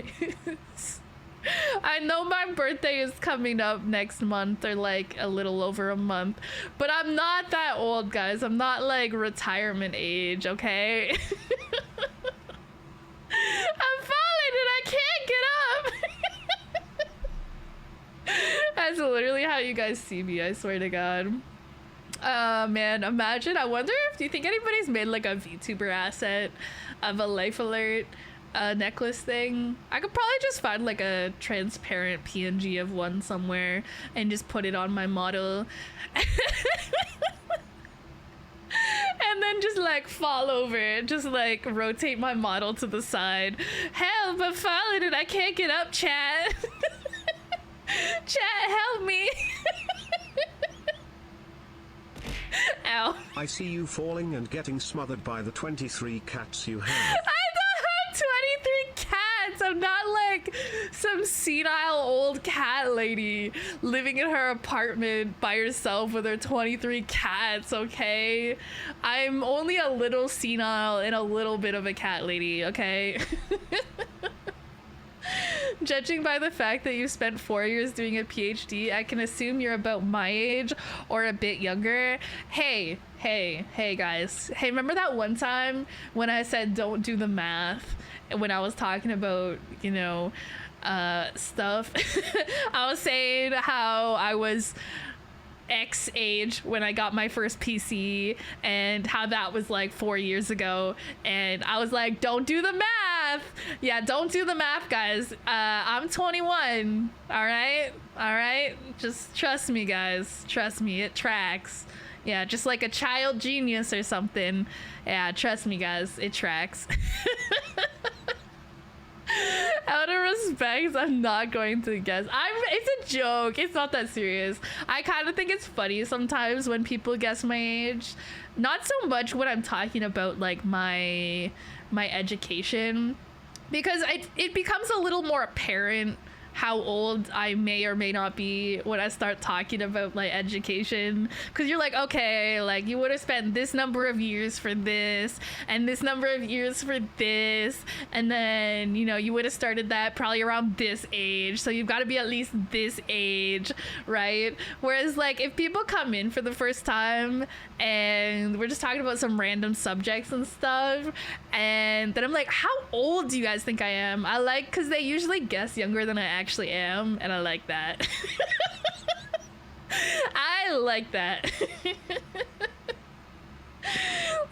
Speaker 1: I know my birthday is coming up next month or like a little over a month, but I'm not that old, guys. I'm not like retirement age, okay? I'm falling and I can't get up. That's literally how you guys see me, I swear to God. Man, imagine, I wonder if, do you think anybody's made like a VTuber asset of a Life Alert necklace thing? I could probably just find like a transparent PNG of one somewhere and just put it on my model. And then just like fall over, just like rotate my model to the side. Help, I'm falling and I can't get up, chat. Chat, help me. Ow.
Speaker 2: I see you falling and getting smothered by the 23 cats you have.
Speaker 1: I don't have 23 cats. I'm not like some senile old cat lady living in her apartment by herself with her 23 cats, okay? I'm only a little senile and a little bit of a cat lady, okay? Judging by the fact that you spent 4 years doing a PhD, I can assume you're about my age or a bit younger. Hey guys. Hey, remember that one time when I said don't do the math when I was talking about, you know, stuff? I was saying how I was X age when I got my first PC and how that was like 4 years ago, and I was like, don't do the math. Yeah, don't do the math, guys. I'm 21. All right, just trust me, guys. Trust me, it tracks. Yeah, just like a child genius or something. Yeah, trust me, guys, it tracks. Out of respect, I'm not going to guess. It's a joke. It's not that serious. I kind of think it's funny sometimes when people guess my age. Not so much when I'm talking about like my education, because it becomes a little more apparent how old I may or may not be when I start talking about like education, because you're like, okay, like you would have spent this number of years for this and this number of years for this, and then you know you would have started that probably around this age, so you've got to be at least this age, right? Whereas like if people come in for the first time and we're just talking about some random subjects and stuff, and then I'm like, how old do you guys think I am? I like, because they usually guess younger than I actually am, and I like that. I like that.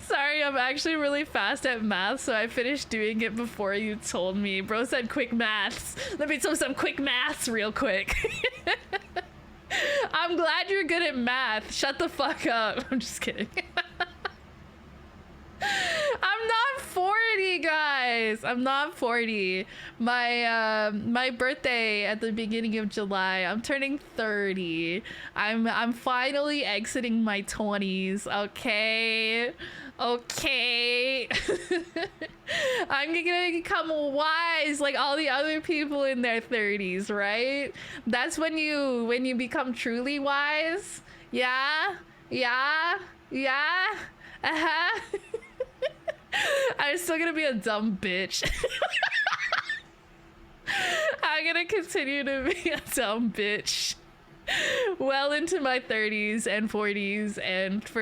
Speaker 1: Sorry, I'm actually really fast at math, so I finished doing it before you told me. Bro said quick maths. Let me do some quick maths real quick. I'm glad you're good at math. Shut the fuck up. I'm just kidding. I'm not 40, guys. I'm not 40. My birthday at the beginning of July. I'm turning 30. I'm finally exiting my 20s. Okay. Okay. I'm gonna become wise like all the other people in their 30s, right? That's when you become truly wise. Yeah. Yeah. Yeah. Uh-huh. I'm still gonna be a dumb bitch. I'm gonna continue to be a dumb bitch well into my 30s and 40s and for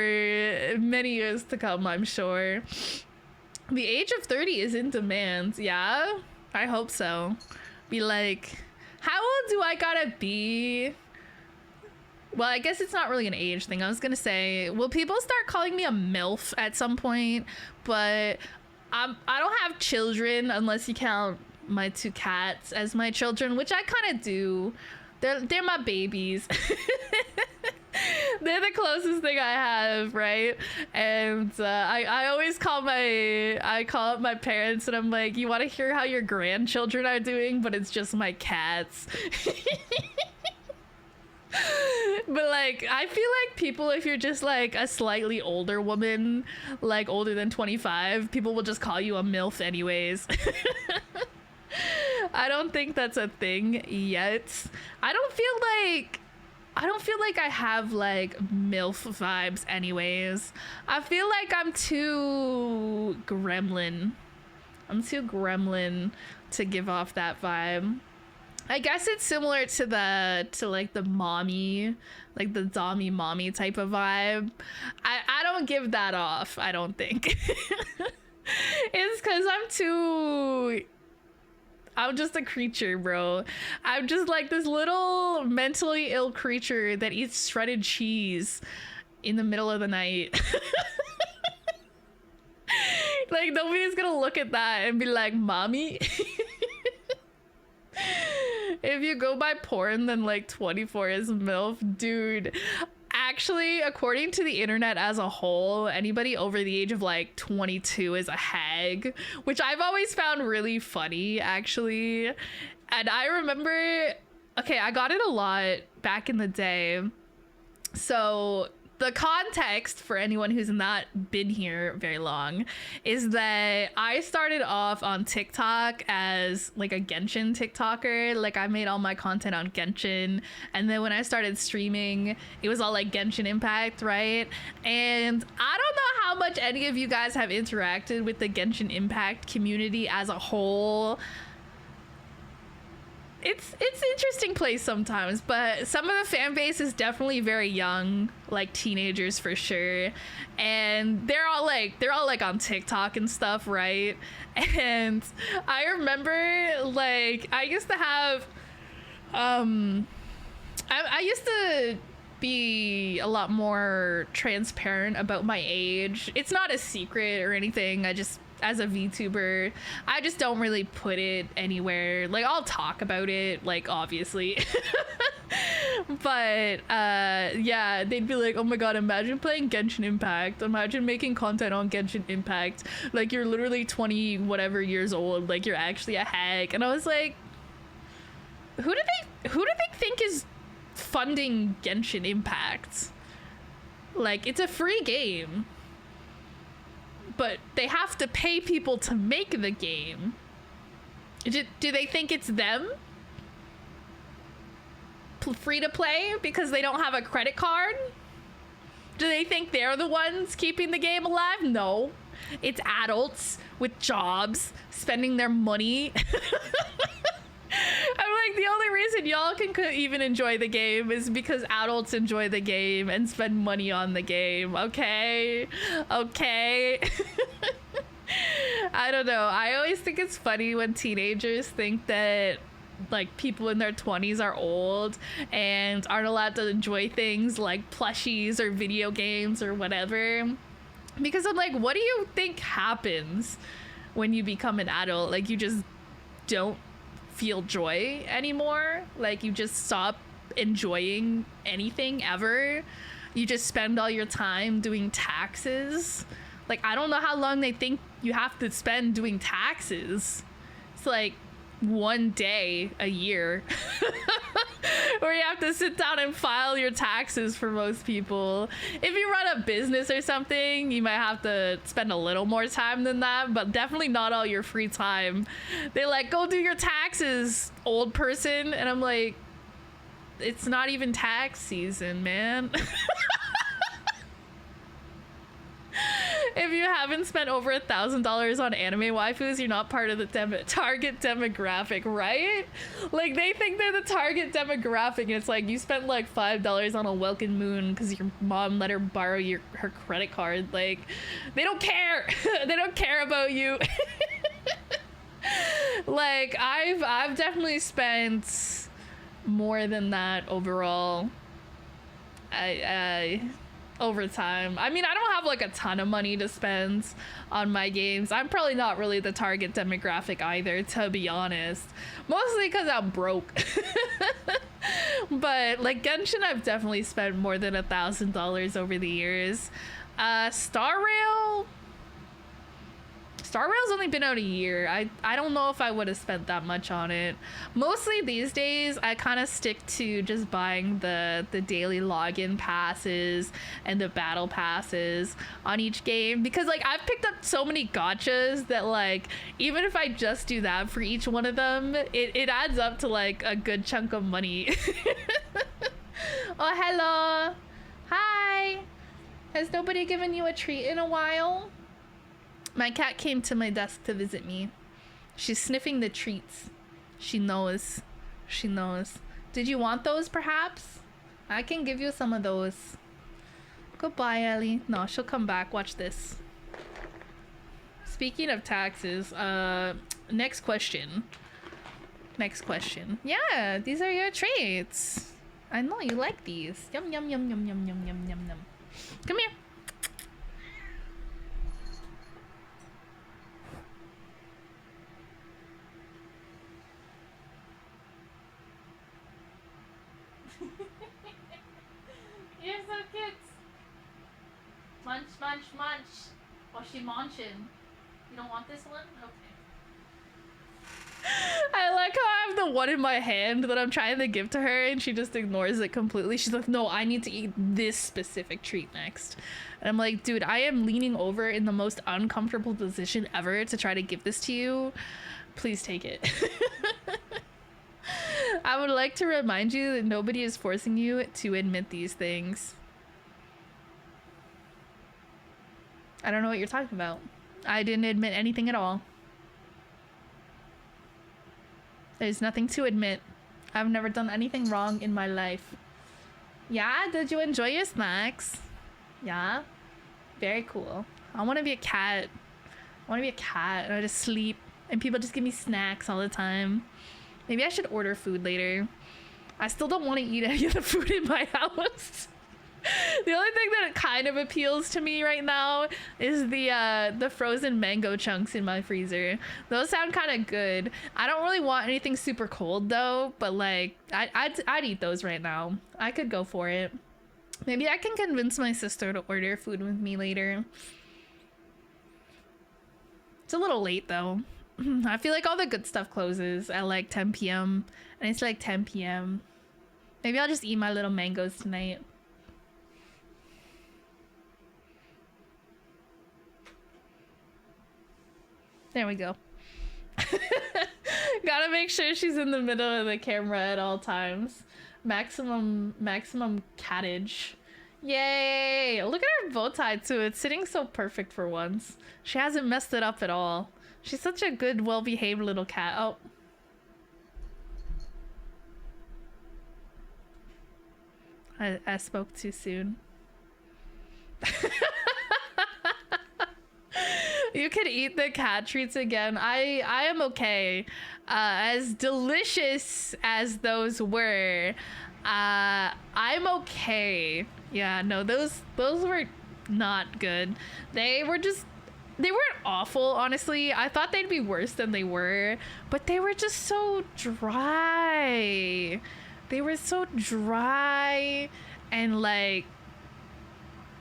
Speaker 1: many years to come, I'm sure. The age of 30 is in demand. Yeah, I hope so. Be like, how old do I gotta be? Well, I guess it's not really an age thing. I was gonna say, will people start calling me a MILF at some point? But I don't have children unless you count my 2 cats as my children, which I kind of do. They're my babies. They're the closest thing I have, right? And I always call up my parents and I'm like, you want to hear how your grandchildren are doing? But it's just my cats. But like, I feel like people, if you're just like a slightly older woman, like older than 25, people will just call you a MILF anyways. I don't think that's a thing yet. I don't feel like I have like MILF vibes anyways. I feel like I'm too gremlin. I'm too gremlin to give off that vibe. I guess it's similar to the mommy, like the dommy mommy type of vibe. I don't give that off, I don't think. It's because I'm just a creature, bro. I'm just like this little mentally ill creature that eats shredded cheese in the middle of the night. Like nobody's gonna look at that and be like, mommy. If you go by porn, then like 24 is MILF. Dude, actually, according to the internet as a whole, anybody over the age of like 22 is a hag, which I've always found really funny, actually. And I remember, okay, I got it a lot back in the day. So the context for anyone who's not been here very long is that I started off on TikTok as like a Genshin TikToker. Like I made all my content on Genshin, and then when I started streaming, it was all like Genshin Impact, right? And I don't know how much any of you guys have interacted with the Genshin Impact community as a whole. It's an interesting place sometimes, but some of the fan base is definitely very young, like teenagers for sure, and they're all like on TikTok and stuff, right? And I remember like I used to have I used to be a lot more transparent about my age. It's not a secret or anything. I just, as a VTuber, I just don't really put it anywhere. Like I'll talk about it, like obviously. But yeah, they'd be like, oh my god, imagine playing Genshin Impact, imagine making content on Genshin Impact, like you're literally 20 whatever years old, like you're actually a hack. And I was like, who do they think is funding Genshin Impact? Like, it's a free game, but they have to pay people to make the game. Do they think it's them? free to play because they don't have a credit card? Do they think they're the ones keeping the game alive? No. It's adults with jobs spending their money. I'm like, the only reason y'all can even enjoy the game is because adults enjoy the game and spend money on the game. Okay? Okay. I don't know. I always think it's funny when teenagers think that like people in their 20s are old and aren't allowed to enjoy things like plushies or video games or whatever. Because I'm like, what do you think happens when you become an adult? Like, you just don't feel joy anymore? Like, you just stop enjoying anything ever? You just spend all your time doing taxes? Like, I don't know how long they think you have to spend doing taxes. It's like one day a year where you have to sit down and file your taxes for most people. If you run a business or something, you might have to spend a little more time than that, but definitely not all your free time. They like, go do your taxes, old person. And I'm like, it's not even tax season, man. If you haven't spent over $1,000 on anime waifus, you're not part of the target demographic, right? Like, they think they're the target demographic, and it's like, you spent like $5 on a Welcome Moon because your mom let her borrow her credit card. Like, they don't care. They don't care about you. Like, I've definitely spent more than that overall. Over time. I mean, I don't have like a ton of money to spend on my games. I'm probably not really the target demographic either, to be honest. Mostly because I'm broke. But like Genshin, I've definitely spent more than $1,000 over the years. Star Rail's only been out a year. I don't know if I would have spent that much on it. Mostly these days, I kind of stick to just buying the daily login passes and the battle passes on each game. Because like, I've picked up so many gachas that like, even if I just do that for each one of them, it adds up to like a good chunk of money. Oh, hello. Hi. Has nobody given you a treat in a while? My cat came to my desk to visit me. She's sniffing the treats. She knows. She knows. Did you want those, perhaps? I can give you some of those. Goodbye, Ellie. No, she'll come back. Watch this. Speaking of taxes, next question. Next question. Yeah, these are your treats. I know you like these. Yum, yum, yum, yum, yum, yum, yum, yum, yum. Come here. You're so cute. Munch, munch, munch. Oh, she munching. You don't want this one? Okay. I like how I have the one in my hand that I'm trying to give to her and she just ignores it completely. She's like, no, I need to eat this specific treat next. And I'm like, dude, I am leaning over in the most uncomfortable position ever to try to give this to you. Please take it. I would like to remind you that nobody is forcing you to admit these things. I don't know what you're talking about. I didn't admit anything at all. There's nothing to admit. I've never done anything wrong in my life. Yeah? Did you enjoy your snacks? Yeah? Very cool. I want to be a cat. I want to be a cat and I just sleep and people just give me snacks all the time. Maybe I should order food later. I still don't want to eat any of the food in my house. The only thing that kind of appeals to me right now is the frozen mango chunks in my freezer. Those sound kind of good. I don't really want anything super cold though, but like I'd eat those right now. I could go for it. Maybe I can convince my sister to order food with me later. It's a little late though. I feel like all the good stuff closes at like 10 p.m. and it's like 10 p.m. Maybe I'll just eat my little mangoes tonight. There we go. Gotta make sure she's in the middle of the camera at all times. Maximum cattage. Yay! Look at her bow tie too. It's sitting so perfect for once. She hasn't messed it up at all. She's such a good, well-behaved little cat. Oh. I spoke too soon. You could eat the cat treats again. I am okay. As delicious as those were, I'm okay. Yeah, no, those were not good. They weren't awful, honestly. I thought they'd be worse than they were, but they were just so dry. They were so dry and like,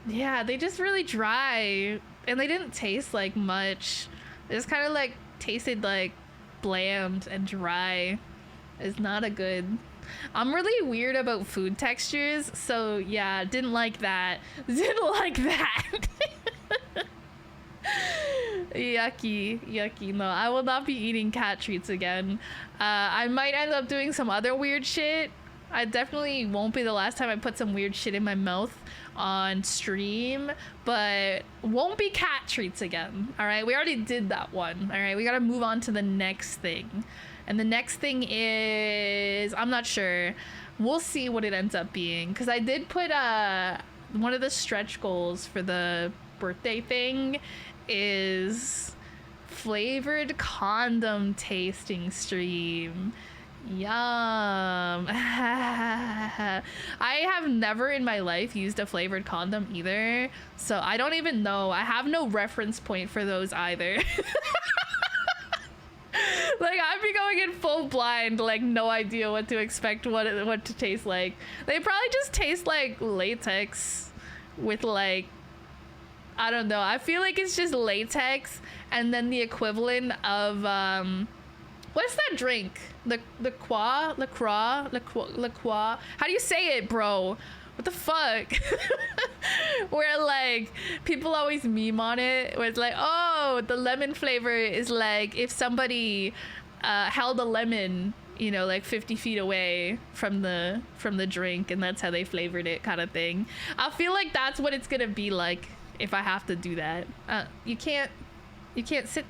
Speaker 1: yeah, they just really dry, and they didn't taste like much. They just kind of like tasted like bland and dry. It's not a good. I'm really weird about food textures, so yeah, didn't like that. Didn't like that. Yucky. No, I will not be eating cat treats again. I might end up doing some other weird shit. I definitely won't be the last time I put some weird shit in my mouth on stream, but won't be cat treats again. All right, we already did that one. All right, we gotta move on to the next thing. And the next thing is, I'm not sure. We'll see what it ends up being, because I did put one of the stretch goals for the birthday thing is flavored condom tasting stream. Yum. I have never in my life used a flavored condom either, so I don't even know. I have no reference point for those either. Like, I'd be going in full blind, like no idea what to expect, what to taste like. They probably just taste like latex with like, I don't know. I feel like it's just latex and then the equivalent of what's that drink? La Croix? How do you say it, bro? What the fuck? Where like people always meme on it, where it's like, oh, the lemon flavor is like if somebody held a lemon, you know, like 50 feet away from the drink, and that's how they flavored it, kind of thing. I feel like that's what it's gonna be like if I have to do that. You can't sit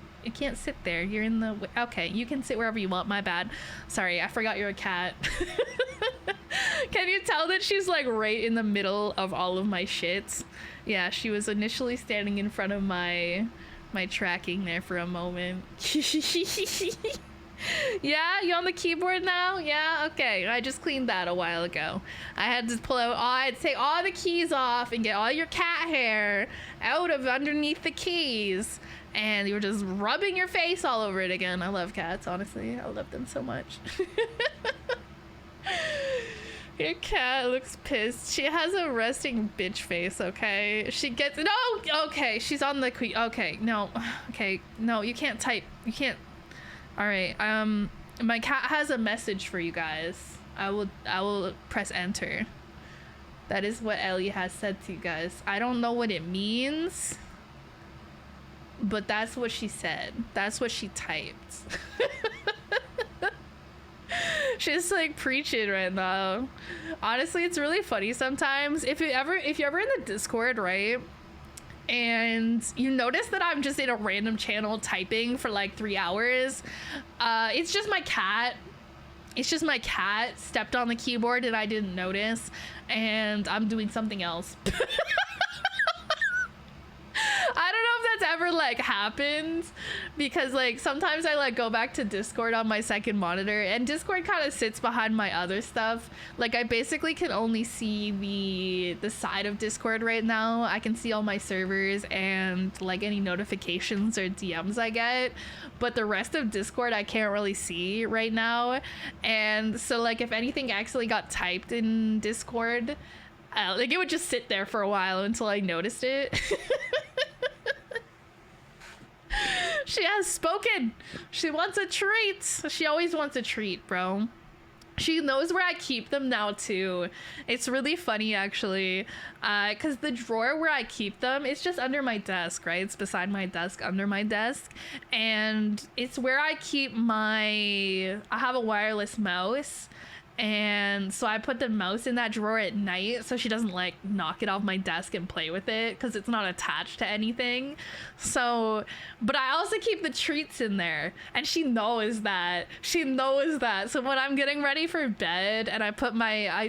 Speaker 1: there. You're in the okay, you can sit wherever you want. My bad. Sorry, I forgot you're a cat. Can you tell that she's like right in the middle of all of my shit? Yeah, she was initially standing in front of my tracking there for a moment. Yeah, you on the keyboard now? Yeah, okay. I just cleaned that a while ago. I had to pull out I had to take all the keys off and get all your cat hair out of underneath the keys. And you were just rubbing your face all over it again. I love cats, honestly. I love them so much. Your cat looks pissed. She has a resting bitch face, okay? She gets... No! Okay, she's on the... Okay, no. Okay, no, you can't type. You can't... Alright, my cat has a message for you guys. I will press enter. That is what Ellie has said to you guys. I don't know what it means, but that's what she said. That's what she typed. She's like preaching right now. Honestly, it's really funny sometimes. If you're ever in the Discord, right? And you notice that I'm just in a random channel typing for like 3 hours. It's just my cat. It's just my cat stepped on the keyboard and I didn't notice. And I'm doing something else. I don't know if that's ever like happened, because like sometimes I like go back to Discord on my second monitor, and Discord kind of sits behind my other stuff. Like I basically can only see the side of Discord right now. I can see all my servers and like any notifications or DMs I get, but the rest of Discord I can't really see right now. And so like if anything actually got typed in Discord, like it would just sit there for a while until I noticed it. She has spoken. She wants a treat. She always wants a treat, bro. She knows where I keep them now too. It's really funny actually, because the drawer where I keep them, it's just under my desk, right? It's beside my desk, under my desk, and it's where I keep I have a wireless mouse, And so I put the mouse in that drawer at night so she doesn't like knock it off my desk and play with it because it's not attached to anything. So, but I also keep the treats in there, and she knows that. She knows that. So when I'm getting ready for bed and I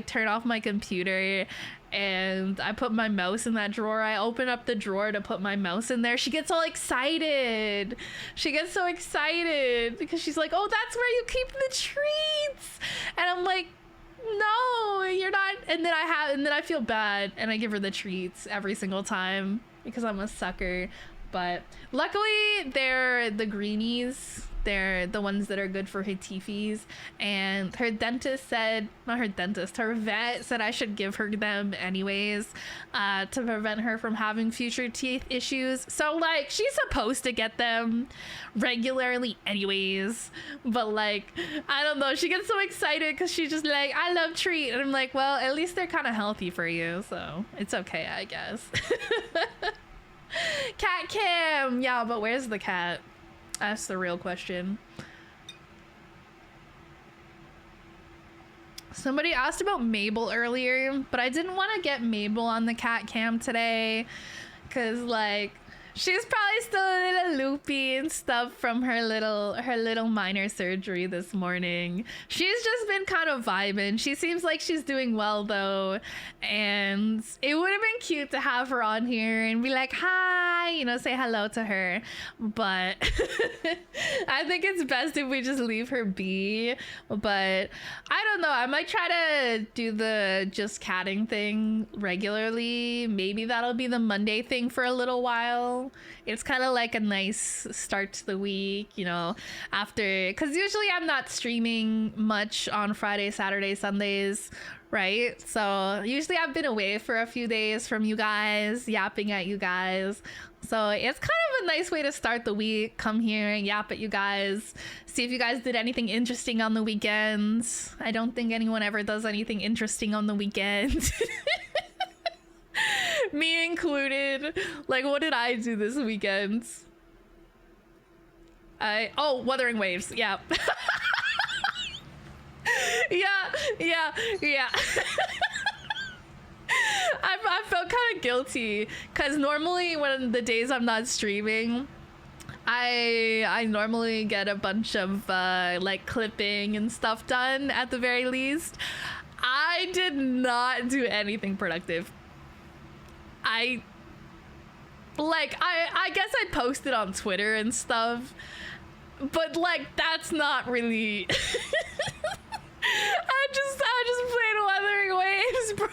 Speaker 1: turn off my computer and I put my mouse in that drawer, I open up the drawer to put my mouse in there, she gets all excited. She gets so excited because she's like, oh, that's where you keep the treats. And I'm like, no, you're not. And then I feel bad and I give her the treats every single time because I'm a sucker. But luckily they're the greenies. They're the ones that are good for her teethies. And her dentist said, not her dentist, her vet said I should give her them anyways to prevent her from having future teeth issues. So like she's supposed to get them regularly anyways. But like, I don't know, she gets so excited because she's just like, I love treat. And I'm like, well, at least they're kind of healthy for you. So it's okay, I guess. Cat cam. Yeah, but where's the cat? That's the real question. Somebody asked about Mabel earlier, but I didn't want to get Mabel on the cat cam today because like she's probably still a little loopy and stuff from her little minor surgery this morning. She's just been kind of vibing. She seems like she's doing well though, and it would have been cute to have her on here and be like, hi, you know, say hello to her. But I think it's best if we just leave her be. But I don't know, I might try to do the just catting thing regularly. Maybe that'll be the Monday thing for a little while. It's kind of like a nice start to the week, you know, after, because usually I'm not streaming much on Friday, Saturday, Sundays, right? So usually I've been away for a few days from you guys, yapping at you guys. So it's kind of a nice way to start the week. Come here and yap at you guys, see if you guys did anything interesting on the weekends. I don't think anyone ever does anything interesting on the weekend. Me included. Like, what did I do this weekend? Wuthering Waves. Yeah. yeah. I felt kind of guilty because normally when the days I'm not streaming, I normally get a bunch of like clipping and stuff done at the very least. I did not do anything productive. I guess I posted on Twitter and stuff, but like that's not really I just played Wuthering Waves, bro.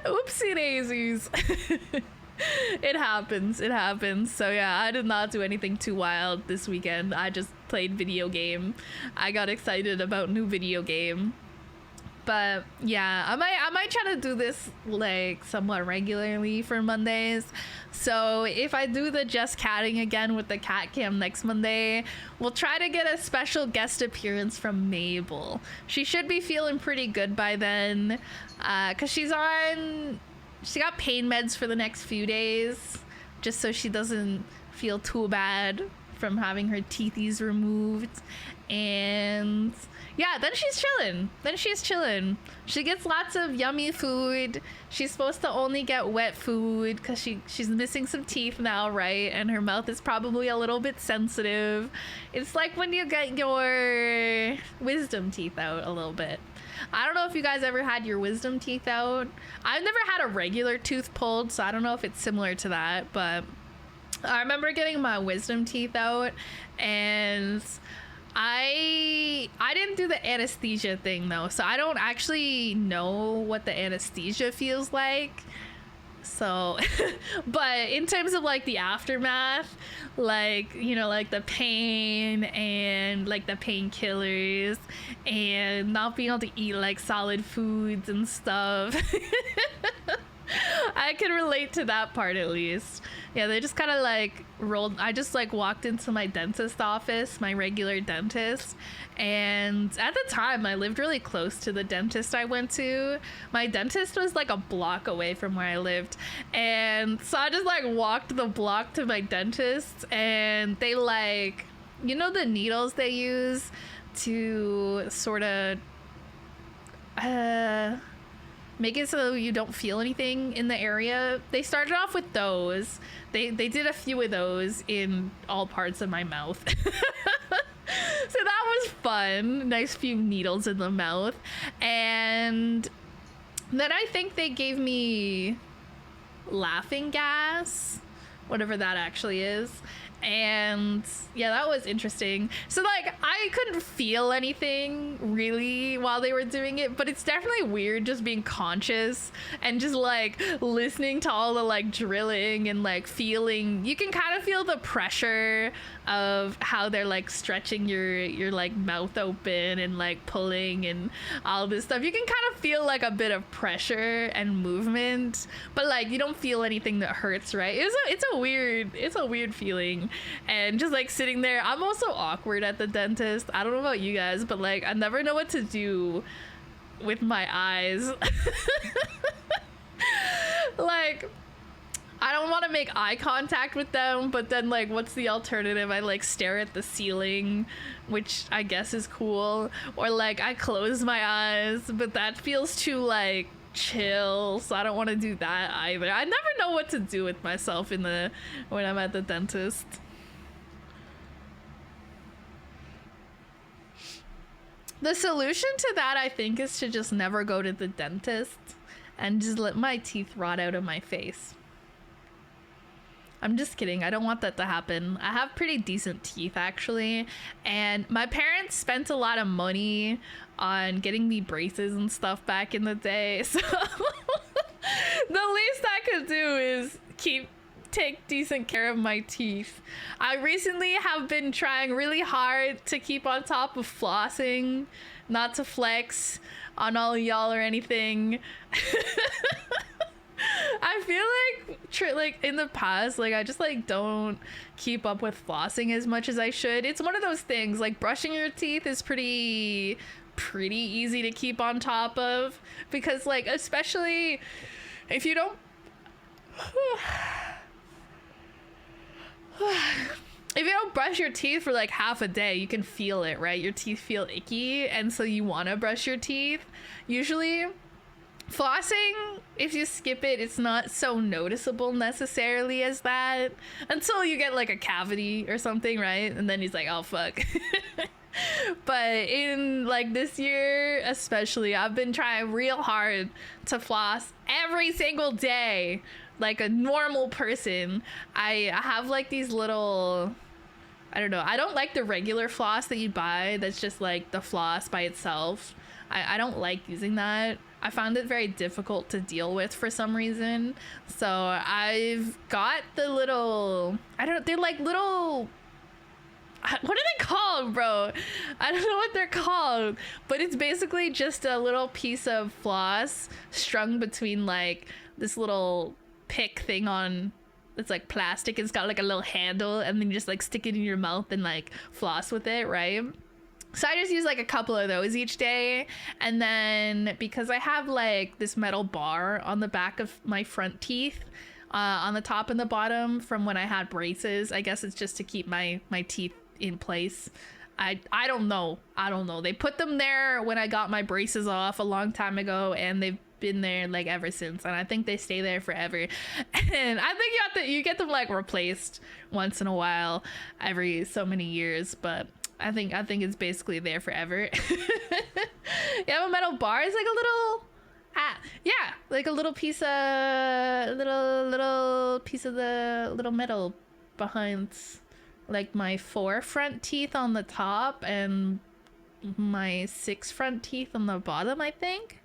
Speaker 1: Oopsie daisies. It happens. So yeah, I did not do anything too wild this weekend. I just played video game. I got excited about new video game. But yeah, I might try to do this like somewhat regularly for Mondays. So if I do the just catting again with the cat cam next Monday, we'll try to get a special guest appearance from Mabel. She should be feeling pretty good by then, because she got pain meds for the next few days, just so she doesn't feel too bad from having her teethies removed. And yeah, then she's chilling. She gets lots of yummy food. She's supposed to only get wet food because she's missing some teeth now, right? And her mouth is probably a little bit sensitive. It's like when you get your wisdom teeth out a little bit. I don't know if you guys ever had your wisdom teeth out. I've never had a regular tooth pulled, so I don't know if it's similar to that, but I remember getting my wisdom teeth out, and I didn't do the anesthesia thing though, so I don't actually know what the anesthesia feels like. So but in terms of like the aftermath, like, you know, like the pain and like the painkillers and not being able to eat like solid foods and stuff, I can relate to that part at least. Yeah, they just kind of like rolled. I just like walked into my dentist office, my regular dentist, and at the time I lived really close to the dentist I went to. My dentist was like a block away from where I lived, and so I just like walked the block to my dentist, and they like, you know, the needles they use to sort of make it so you don't feel anything in the area. They started off with those. They did a few of those in all parts of my mouth. So that was fun. Nice few needles in the mouth. And then I think they gave me laughing gas, whatever that actually is. And yeah, that was interesting. So like I couldn't feel anything really while they were doing it, but it's definitely weird just being conscious and just like listening to all the like drilling and like feeling. You can kind of feel the pressure of how they're like stretching your like mouth open and like pulling and all this stuff. You can kind of feel like a bit of pressure and movement, but like you don't feel anything that hurts, right? It's a weird feeling. And just like sitting there, I'm also awkward at the dentist. I don't know about you guys, but like I never know what to do with my eyes. Like I don't want to make eye contact with them, but then like what's the alternative? I like stare at the ceiling, which I guess is cool, or like I close my eyes, but that feels too like chill, so I don't want to do that either. I never know what to do with myself when I'm at the dentist. The solution to that, I think, is to just never go to the dentist and just let my teeth rot out of my face. I'm just kidding. I don't want that to happen. I have pretty decent teeth, actually. And my parents spent a lot of money on getting me braces and stuff back in the day. So the least I could do is take decent care of my teeth. I recently have been trying really hard to keep on top of flossing, not to flex on all y'all or anything. I feel like in the past, like I just like don't keep up with flossing as much as I should. It's one of those things, like brushing your teeth is pretty easy to keep on top of, because like especially if you don't if you don't brush your teeth for like half a day, you can feel it, right? Your teeth feel icky, and so you want to brush your teeth. Usually flossing, if you skip it, it's not so noticeable necessarily as that, until you get like a cavity or something, right? And then he's like, oh fuck. But in like this year especially, I've been trying real hard to floss every single day like a normal person. I have like these little, I don't know, I don't like the regular floss that you buy that's just like the floss by itself. I don't like using that. I found it very difficult to deal with for some reason. So I've got the little, they're like little, what are they called, bro? I don't know what they're called, but it's basically just a little piece of floss strung between like this little pick thing on, it's like plastic. It's got like a little handle, and then you just like stick it in your mouth and like floss with it, right? So I just use like a couple of those each day. And then because I have like this metal bar on the back of my front teeth, on the top and the bottom from when I had braces, I guess it's just to keep my teeth in place. I don't know. They put them there when I got my braces off a long time ago, and they've been there like ever since, and I think they stay there forever. And I think you get them like replaced once in a while every so many years, but I think it's basically there forever. You have a metal bar. It's like a little, like a little piece of little piece of the little metal behind like my 4 front teeth on the top and my 6 front teeth on the bottom, I think.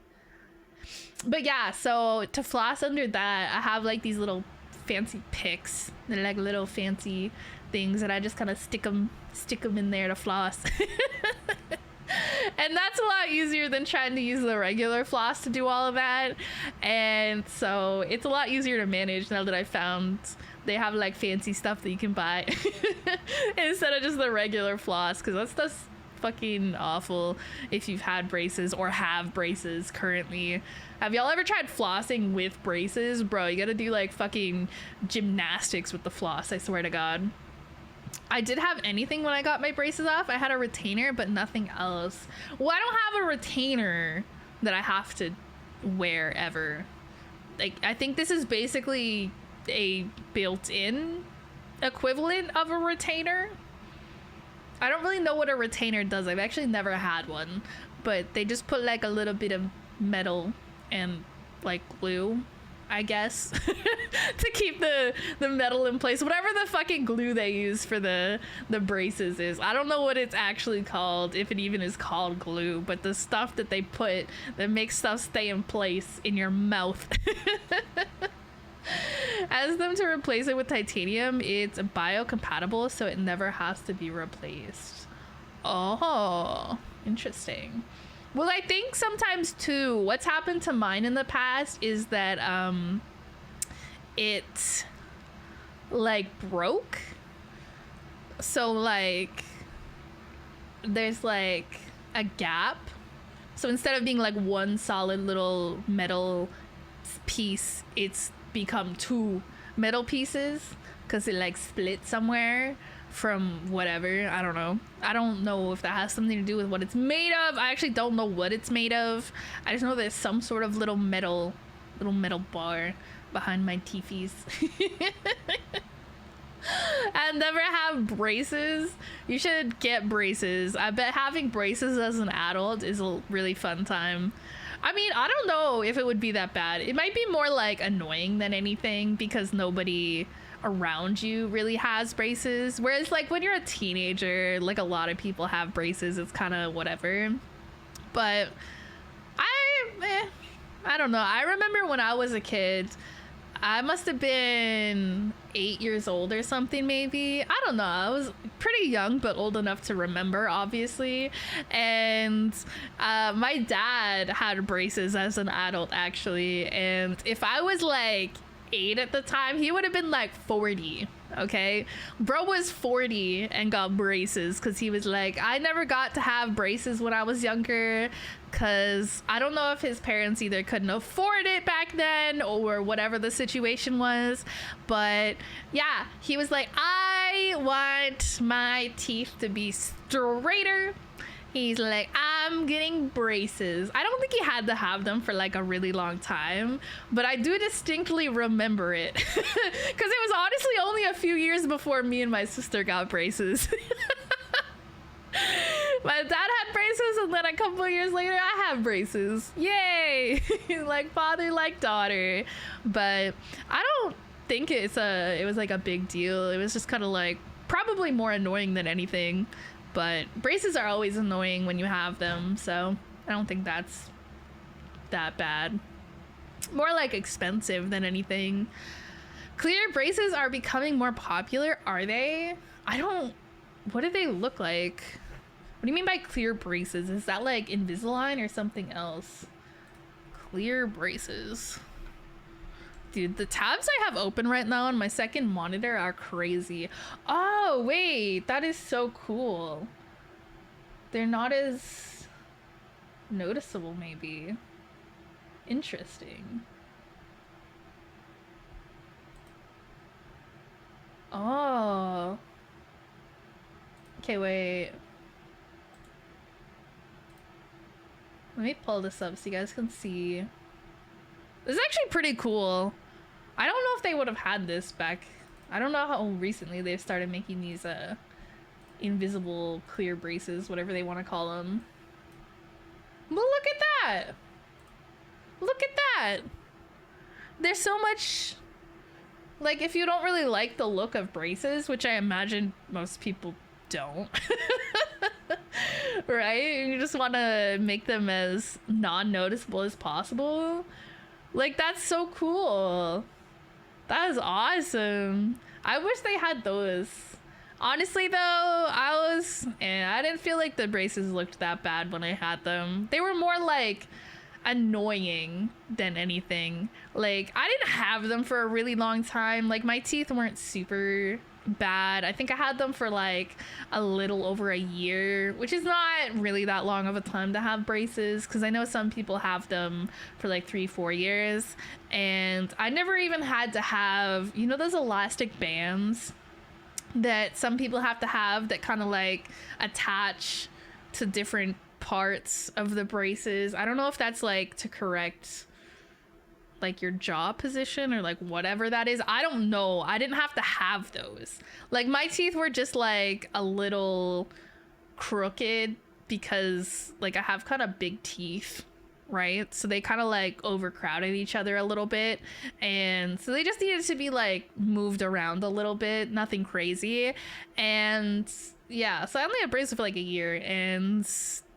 Speaker 1: But yeah, so to floss under that, I have like these little fancy picks. They're like little fancy things that I just kind of stick them in there to floss. And that's a lot easier than trying to use the regular floss to do all of that. And so it's a lot easier to manage now that I found they have like fancy stuff that you can buy instead of just the regular floss, because that stuff's fucking awful if you've had braces or have braces currently. Have y'all ever tried flossing with braces? Bro, you gotta do like fucking gymnastics with the floss, I swear to God. I did have anything when I got my braces off. I had a retainer, but nothing else. Well, I don't have a retainer that I have to wear ever. Like, I think this is basically a built-in equivalent of a retainer. I don't really know what a retainer does. I've actually never had one, but they just put like a little bit of metal and like glue, I guess, to keep the metal in place. Whatever the fucking glue they use for the braces is. I don't know what it's actually called, if it even is called glue, but the stuff that they put that makes stuff stay in place in your mouth. As them to replace it with titanium, it's biocompatible, so it never has to be replaced. Oh, interesting. Well, I think sometimes too, what's happened to mine in the past is that it like broke. So like there's like a gap. So instead of being like one solid little metal piece, it's become two metal pieces because it like split somewhere from whatever. I don't know if that has something to do with what it's made of. I actually don't know what it's made of. I just know there's some sort of little metal bar behind my teethies. And never have braces. You should get braces. I bet having braces as an adult is a really fun time. I mean, I don't know if it would be that bad. It might be more like annoying than anything because nobody around you really has braces. Whereas like when you're a teenager, like a lot of people have braces, it's kind of whatever. But I don't know. I remember when I was a kid, I must have been 8 years old or something, maybe. I don't know. I was pretty young, but old enough to remember, obviously. And my dad had braces as an adult, actually. And if I was like 8 at the time, he would have been like 40. Okay, bro was 40 and got braces because he was like, I never got to have braces when I was younger because I don't know if his parents either couldn't afford it back then or whatever the situation was, but yeah, he was like, I want my teeth to be straighter. He's like, I'm getting braces. I don't think he had to have them for like a really long time, but I do distinctly remember it because it was honestly only a few years before me and my sister got braces. My dad had braces, and then a couple of years later, I have braces. Yay! Like father, like daughter. But I don't think it was like a big deal. It was just kind of like probably more annoying than anything. But braces are always annoying when you have them, so I don't think that's that bad. More like expensive than anything. Clear braces are becoming more popular, are they? What do they look like? What do you mean by clear braces? Is that like Invisalign or something else? Clear braces. Dude, the tabs I have open right now on my second monitor are crazy. Oh, wait, that is so cool. They're not as noticeable, maybe. Interesting. Oh. Okay, wait. Let me pull this up so you guys can see. This is actually pretty cool. I don't know if they would have had this back. I don't know how recently they've started making these invisible clear braces, whatever they want to call them. But look at that. Look at that. There's so much, like, if you don't really like the look of braces, which I imagine most people don't, right? You just want to make them as non-noticeable as possible. Like, that's so cool. That is awesome. I wish they had those. Honestly, though, I didn't feel like the braces looked that bad when I had them. They were more like annoying than anything. Like, I didn't have them for a really long time. Like, my teeth weren't super bad. I think I had them for like a little over a year, which is not really that long of a time to have braces, because I know some people have them for like 3-4 years, and I never even had to have, you know, those elastic bands that some people have to have that kind of like attach to different parts of the braces. I don't know if that's like to correct like your jaw position or like whatever that is. I don't know. I didn't have to have those. Like my teeth were just like a little crooked because like I have kind of big teeth, right? So they kind of like overcrowded each other a little bit, and so they just needed to be like moved around a little bit, nothing crazy. And yeah, so I only had braces for like a year, and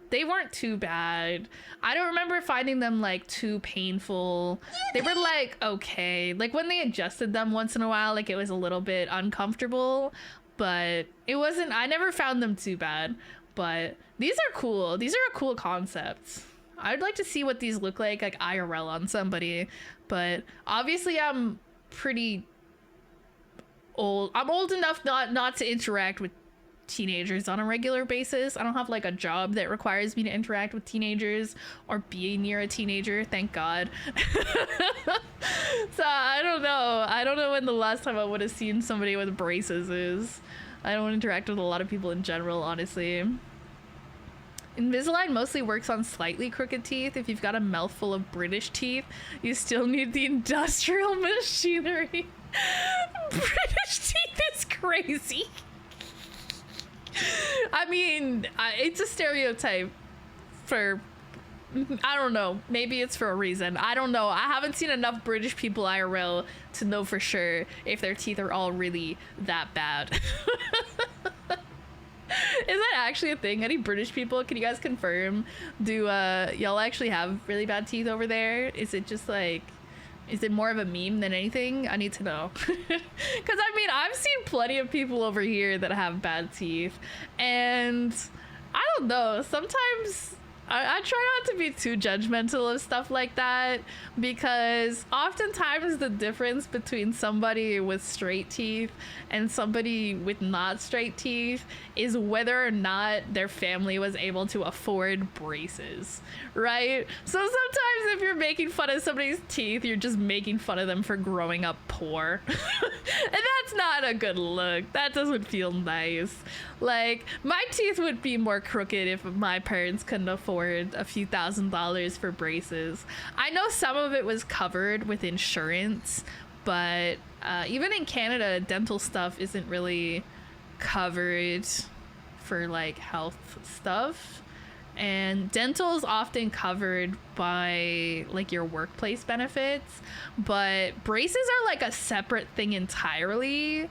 Speaker 1: they weren't too bad. I don't remember finding them like too painful. They were like okay, like when they adjusted them once in a while, like it was a little bit uncomfortable, but it wasn't, I never found them too bad. But these are cool. These are a cool concept. I'd like to see what these look like IRL on somebody, but obviously I'm pretty old. I'm old enough not to interact with teenagers on a regular basis. I don't have like a job that requires me to interact with teenagers or be near a teenager, thank God. So I don't know when the last time I would have seen somebody with braces is. I don't interact with a lot of people in general, honestly. Invisalign mostly works on slightly crooked teeth. If you've got a mouthful of British teeth, you still need the industrial machinery. British teeth is crazy. I mean, it's a stereotype for, I don't know, maybe it's for a reason. I don't know. I haven't seen enough British people IRL to know for sure if their teeth are all really that bad. Is that actually a thing? Any British people, can you guys confirm? Do y'all actually have really bad teeth over there? Is it just like, is it more of a meme than anything? I need to know. Because I mean, I've seen plenty of people over here that have bad teeth, and I don't know, sometimes I try not to be too judgmental of stuff like that, because oftentimes the difference between somebody with straight teeth and somebody with not straight teeth is whether or not their family was able to afford braces, right? So sometimes if you're making fun of somebody's teeth, you're just making fun of them for growing up poor. And that's not a good look. That doesn't feel nice. Like, my teeth would be more crooked if my parents couldn't afford a few $1,000s for braces. I know some of it was covered with insurance, but even in Canada, dental stuff isn't really covered for like health stuff. And dental is often covered by like your workplace benefits, but braces are like a separate thing entirely.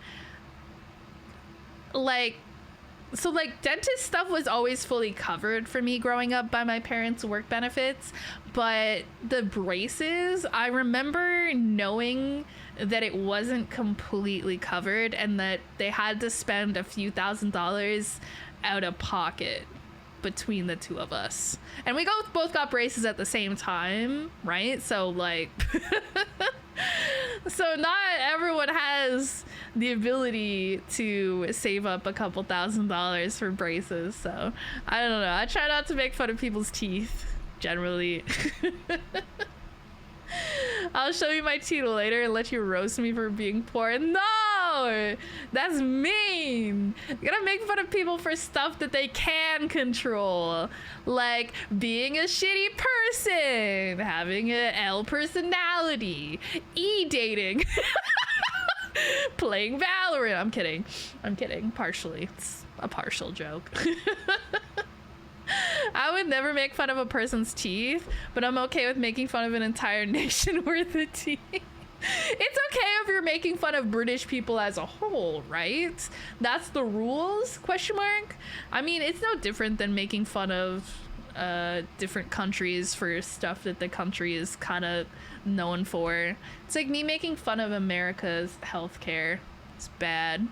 Speaker 1: So dentist stuff was always fully covered for me growing up by my parents' work benefits, but the braces, I remember knowing that it wasn't completely covered and that they had to spend a few $1,000s out of pocket between the two of us. And we both got braces at the same time, right? So like so not everyone has the ability to save up a couple $1,000s for braces. So I don't know. I try not to make fun of people's teeth generally. I'll show you my teeth later and let you roast me for being poor. No, that's mean. You're gonna make fun of people for stuff that they can control, like being a shitty person, having an L personality, e-dating, playing Valorant. I'm kidding. Partially. It's a partial joke. I would never make fun of a person's teeth, but I'm okay with making fun of an entire nation worth of teeth. It's okay if you're making fun of British people as a whole, right? That's the rules, ? I mean, it's no different than making fun of different countries for stuff that the country is kind of known for. It's like me making fun of America's healthcare. It's bad.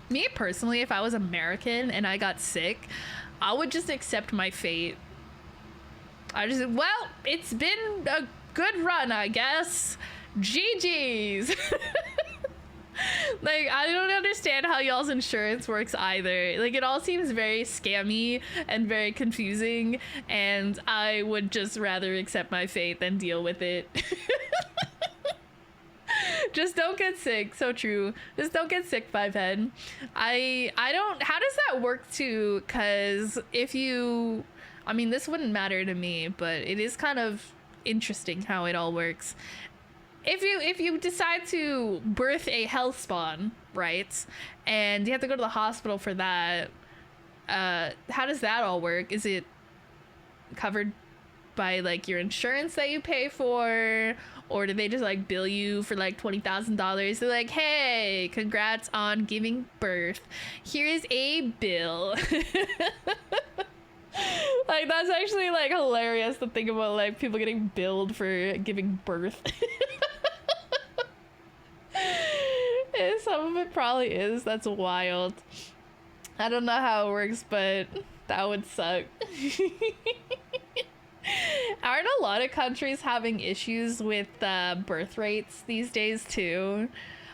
Speaker 1: Me personally, if I was American and I got sick, I would just accept my fate. Well, it's been a good run, I guess. GG's. Like, I don't understand how y'all's insurance works either. Like, it all seems very scammy and very confusing, and I would just rather accept my fate than deal with it. Just don't get sick. So true. Just don't get sick, Fivehead. I don't. How does that work too? Because if you, I mean, this wouldn't matter to me, but it is kind of interesting how it all works. If you decide to birth a health spawn, right, and you have to go to the hospital for that, how does that all work? Is it covered by like your insurance that you pay for, or do they just like bill you for like $20,000? They're like, hey, congrats on giving birth, here's a bill. Like, that's actually like hilarious to think about, like people getting billed for giving birth. Some of it probably is. That's wild. I don't know how it works, but that would suck. Aren't a lot of countries having issues with birth rates these days too?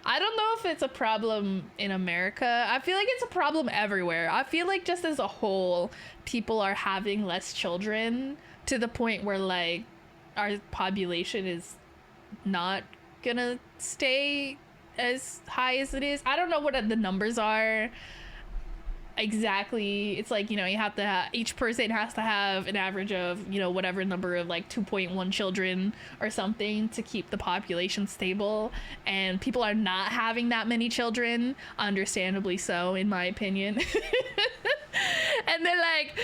Speaker 1: I don't know if it's a problem in America. I feel like it's a problem everywhere. I feel like just as a whole, people are having less children to the point where like our population is not gonna stay as high as it is. I don't know what the numbers are exactly. It's like, you know, you have to have, each person has to have an average of, you know, whatever number of like 2.1 children or something to keep the population stable, and people are not having that many children, understandably so in my opinion. And they're like,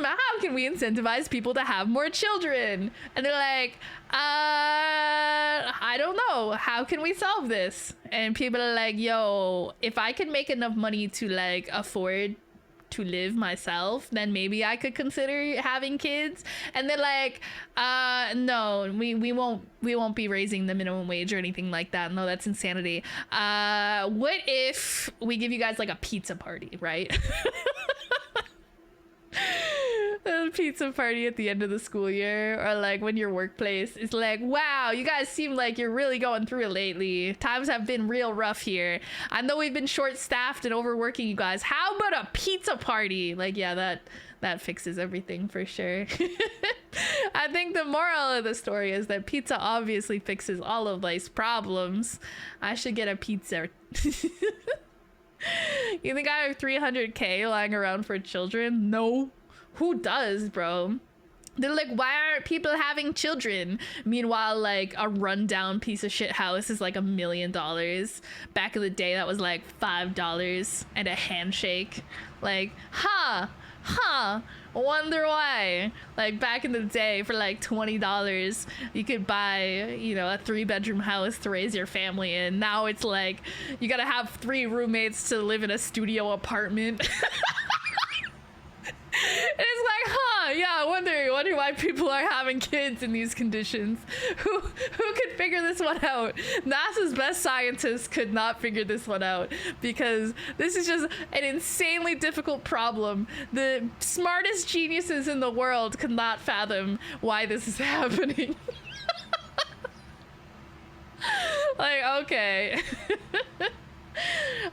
Speaker 1: how can we incentivize people to have more children? And they're like, I don't know, how can we solve this? And people are like, yo, if I could make enough money to like afford to live myself, then maybe I could consider having kids. And they're like, no, we won't be raising the minimum wage or anything like that. No, that's insanity. What if we give you guys like a pizza party, right? A pizza party at the end of the school year, or like when your workplace is like, wow, you guys seem like you're really going through it lately. Times have been real rough here. I know we've been short-staffed and overworking you guys. How about a pizza party? Like, yeah, that fixes everything for sure. I think the moral of the story is that pizza obviously fixes all of life's problems. I should get a pizza. You think I have 300K lying around for children? No. Who does, bro? They're like, why aren't people having children? Meanwhile, like a rundown piece of shit house is like $1 million. Back in the day, that was like $5 and a handshake. Like, wonder why. Like back in the day, for like $20, you could buy, you know, a 3-bedroom house to raise your family in. Now it's like you gotta have 3 roommates to live in a studio apartment. It's like, yeah, I wonder why people are having kids in these conditions. Who could figure this one out? NASA's best scientists could not figure this one out, because this is just an insanely difficult problem. The smartest geniuses in the world could not fathom why this is happening. Like, okay.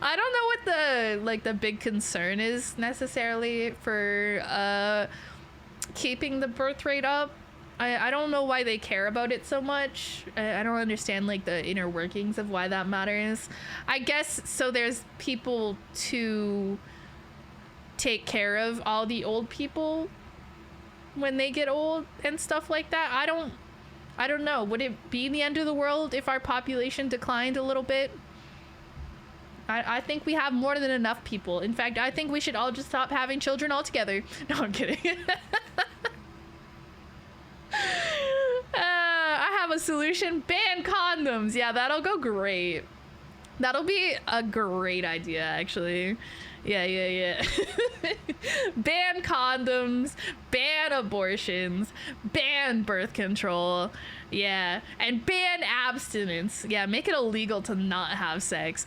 Speaker 1: I don't know what the big concern is necessarily for keeping the birth rate up. I don't know why they care about it so much. I don't understand like the inner workings of why that matters. I guess so there's people to take care of all the old people when they get old and stuff like that. I don't know. Would it be the end of the world if our population declined a little bit? I think we have more than enough people. In fact, I think we should all just stop having children altogether. No, I'm kidding. I have a solution. Ban condoms. Yeah, that'll go great. That'll be a great idea, actually. Yeah. Ban condoms, ban abortions, ban birth control. Yeah, and ban abstinence. Yeah, make it illegal to not have sex.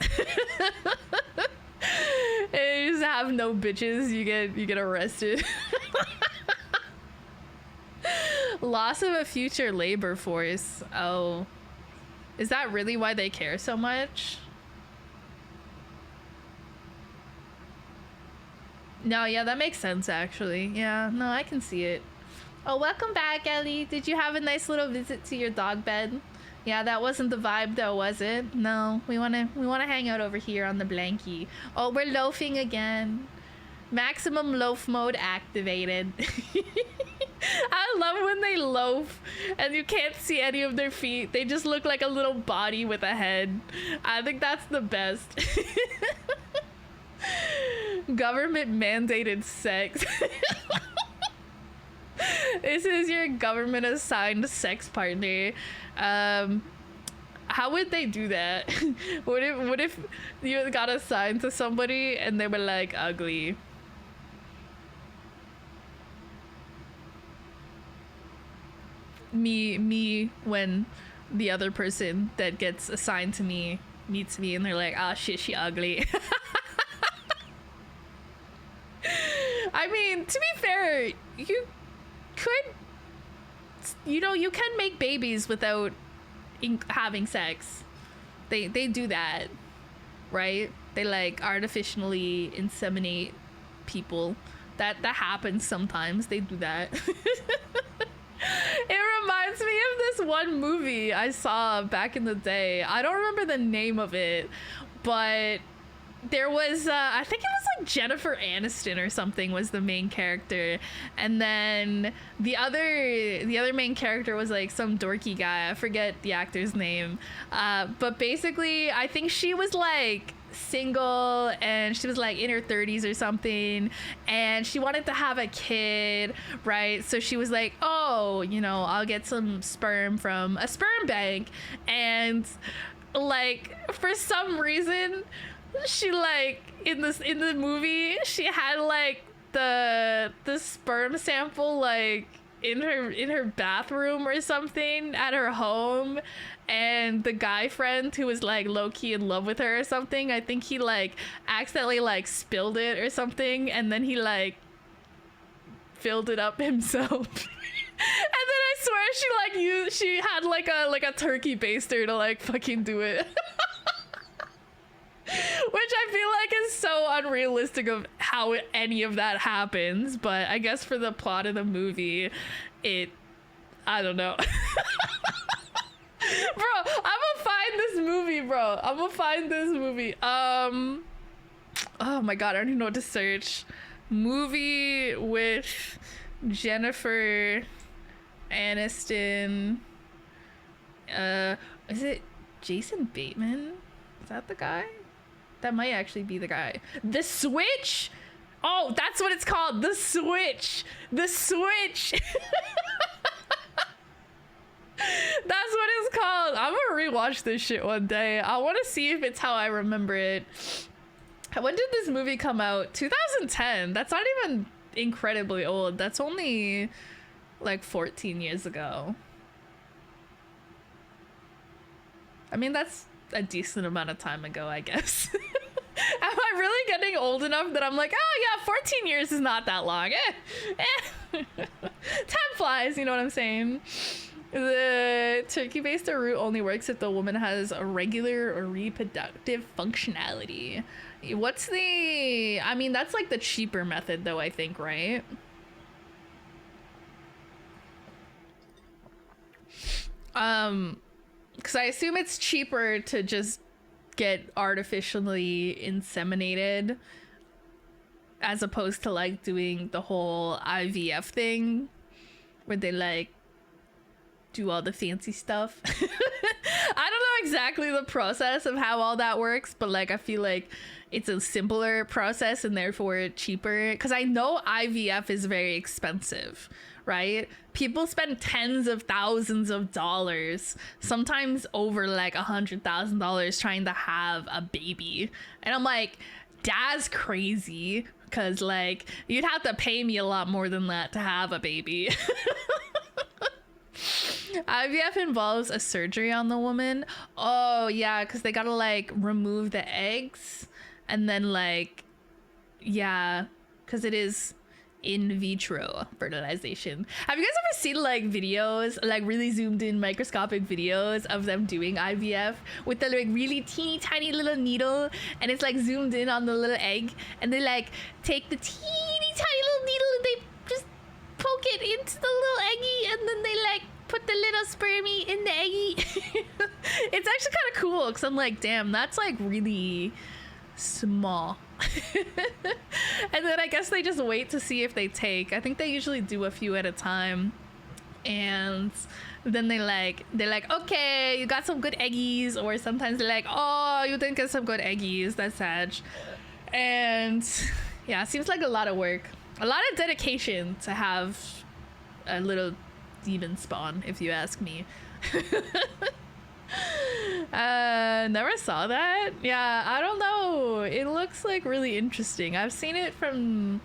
Speaker 1: And you just have no bitches, you get arrested. Loss of a future labor force. Oh. Is that really why they care so much? No, yeah, that makes sense, actually. Yeah, no, I can see it. Oh, welcome back, Ellie. Did you have a nice little visit to your dog bed? Yeah, that wasn't the vibe though, was it? No, we wanna hang out over here on the blankie. Oh, we're loafing again. Maximum loaf mode activated. I love when they loaf and you can't see any of their feet. They just look like a little body with a head. I think that's the best. Government mandated sex. This is your government assigned sex partner. How would they do that? What if you got assigned to somebody and they were like ugly? Me when the other person that gets assigned to me meets me and they're like, ah, shit, she ugly. I mean, to be fair, you could, you can make babies without having sex. They do that, right? They like artificially inseminate people. That happens sometimes. They do that. It reminds me of this one movie I saw back in the day. I don't remember the name of it, but there was I think it was like Jennifer Aniston or something was the main character, and then the other main character was like some dorky guy. I forget the actor's name, but basically I think she was like single and she was like in her 30s or something, and she wanted to have a kid, right? So she was like, oh, I'll get some sperm from a sperm bank, and like for some reason she like in the movie she had like the sperm sample like in her bathroom or something at her home, and the guy friend who was like low-key in love with her or something, I think he like accidentally like spilled it or something, and then he like filled it up himself. And then I swear she had like a turkey baster to like fucking do it. Which I feel like is so unrealistic of how any of that happens, but I guess for the plot of the movie, I don't know. Bro, I'm gonna find this movie, bro. Oh my god, I don't even know what to search. Movie with Jennifer Aniston. Is it Jason Bateman? Is that the guy? That might actually be the guy. The Switch? Oh, that's what it's called. The Switch. The Switch. That's what it's called. I'm gonna rewatch this shit one day. I want to see if it's how I remember it. When did this movie come out? 2010. That's not even incredibly old. That's only like 14 years ago. I mean, that's a decent amount of time ago, I guess. Am I really getting old enough that I'm like, oh yeah, 14 years is not that long. Time flies, you know what I'm saying? The turkey baster route only works if the woman has a regular or reproductive functionality. I mean, that's like the cheaper method though, I think, right? Because I assume it's cheaper to just get artificially inseminated as opposed to like doing the whole IVF thing where they like do all the fancy stuff. I don't know exactly the process of how all that works, but like I feel like it's a simpler process and therefore cheaper, because I know IVF is very expensive, right? People spend tens of thousands of dollars, sometimes over like $100,000 trying to have a baby. And I'm like, that's crazy, because like you'd have to pay me a lot more than that to have a baby. IVF involves a surgery on the woman. Oh yeah, because they gotta like remove the eggs and then like, yeah, because it is in vitro fertilization. Have you guys ever seen like videos, like really zoomed in microscopic videos of them doing IVF with the like really teeny tiny little needle, and it's like zoomed in on the little egg, and they like take the teeny tiny little needle and they just poke it into the little eggy, and then they like put the little spermie in the eggy. It's actually kind of cool because I'm like, damn, that's like really small. And then I guess they just wait to see if they take. I think they usually do a few at a time. And then they're like, okay, you got some good eggies. Or sometimes they're like, oh, you didn't get some good eggies. That's sad. And yeah, it seems like a lot of work. A lot of dedication to have a little demon spawn, if you ask me. Never saw that. Yeah, I don't know. It looks like really interesting. I've seen it from,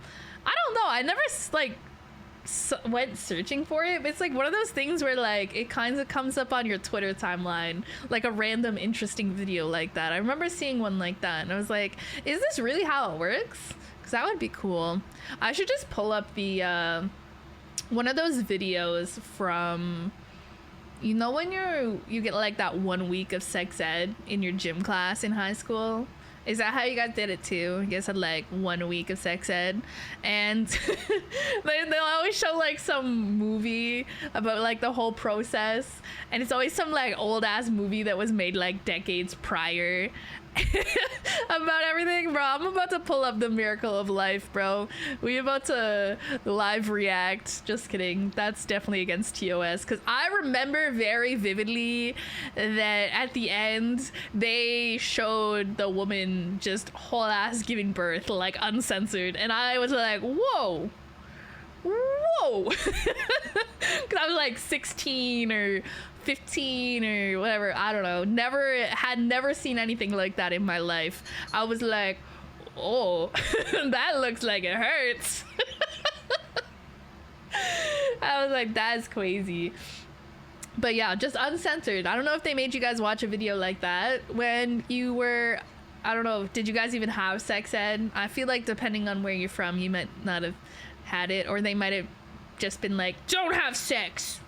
Speaker 1: I don't know. I never like went searching for it, but it's like one of those things where like it kind of comes up on your Twitter timeline, like a random interesting video like that. I remember seeing one like that, and I was like, is this really how it works? Because that would be cool. I should just pull up the one of those videos from, you know, when you get like that 1 week of sex ed in your gym class in high school. Is that how you guys did it too? You guys had like 1 week of sex ed, and they'll always show like some movie about like the whole process, and it's always some like old ass movie that was made like decades prior about everything. Bro, I'm about to pull up The Miracle of Life, bro. We about to live react. Just kidding. That's definitely against TOS, because I remember very vividly that at the end they showed the woman just whole ass giving birth, like uncensored, and I was like, whoa, because I was like 16 or 15 or whatever, I don't know, never seen anything like that in my life. I was like, oh, that looks like it hurts. I was like, that's crazy. But yeah, just uncensored. I don't know if they made you guys watch a video like that when you were, I don't know, did you guys even have sex ed? I feel like depending on where you're from, you might not have had it, or they might have just been like, don't have sex,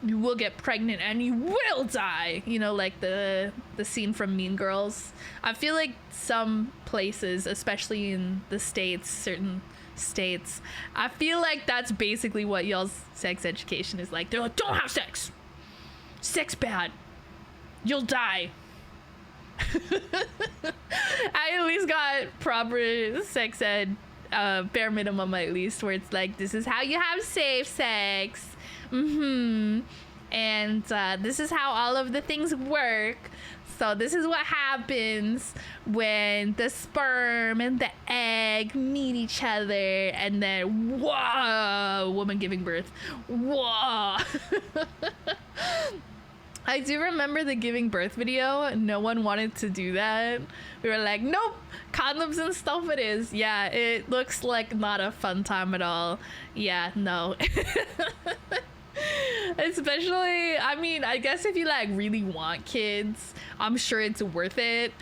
Speaker 1: you will get pregnant and you will die, you know, like the scene from Mean Girls. I feel like some places, especially in the states, certain states, I feel like that's basically what y'all's sex education is like. They're like, don't have sex bad, you'll die. I at least got proper sex ed, bare minimum at least, where it's like, this is how you have safe sex. And this is how all of the things work. So this is what happens when the sperm and the egg meet each other, and then whoa, woman giving birth. Whoa. I do remember the giving birth video. No one wanted to do that. We were like, nope, condoms and stuff it is. Yeah, it looks like not a fun time at all. Yeah, no. Especially, I mean, I guess if you like really want kids, I'm sure it's worth it,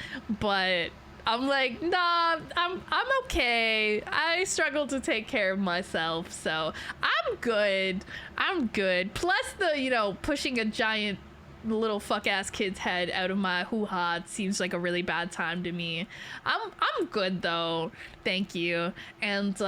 Speaker 1: but I'm like, nah, I'm okay. I struggle to take care of myself, so I'm good. Plus the, you know, pushing a giant little fuck ass kid's head out of my hoo-ha seems like a really bad time to me. I'm good though, thank you. And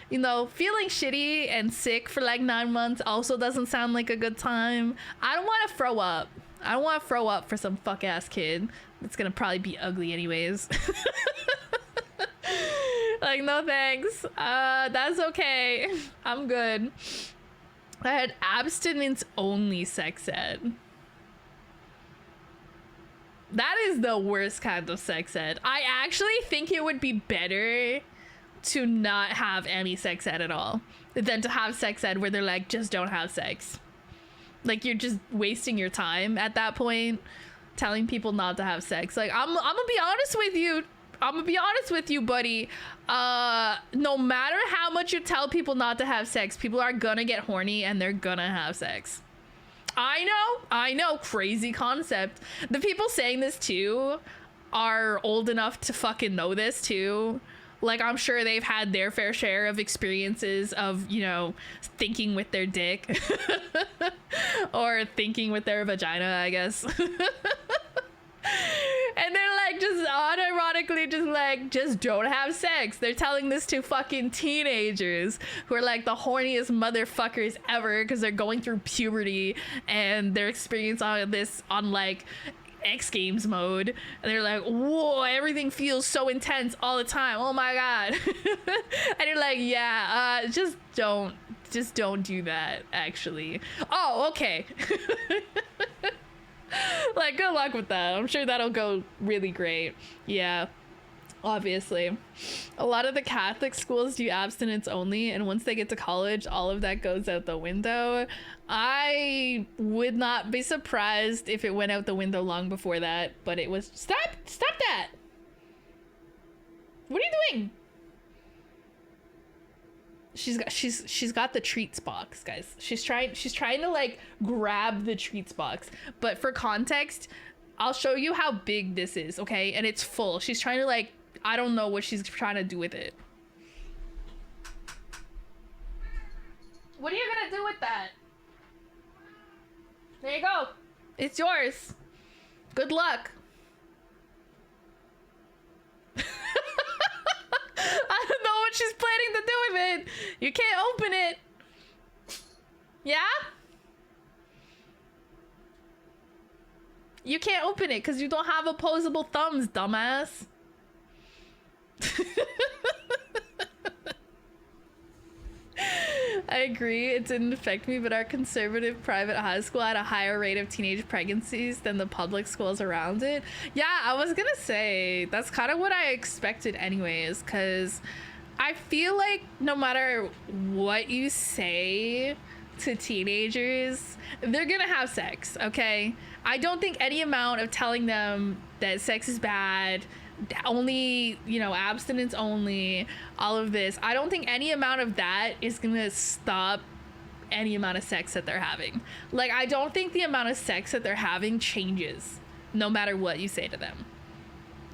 Speaker 1: you know, feeling shitty and sick for like 9 months also doesn't sound like a good time. I don't want to throw up. I don't want to throw up for some fuck ass kid that's gonna probably be ugly anyways. Like, no thanks, that's okay. I'm good. I had abstinence only sex ed. That is the worst kind of sex ed. I actually think it would be better to not have any sex ed at all than to have sex ed where they're like, just don't have sex. Like, you're just wasting your time at that point telling people not to have sex. Like, I'm gonna be honest with you. Buddy. No matter how much you tell people not to have sex, people are gonna get horny and they're gonna have sex. I know, crazy concept. The people saying this too are old enough to fucking know this too. Like, I'm sure they've had their fair share of experiences of, you know, thinking with their dick or thinking with their vagina, I guess. And they're like, just unironically, just like, just don't have sex. They're telling this to fucking teenagers who are like the horniest motherfuckers ever because they're going through puberty and their experience on this on like X Games mode, and they're like, whoa, everything feels so intense all the time. Oh my god. And you're like, yeah, just don't do that, actually. Oh, okay. Like, good luck with that. I'm sure that'll go really great. Yeah. Obviously. A lot of the Catholic schools do abstinence only, and once they get to college, all of that goes out the window. I would not be surprised if it went out the window long before that, but it was... Stop that! What are you doing? She's got the treats box, guys. She's trying to like grab the treats box. But for context, I'll show you how big this is, okay? And it's full. She's trying to like, I don't know what she's trying to do with it. What are you gonna do with that? There you go. It's yours. Good luck. I don't know what she's planning to do with it. You can't open it. Yeah? You can't open it because you don't have opposable thumbs, dumbass. I agree, it didn't affect me, but our conservative private high school had a higher rate of teenage pregnancies than the public schools around it. Yeah, I was gonna say, that's kind of what I expected anyways, because I feel like no matter what you say to teenagers, they're gonna have sex, okay? I don't think any amount of telling them that sex is bad, only, you know, abstinence only, all of this, I don't think any amount of that is gonna stop any amount of sex that they're having. Like, I don't think the amount of sex that they're having changes no matter what you say to them.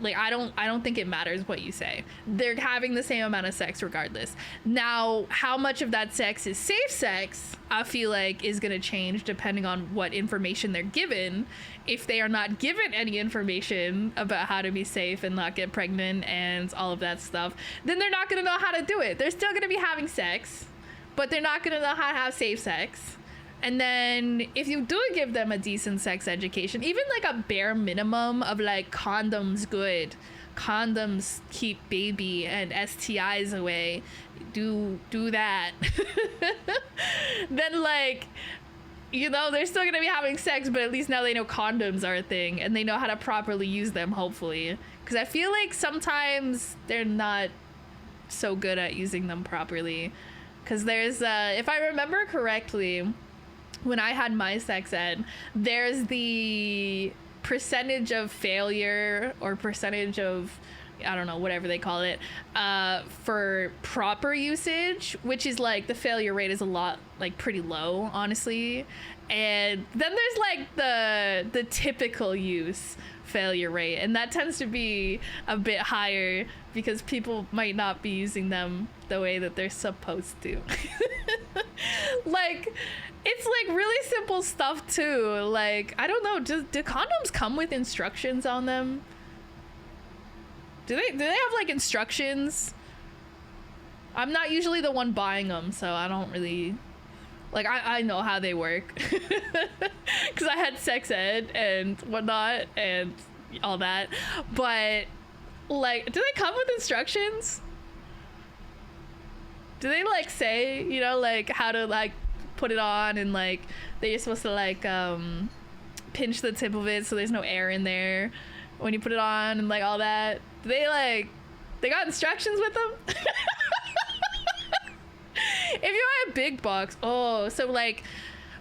Speaker 1: Like, I don't think it matters what you say. They're having the same amount of sex regardless. Now, how much of that sex is safe sex, I feel like is gonna change depending on what information they're given. If they are not given any information about how to be safe and not get pregnant and all of that stuff, then they're not gonna know how to do it. They're still gonna be having sex, but they're not gonna know how to have safe sex. And then if you do give them a decent sex education, even like a bare minimum of like condoms good, condoms keep baby and STIs away, do that. Then like, you know, they're still gonna be having sex, but at least now they know condoms are a thing and they know how to properly use them, hopefully. Because I feel like sometimes they're not so good at using them properly. Because there's, if I remember correctly, when I had my sex ed, there's the percentage of failure or percentage of, I don't know, whatever they call it, for proper usage, which is like the failure rate is a lot, like pretty low, honestly. And then there's like the typical use failure rate, and that tends to be a bit higher because people might not be using them the way that they're supposed to. Like, it's like really simple stuff too. Like, I don't know, do condoms come with instructions on them? Do they have like instructions? I'm not usually the one buying them, so I don't really, like, I know how they work because I had sex ed and whatnot and all that, but like, do they come with instructions? Do they like say, you know, like how to like put it on, and like they're supposed to like pinch the tip of it so there's no air in there when you put it on and like all that? Do they like, they got instructions with them? If you buy a big box, oh, so like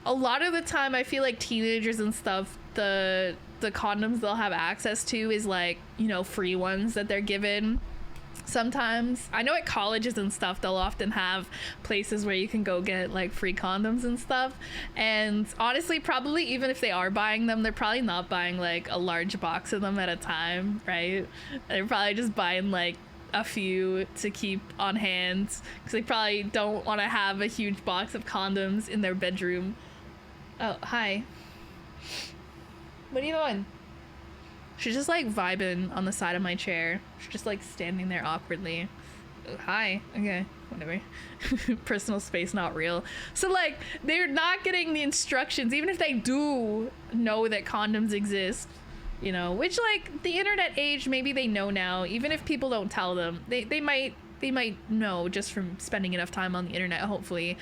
Speaker 1: a lot of the time I feel like teenagers and stuff, the condoms they'll have access to is like, you know, free ones that they're given. Sometimes I know at colleges and stuff they'll often have places where you can go get like free condoms and stuff, and honestly probably even if they are buying them, they're probably not buying like a large box of them at a time, right? They're probably just buying like a few to keep on hand because they probably don't want to have a huge box of condoms in their bedroom. Oh, hi. What are you doing? She's just like vibing on the side of my chair. She's just like standing there awkwardly. Oh, hi. Okay, whatever. Personal space not real. So like, they're not getting the instructions, even if they do know that condoms exist. you know, which like the internet age, maybe they know now, even if people don't tell them, they might know just from spending enough time on the internet, hopefully.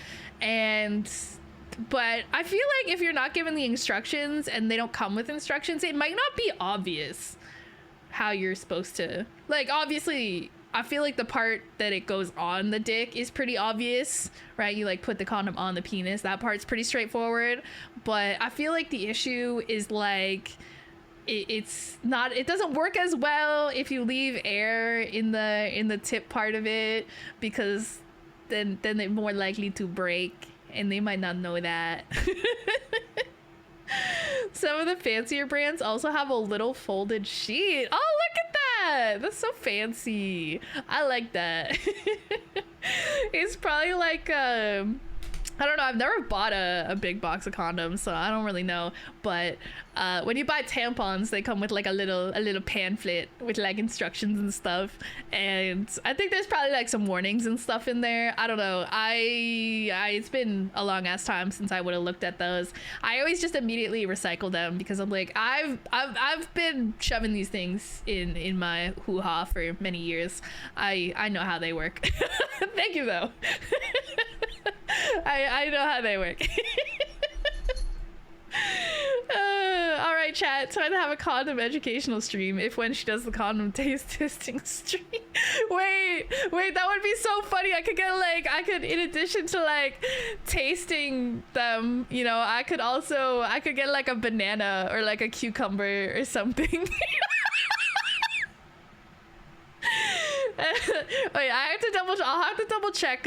Speaker 1: But I feel like if you're not given the instructions and they don't come with instructions, it might not be obvious how you're supposed to, like, obviously I feel like the part that it goes on the dick is pretty obvious, right? You like put the condom on the penis, that part's pretty straightforward. But I feel like the issue is like it's not, it doesn't work as well if you leave air in the tip part of it, because then they're more likely to break, and they might not know that. Some of the fancier brands also have a little folded sheet. Oh, look at that! That's so fancy. I like that. It's probably like I don't know, I've never bought a big box of condoms, so I don't really know. But when you buy tampons, they come with like a little pamphlet with like instructions and stuff. And I think there's probably like some warnings and stuff in there. I don't know. It's been a long ass time since I would have looked at those. I always just immediately recycle them because I'm like, I've been shoving these things in my hoo-ha for many years. I know how they work. Thank you though. I know how they work. All right, chat. Try to have a condom educational stream if when she does the condom taste testing stream. Wait, that would be so funny. I could in addition to like tasting them, you know, I could get like a banana or like a cucumber or something. Wait, I'll have to double check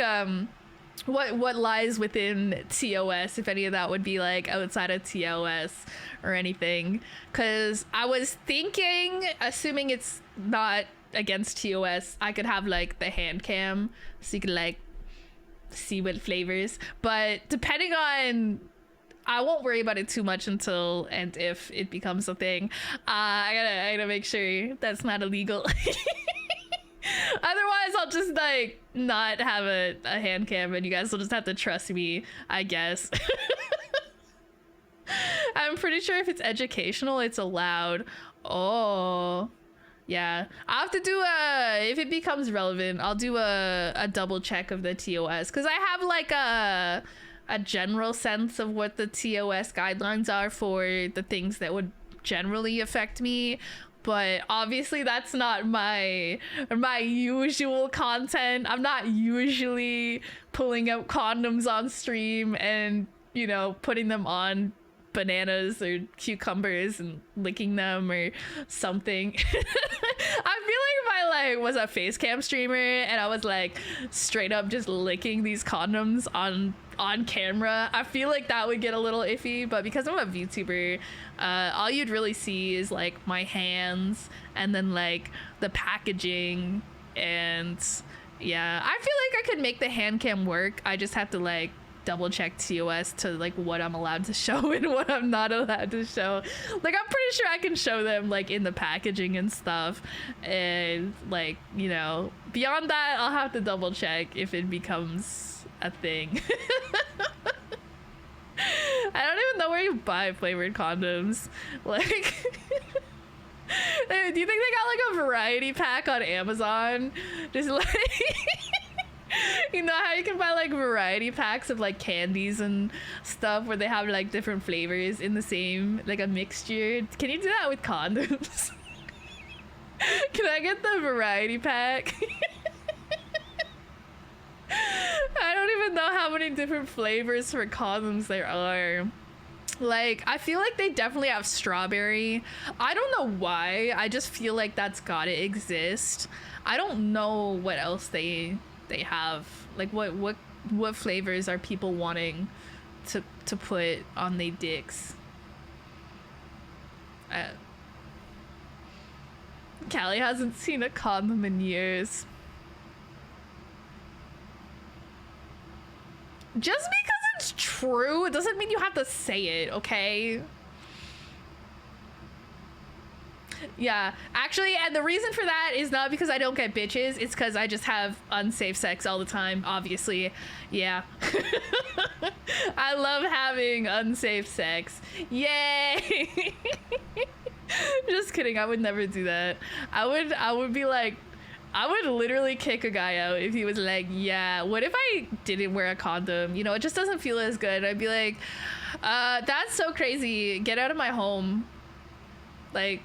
Speaker 1: what lies within TOS, if any of that would be like outside of TOS or anything, because I was thinking, assuming it's not against TOS, I could have like the hand cam so you could like see what flavors, but depending on, I won't worry about it too much until and if it becomes a thing. I gotta make sure that's not illegal. Otherwise, I'll just like not have a hand cam, and you guys will just have to trust me, I guess. I'm pretty sure if it's educational, it's allowed. Oh, yeah. I'll have to do if it becomes relevant, I'll do a double check of the TOS, because I have like a general sense of what the TOS guidelines are for the things that would generally affect me. But obviously that's not my usual content. I'm not usually pulling out condoms on stream and, you know, putting them on bananas or cucumbers and licking them or something. I feel like if I was a face cam streamer and I was like straight up just licking these condoms on camera, I feel like that would get a little iffy. But because I'm a VTuber, all you'd really see is like my hands and then like the packaging, and yeah, I feel like I could make the hand cam work. I just have to like double check TOS to like what I'm allowed to show and what I'm not allowed to show. Like I'm pretty sure I can show them like in the packaging and stuff, and like, you know, beyond that I'll have to double check if it becomes a thing. I don't even know where you buy flavored condoms. Like do you think they got like a variety pack on Amazon? Just like you know how you can buy like variety packs of like candies and stuff where they have like different flavors in the same, like a mixture? Can you do that with condoms? Can I get the variety pack? I don't even know how many different flavors for condoms there are. Like, I feel like they definitely have strawberry. I don't know why. I just feel like that's gotta exist. I don't know what else they have. Like, what flavors are people wanting to put on their dicks? Callie hasn't seen a condom in years. Just because it's true, it doesn't mean you have to say it, okay? Yeah, actually, and the reason for that is not because I don't get bitches, it's because I just have unsafe sex all the time, obviously. Yeah. I love having unsafe sex. Yay! Just kidding. I would never do that. I would be like, I would literally kick a guy out if he was like, yeah, what if I didn't wear a condom? You know, it just doesn't feel as good. I'd be like, that's so crazy. Get out of my home. Like,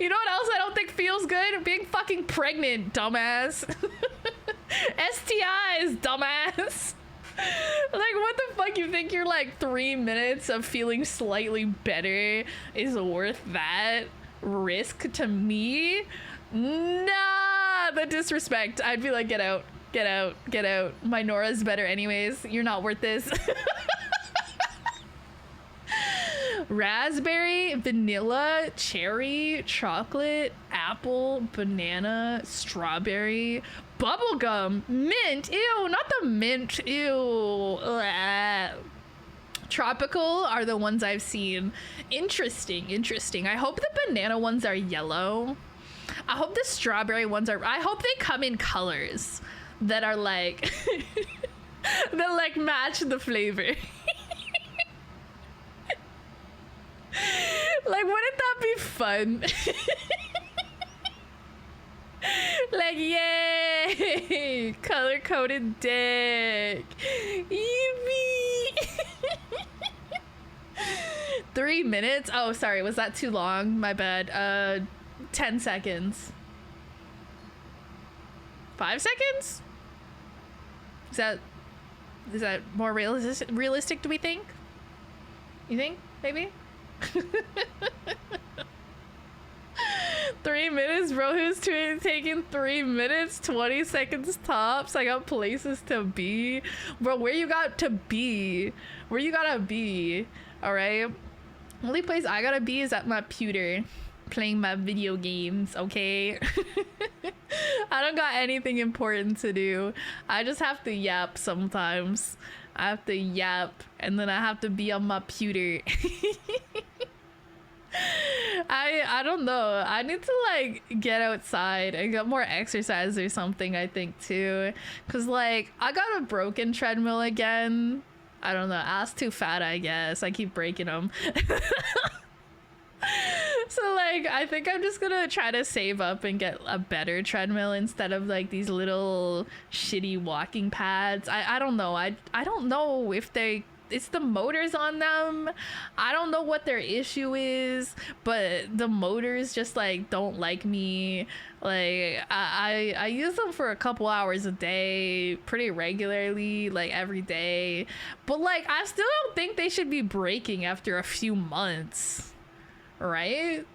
Speaker 1: you know what else I don't think feels good? Being fucking pregnant, dumbass. STIs, dumbass. Like, what the fuck? You think your like 3 minutes of feeling slightly better is worth that risk to me? Nah, the disrespect. I'd be like, get out, get out, get out. My Nora's better anyways. You're not worth this. Raspberry, vanilla, cherry, chocolate, apple, banana, strawberry, bubblegum, mint. Ew, not the mint. Ew. Ugh. Tropical are the ones I've seen. Interesting, interesting. I hope the banana ones are yellow. I hope the strawberry ones are. I hope they come in colors that are like that like match the flavor. Like, wouldn't that be fun? Like, yay! Color-coded dick. Yippee! 3 minutes? Oh, sorry. Was that too long? My bad. 10 seconds. 5 seconds? Is that more realistic, do we think? You think? Maybe? 3 minutes, bro. Who's taking 3 minutes? 20 seconds tops. I got places to be, bro. Where you got to be? Where you gotta be? All right. Only place I gotta be is at my pewter, playing my video games. Okay. I don't got anything important to do. I just have to yap sometimes. I have to yap, and then I have to be on my pewter. I don't know. I need to like get outside and get more exercise or something, I think too. Cause like I got a broken treadmill again. I don't know. Ass too fat, I guess. I keep breaking them. So like I think I'm just gonna try to save up and get a better treadmill instead of like these little shitty walking pads. I don't know. I don't know if it's the motors on them. I don't know what their issue is, but the motors just like don't like me. Like I use them for a couple hours a day pretty regularly, like every day, but like I still don't think they should be breaking after a few months, right?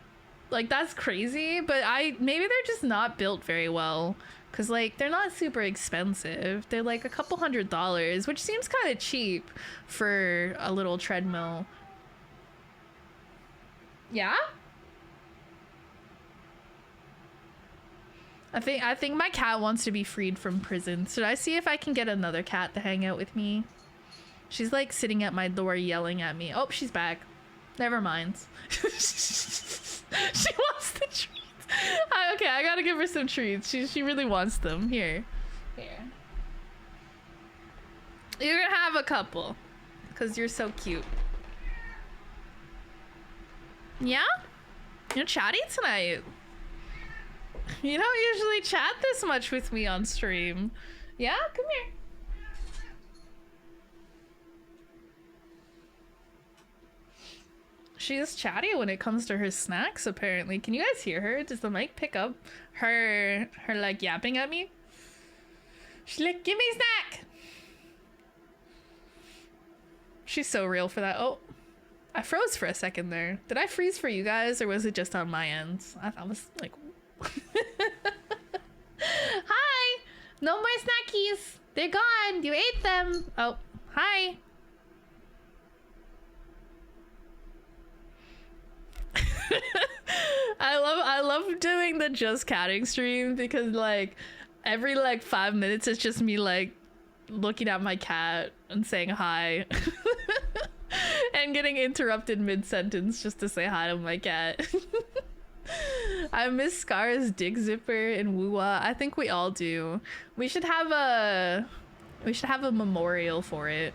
Speaker 1: Like that's crazy. But maybe they're just not built very well, because like they're not super expensive. They're like a couple $100s, which seems kind of cheap for a little treadmill. Yeah, I think my cat wants to be freed from prison. Should I see if I can get another cat to hang out with me? She's like sitting at my door yelling at me. Oh, she's back. Never mind. She wants the treats. Okay, I gotta give her some treats. She really wants them. Here. You're gonna have a couple, because you're so cute. Yeah? You're chatty tonight. You don't usually chat this much with me on stream. Yeah? Come here. She is chatty when it comes to her snacks, apparently. Can you guys hear her? Does the mic pick up her like yapping at me? She's like, give me a snack! She's so real for that. Oh, I froze for a second there. Did I freeze for you guys, or was it just on my end? I was like... Hi! No more snackies! They're gone! You ate them! Oh, hi! I love doing the just catting stream, because like every like 5 minutes it's just me like looking at my cat and saying hi. And getting interrupted mid-sentence just to say hi to my cat. I miss Scar's dick zipper and woo-wah. I think we all do. We should have a memorial for it.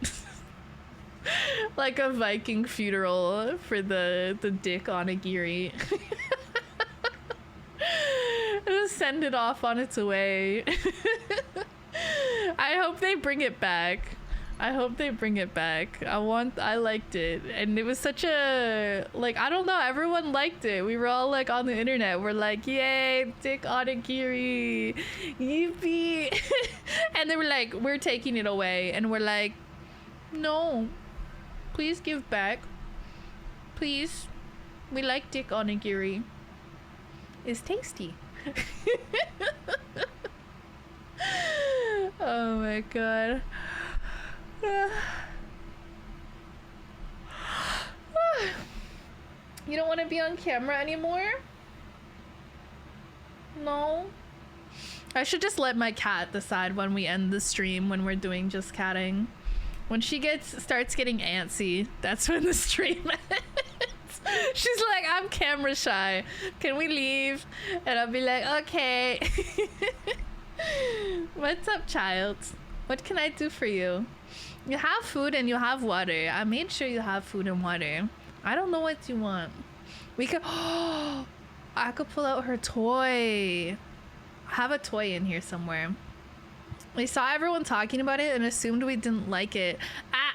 Speaker 1: Like a Viking funeral for the Dick Onigiri. Just send it off on its way. I hope they bring it back. I hope they bring it back. I liked it. And it was such a, like, I don't know, everyone liked it. We were all like on the internet. We're like, yay, Dick Onigiri. Yippee. And they were like, we're taking it away. And we're like, no, please give back. Please. We like Dick Onigiri. It's tasty. Oh my god. You don't want to be on camera anymore? No? I should just let my cat decide when we end the stream, when we're doing just catting. When she starts getting antsy, that's when the stream ends. She's like, I'm camera shy. Can we leave? And I'll be like, okay. What's up, child? What can I do for you? You have food and you have water. I made sure you have food and water. I don't know what you want. We could... Oh, I could pull out her toy. I have a toy in here somewhere. We saw everyone talking about it and assumed we didn't like it. Ah!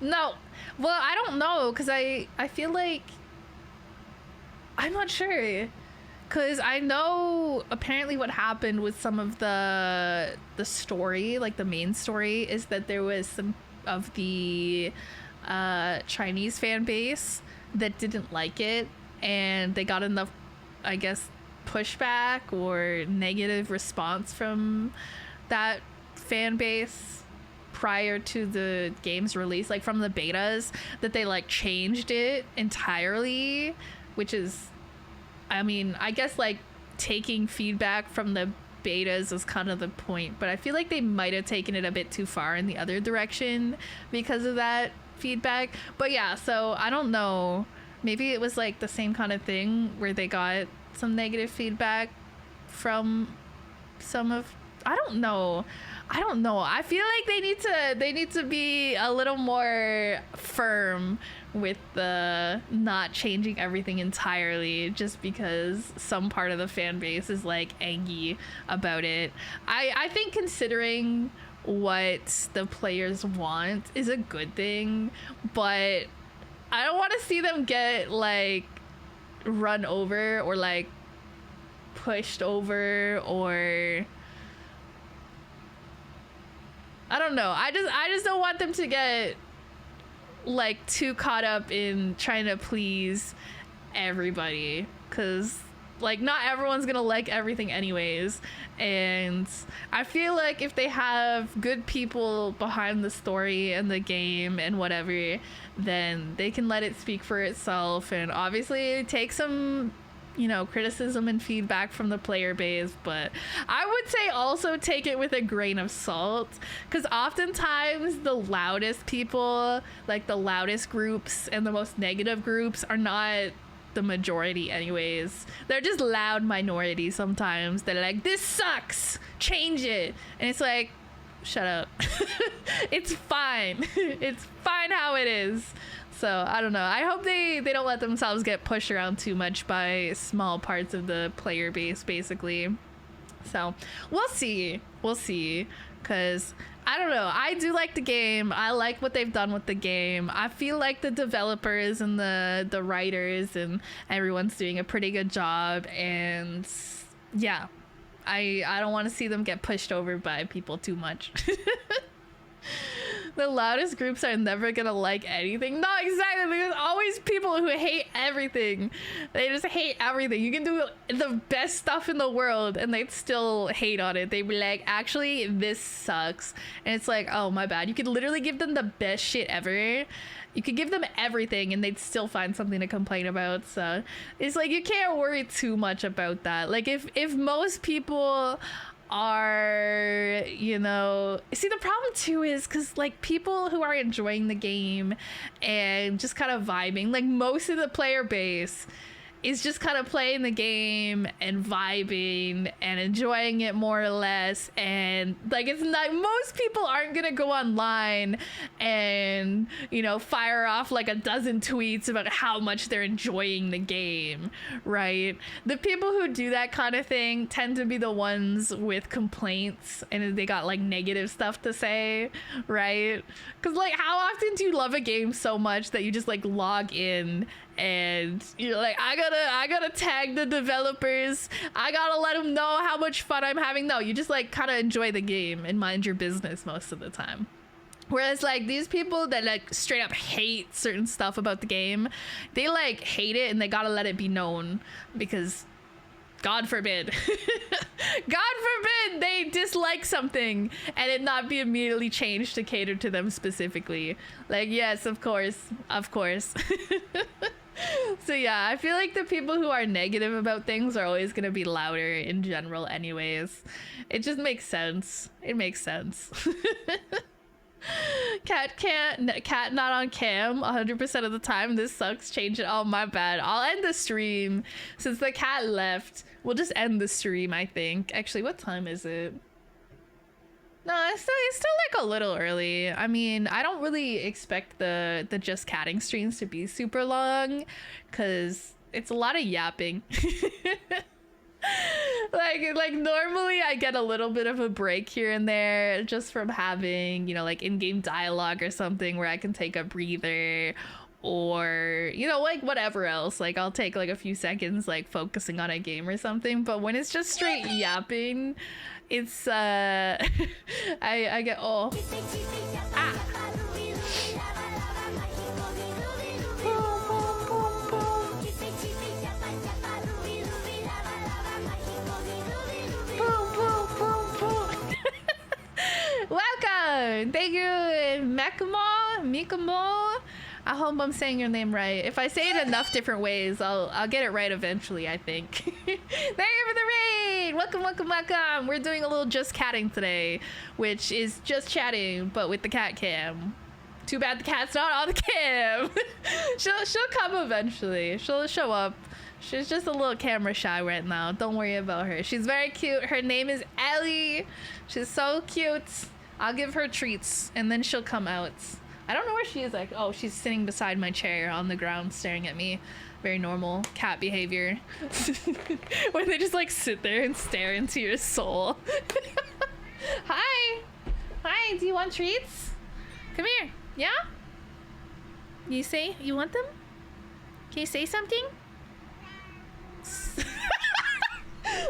Speaker 1: No! Well, I don't know, because I feel like... I'm not sure. Because I know apparently what happened with some of the story, like the main story, is that there was some of the Chinese fan base that didn't like it, and they got enough, I guess, pushback or negative response from that fan base prior to the game's release, like from the betas, that they like changed it entirely, which is, I mean, I guess like taking feedback from the betas is kind of the point, but I feel like they might have taken it a bit too far in the other direction because of that feedback. But yeah, so I don't know, maybe it was like the same kind of thing where they got some negative feedback from some of, I don't know. I feel like they need to be a little more firm with the not changing everything entirely just because some part of the fan base is like angry about it. I think considering what the players want is a good thing, but I don't want to see them get like run over or like pushed over, or I don't know. I just don't want them to get like too caught up in trying to please everybody, because like not everyone's gonna like everything anyways, and I feel like if they have good people behind the story and the game and whatever, then they can let it speak for itself, and obviously take some, you know, criticism and feedback from the player base, but I would say also take it with a grain of salt, because oftentimes the loudest people, like the loudest groups and the most negative groups, are not the majority anyways. They're just loud minorities sometimes. They're like, this sucks, change it, and it's like, shut up. It's fine. It's fine how it is. So I don't know. I hope they don't let themselves get pushed around too much by small parts of the player base, basically. So we'll see. Because I don't know. I do like the game. I like what they've done with the game. I feel like the developers and the writers and everyone's doing a pretty good job. And yeah, I don't want to see them get pushed over by people too much. The loudest groups are never gonna like anything. No, exactly. There's always people who hate everything. They just hate everything. You can do the best stuff in the world and they'd still hate on it. They'd be like, actually, this sucks. And it's like, oh, my bad. You could literally give them the best shit ever. You could give them everything and they'd still find something to complain about. So it's like, you can't worry too much about that. Like if most people are, you know, see, the problem too is because like people who are enjoying the game and just kind of vibing, like most of the player base is just kind of playing the game and vibing and enjoying it more or less. And like, it's not, most people aren't gonna go online and, you know, fire off like a dozen tweets about how much they're enjoying the game, right? The people who do that kind of thing tend to be the ones with complaints and they got like negative stuff to say, right? Because like, how often do you love a game so much that you just like log in and you're like, I gotta tag the developers, I gotta let them know how much fun I'm having? No, you just like kind of enjoy the game and mind your business most of the time. Whereas like these people that like straight up hate certain stuff about the game, they like hate it and they gotta let it be known, because God forbid, God forbid they dislike something and it not be immediately changed to cater to them specifically. Like, yes, of course. So yeah, I feel like the people who are negative about things are always going to be louder in general anyways. It just makes sense. It makes sense. Cat not on cam 100% of the time. This sucks. Change it. Oh, my bad. I'll end the stream since the cat left. We'll just end the stream, I think. Actually, what time is it? No, it's still like a little early. I mean, I don't really expect the just catting streams to be super long, because it's a lot of yapping. like normally I get a little bit of a break here and there just from having, you know, like in-game dialogue or something where I can take a breather, or, you know, like whatever else. Like I'll take like a few seconds like focusing on a game or something. But when it's just straight yapping, it's I get Welcome! Thank you, Mikamo. I hope I'm saying your name right. If I say it enough different ways, I'll get it right eventually, I think. Thank you for the raid! Welcome. We're doing a little just catting today, which is just chatting, but with the cat cam. Too bad the cat's not on the cam. She'll come eventually. She'll show up. She's just a little camera shy right now. Don't worry about her. She's very cute. Her name is Ellie. She's so cute. I'll give her treats and then she'll come out. I don't know where she is. Like, oh, she's sitting beside my chair on the ground staring at me. Very normal cat behavior. When they just like sit there and stare into your soul. Hi, do you want treats? Come here. Yeah? You say you want them? Can you say something?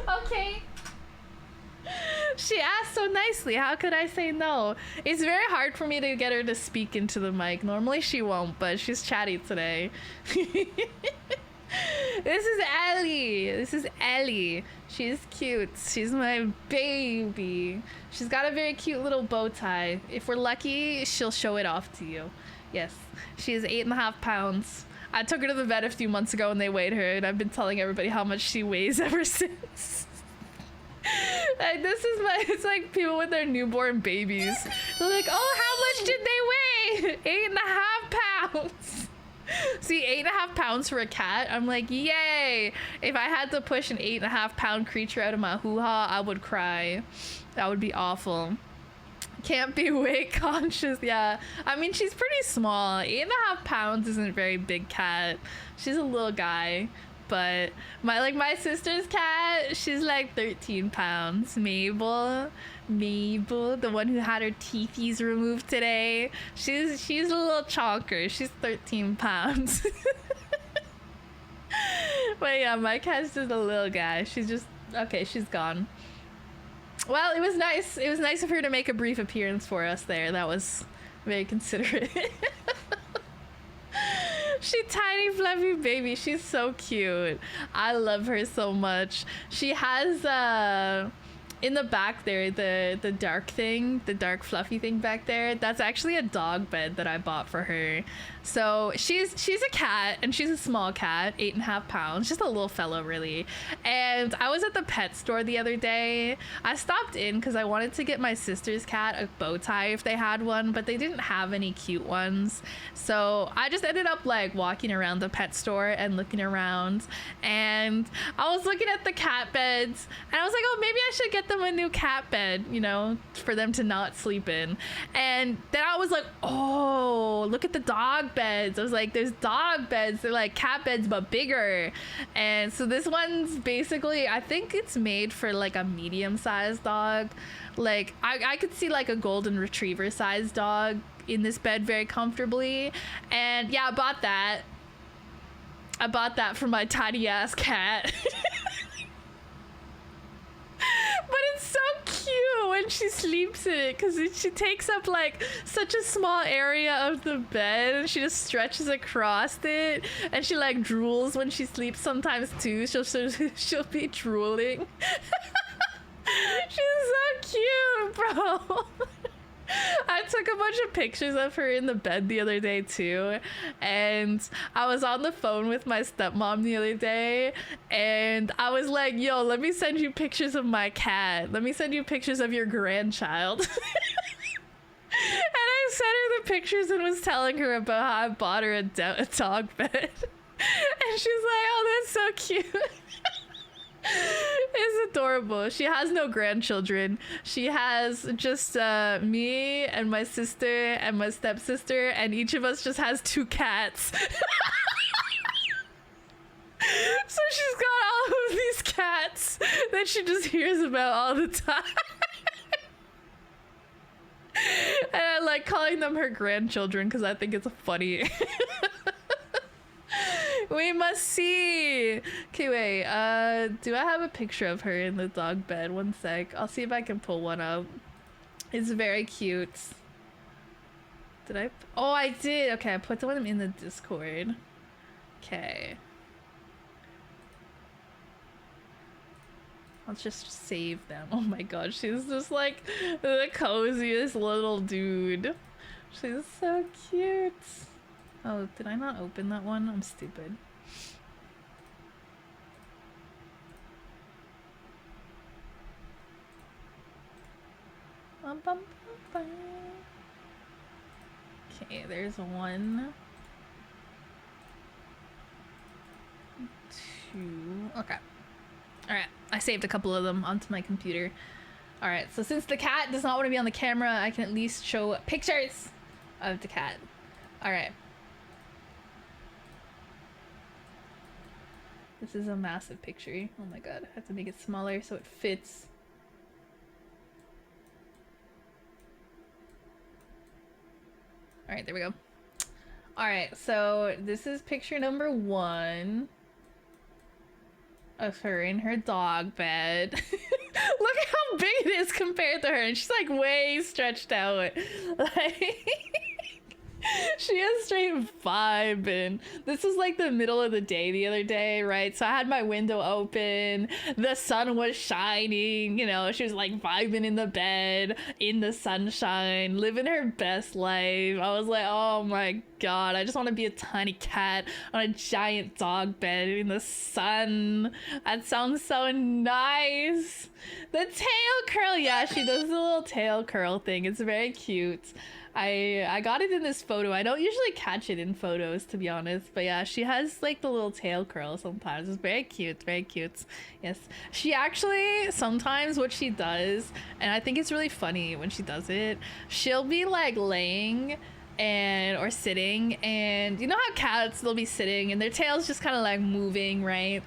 Speaker 1: Okay. She asked so nicely. How could I say no? It's very hard for me to get her to speak into the mic. Normally she won't, but she's chatty today. This is Ellie. She's cute. She's my baby. She's got a very cute little bow tie. If we're lucky, she'll show it off to you. Yes, she is 8.5 pounds. I took her to the vet a few months ago and they weighed her, and I've been telling everybody how much she weighs ever since. Like, it's like people with their newborn babies. They're like, oh, how much did they weigh? 8.5 pounds. See, 8.5 pounds for a cat. I'm like, yay. If I had to push an 8.5 pound creature out of my hoo-ha, I would cry. That would be awful. Can't be weight conscious. Yeah, I mean, she's pretty small. 8.5 pounds isn't a very big cat. She's a little guy. But my sister's cat, she's like 13 pounds. Mabel, the one who had her teethies removed today, she's a little chonker. She's 13 pounds. But yeah, my cat's just a little guy. She's just okay. She's gone. Well, it was nice. It was nice of her to make a brief appearance for us there. That was very considerate. She tiny fluffy baby. She's so cute. I love her so much. She has in the back there the dark thing, the dark fluffy thing back there. That's actually a dog bed that I bought for her. So she's a cat, and she's a small cat, 8.5 pounds, just a little fellow really. And I was at the pet store the other day. I stopped in because I wanted to get my sister's cat a bow tie if they had one, but they didn't have any cute ones. So I just ended up like walking around the pet store and looking around, and I was looking at the cat beds, and I was like, oh, maybe I should get them a new cat bed, you know, for them to not sleep in. And then I was like, oh, look at the dog beds. I was like, there's dog beds, they're like cat beds but bigger. And so this one's basically, I think it's made for like a medium-sized dog. Like I could see like a golden retriever sized dog in this bed very comfortably. And yeah, I bought that for my tiny ass cat. But it's so cute when she sleeps in it, because she takes up like such a small area of the bed, and she just stretches across it, and she like drools when she sleeps sometimes too. She'll be drooling. She's so cute, bro. I took a bunch of pictures of her in the bed the other day too, and I was on the phone with my stepmom the other day, and I was like, yo, let me send you pictures of my cat, let me send you pictures of your grandchild. And I sent her the pictures and was telling her about how I bought her a dog bed. And she's like, oh, that's so cute. It's adorable. She has no grandchildren. She has just me and my sister and my stepsister, and each of us just has 2 cats. So she's got all of these cats that she just hears about all the time. And I like calling them her grandchildren because I think it's funny. We must see. Okay, wait. Do I have a picture of her in the dog bed? One sec. I'll see if I can pull one up. It's very cute. Did I? Oh, I did. Okay, I put one in the Discord. Okay. Let's just save them. Oh my god, she's just like the coziest little dude. She's so cute. Oh, did I not open that one? I'm stupid. Okay, there's 1, 2. Okay. Alright, I saved a couple of them onto my computer. Alright, so since the cat does not want to be on the camera, I can at least show pictures of the cat. Alright. This is a massive picture. Oh my god, I have to make it smaller so it fits. Alright, there we go. Alright, so this is picture number 1 of her in her dog bed. Look at how big it is compared to her, and she's like way stretched out. Like she is straight vibing. This was like the middle of the day the other day, right? So I had my window open, the sun was shining, you know, she was like vibing in the bed, in the sunshine, living her best life. I was like, oh my god, I just want to be a tiny cat on a giant dog bed in the sun. That sounds so nice. The tail curl, yeah, she does the little tail curl thing. It's very cute. I got it in this photo. I don't usually catch it in photos, to be honest, but yeah, she has like the little tail curl sometimes. It's very cute, very cute. Yes, she actually sometimes what she does, and I think it's really funny when she does it, she'll be like laying and or sitting, and you know how cats, they'll be sitting and their tail's just kind of like moving, right?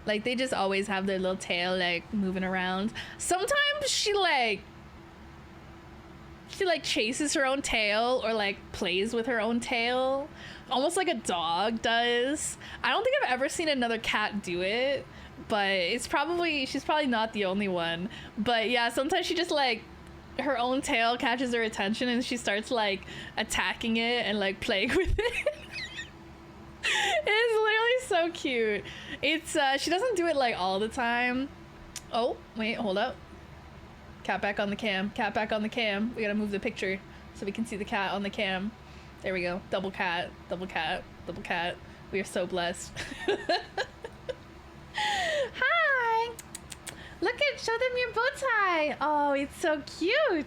Speaker 1: Like they just always have their little tail like moving around. Sometimes she chases her own tail or like plays with her own tail, almost like a dog does. I don't think I've ever seen another cat do it, but she's probably not the only one. But yeah, sometimes she just like, her own tail catches her attention and she starts like attacking it and like playing with it. It's literally so cute. It's she doesn't do it like all the time. Oh wait, hold up. Cat back on the cam. Cat back on the cam. We gotta move the picture so we can see the cat on the cam. There we go. Double cat, double cat, double cat. We are so blessed. Hi! Look at, show them your bow tie. Oh, it's so cute.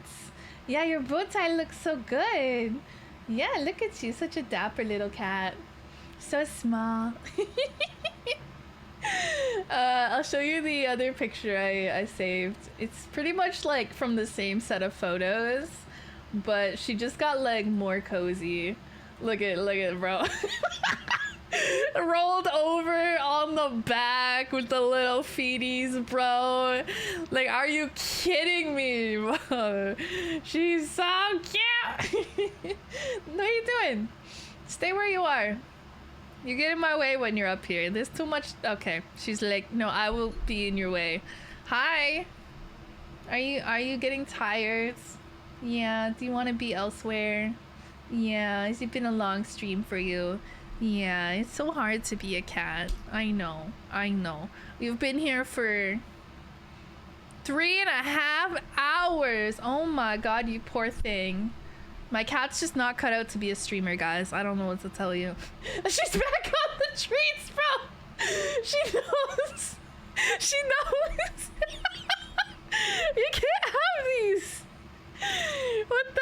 Speaker 1: Yeah, your bow tie looks so good. Yeah, look at you, such a dapper little cat. So small. I'll show you the other picture I saved. It's pretty much like from the same set of photos, but she just got like more cozy. Look at bro. Rolled over on the back with the little feeties, bro. Like, are you kidding me, bro? She's so cute. What are you doing? Stay where you are. You get in my way when you're up here. There's too much. Okay. She's like, no, I will be in your way. Hi. Are you getting tired? Yeah. Do you want to be elsewhere? Yeah. It's been a long stream for you. Yeah. It's so hard to be a cat. I know. I know. We've been here for 3.5 hours. Oh my god, you poor thing. My cat's just not cut out to be a streamer, guys. I don't know what to tell you. She's back on the treats, bro. She knows. She knows. You can't have these. What the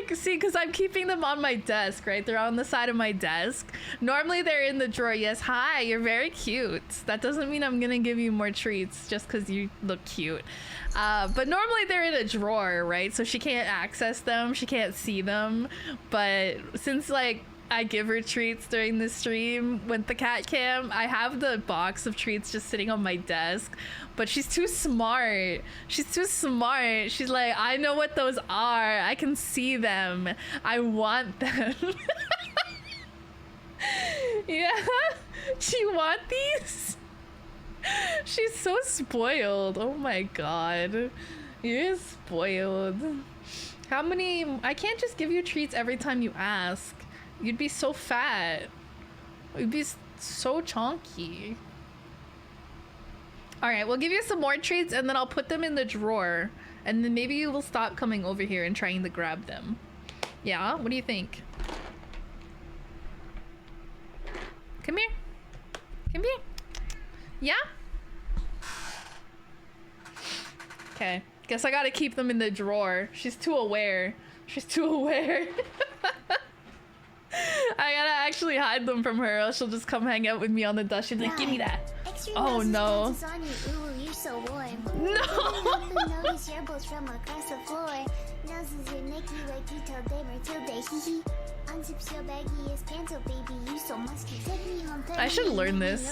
Speaker 1: heck? See, because I'm keeping them on my desk, right? They're on the side of my desk. Normally they're in the drawer. Yes, hi, you're very cute. That doesn't mean I'm gonna give you more treats just because you look cute. But normally they're in a drawer, right? So she can't access them, she can't see them. But since like I give her treats during the stream with the cat cam, I have the box of treats just sitting on my desk. But she's too smart. She's too smart. She's like, I know what those are. I can see them. I want them. Yeah? Do you want these? She's so spoiled. Oh my god. You're spoiled. How many? I can't just give you treats every time you ask. You'd be so fat. You'd be so chonky. Alright, we'll give you some more treats and then I'll put them in the drawer. And then maybe you will stop coming over here and trying to grab them. Yeah? What do you think? Come here. Come here. Yeah? Okay. Guess I gotta keep them in the drawer. She's too aware. She's too aware. I gotta actually hide them from her, or else she'll just come hang out with me on the desk. She's like, give me that. Oh no. I should learn this.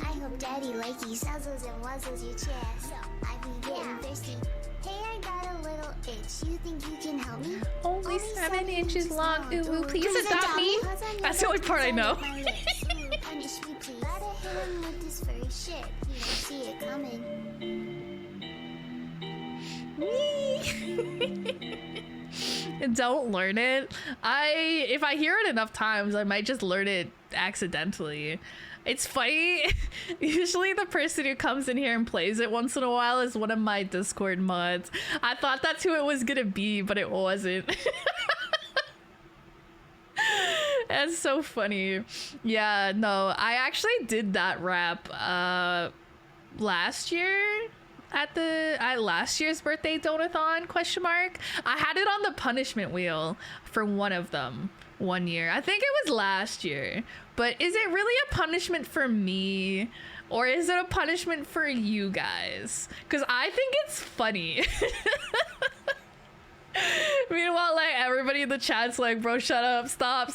Speaker 3: I hope daddy likes you, nuzzles and wuzzles your chest. I be getting thirsty. Hey, I got a little itch. You think you can help me?
Speaker 1: Only 7 inches long. Ooh, ooh, please adopt me. That's the only part I know.
Speaker 3: Punish me, please. Gotta hit him with this furry shit. You don't see it coming.
Speaker 1: Don't learn it. If I hear it enough times, I might just learn it accidentally. It's funny. Usually the person who comes in here and plays it once in a while is one of my Discord mods. I thought that's who it was gonna be, but it wasn't. That's so funny. Yeah, no, I actually did that rap last year at last year's birthday donathon ? I had it on the punishment wheel for one of them one year. I think it was last year. But is it really a punishment for me? Or is it a punishment for you guys? Because I think it's funny. Meanwhile, like, everybody in the chat's like, bro, shut up, stop.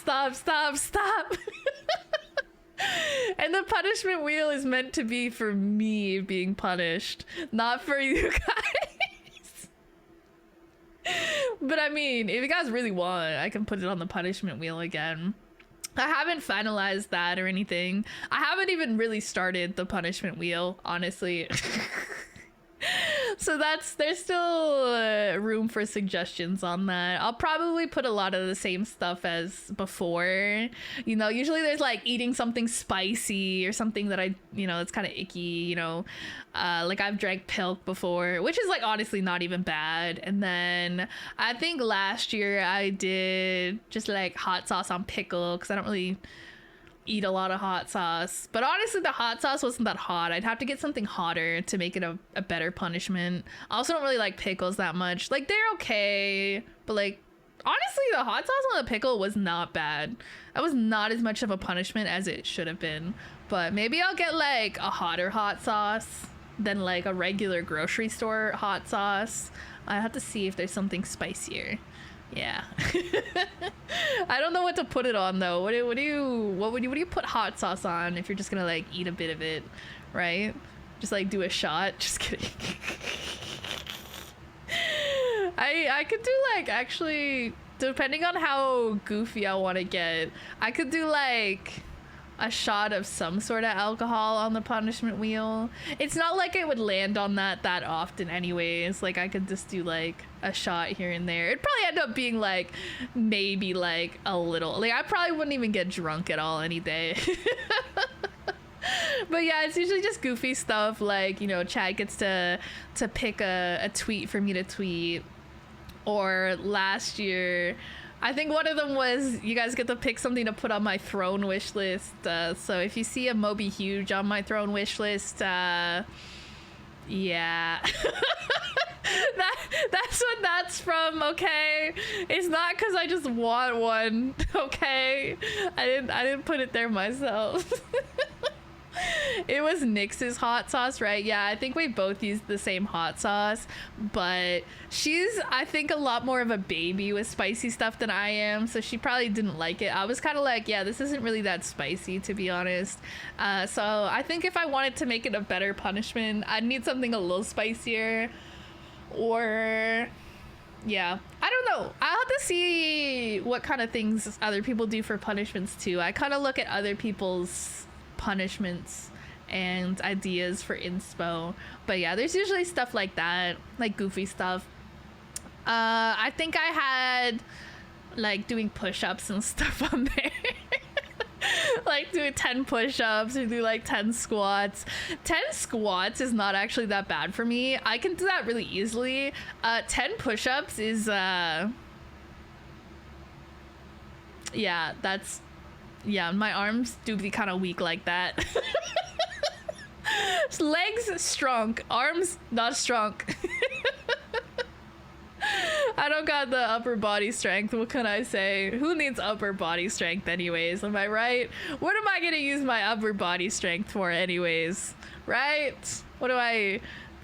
Speaker 1: And the punishment wheel is meant to be for me being punished, not for you guys. But I mean, if you guys really want, I can put it on the punishment wheel again. I haven't finalized that or anything. I haven't even really started the punishment wheel, honestly. So there's still room for suggestions on that. I'll probably put a lot of the same stuff as before. You know, usually there's like eating something spicy or something that it's kind of icky, like I've drank Pilk before, which is like honestly not even bad. And then I think last year I did just like hot sauce on pickle because I don't really eat a lot of hot sauce, but honestly the hot sauce wasn't that hot. I'd have to get something hotter to make it a better punishment. I also don't really like pickles that much. Like they're okay, but like honestly the hot sauce on the pickle was not bad. That was not as much of a punishment as it should have been. But maybe I'll get like a hotter hot sauce than like a regular grocery store hot sauce. I have to see if there's something spicier. Yeah. I don't know what to put it on though. What do you put hot sauce on if you're just gonna like eat a bit of it, right? Just like do a shot. Just kidding. I could do like, actually, depending on how goofy I want to get, I could do like a shot of some sort of alcohol on the punishment wheel. It's not like it would land on that often anyways. Like I could just do like a shot here and there. It'd probably end up being like maybe like a little, like I probably wouldn't even get drunk at all any day. But yeah, it's usually just goofy stuff like, Chad gets to pick a tweet for me to tweet. Or last year, I think one of them was you guys get to pick something to put on my throne wish list. So if you see a Moby Huge on my throne wish list, yeah. That's what that's from, okay? It's not because I just want one, okay? I didn't put it there myself. It was Nyx's hot sauce, right? Yeah, I think we both used the same hot sauce, but she's, I think, a lot more of a baby with spicy stuff than I am, so she probably didn't like it. I was kind of like, yeah, this isn't really that spicy, to be honest. So I think if I wanted to make it a better punishment, I'd need something a little spicier, or... yeah, I don't know. I'll have to see what kind of things other people do for punishments too. I kind of look at other people's punishments and ideas for inspo, but yeah, there's usually stuff like that, like goofy stuff. I think I had like doing push-ups and stuff on there. Like do 10 push-ups or do like 10 squats. 10 squats is not actually that bad for me. I can do that really easily. 10 push-ups is yeah, that's, yeah, my arms do be kind of weak like that. Legs strong, arms not strong. I don't got the upper body strength. What can I say? Who needs upper body strength anyways? Am I right? What am I gonna use my upper body strength for anyways? Right? What do I...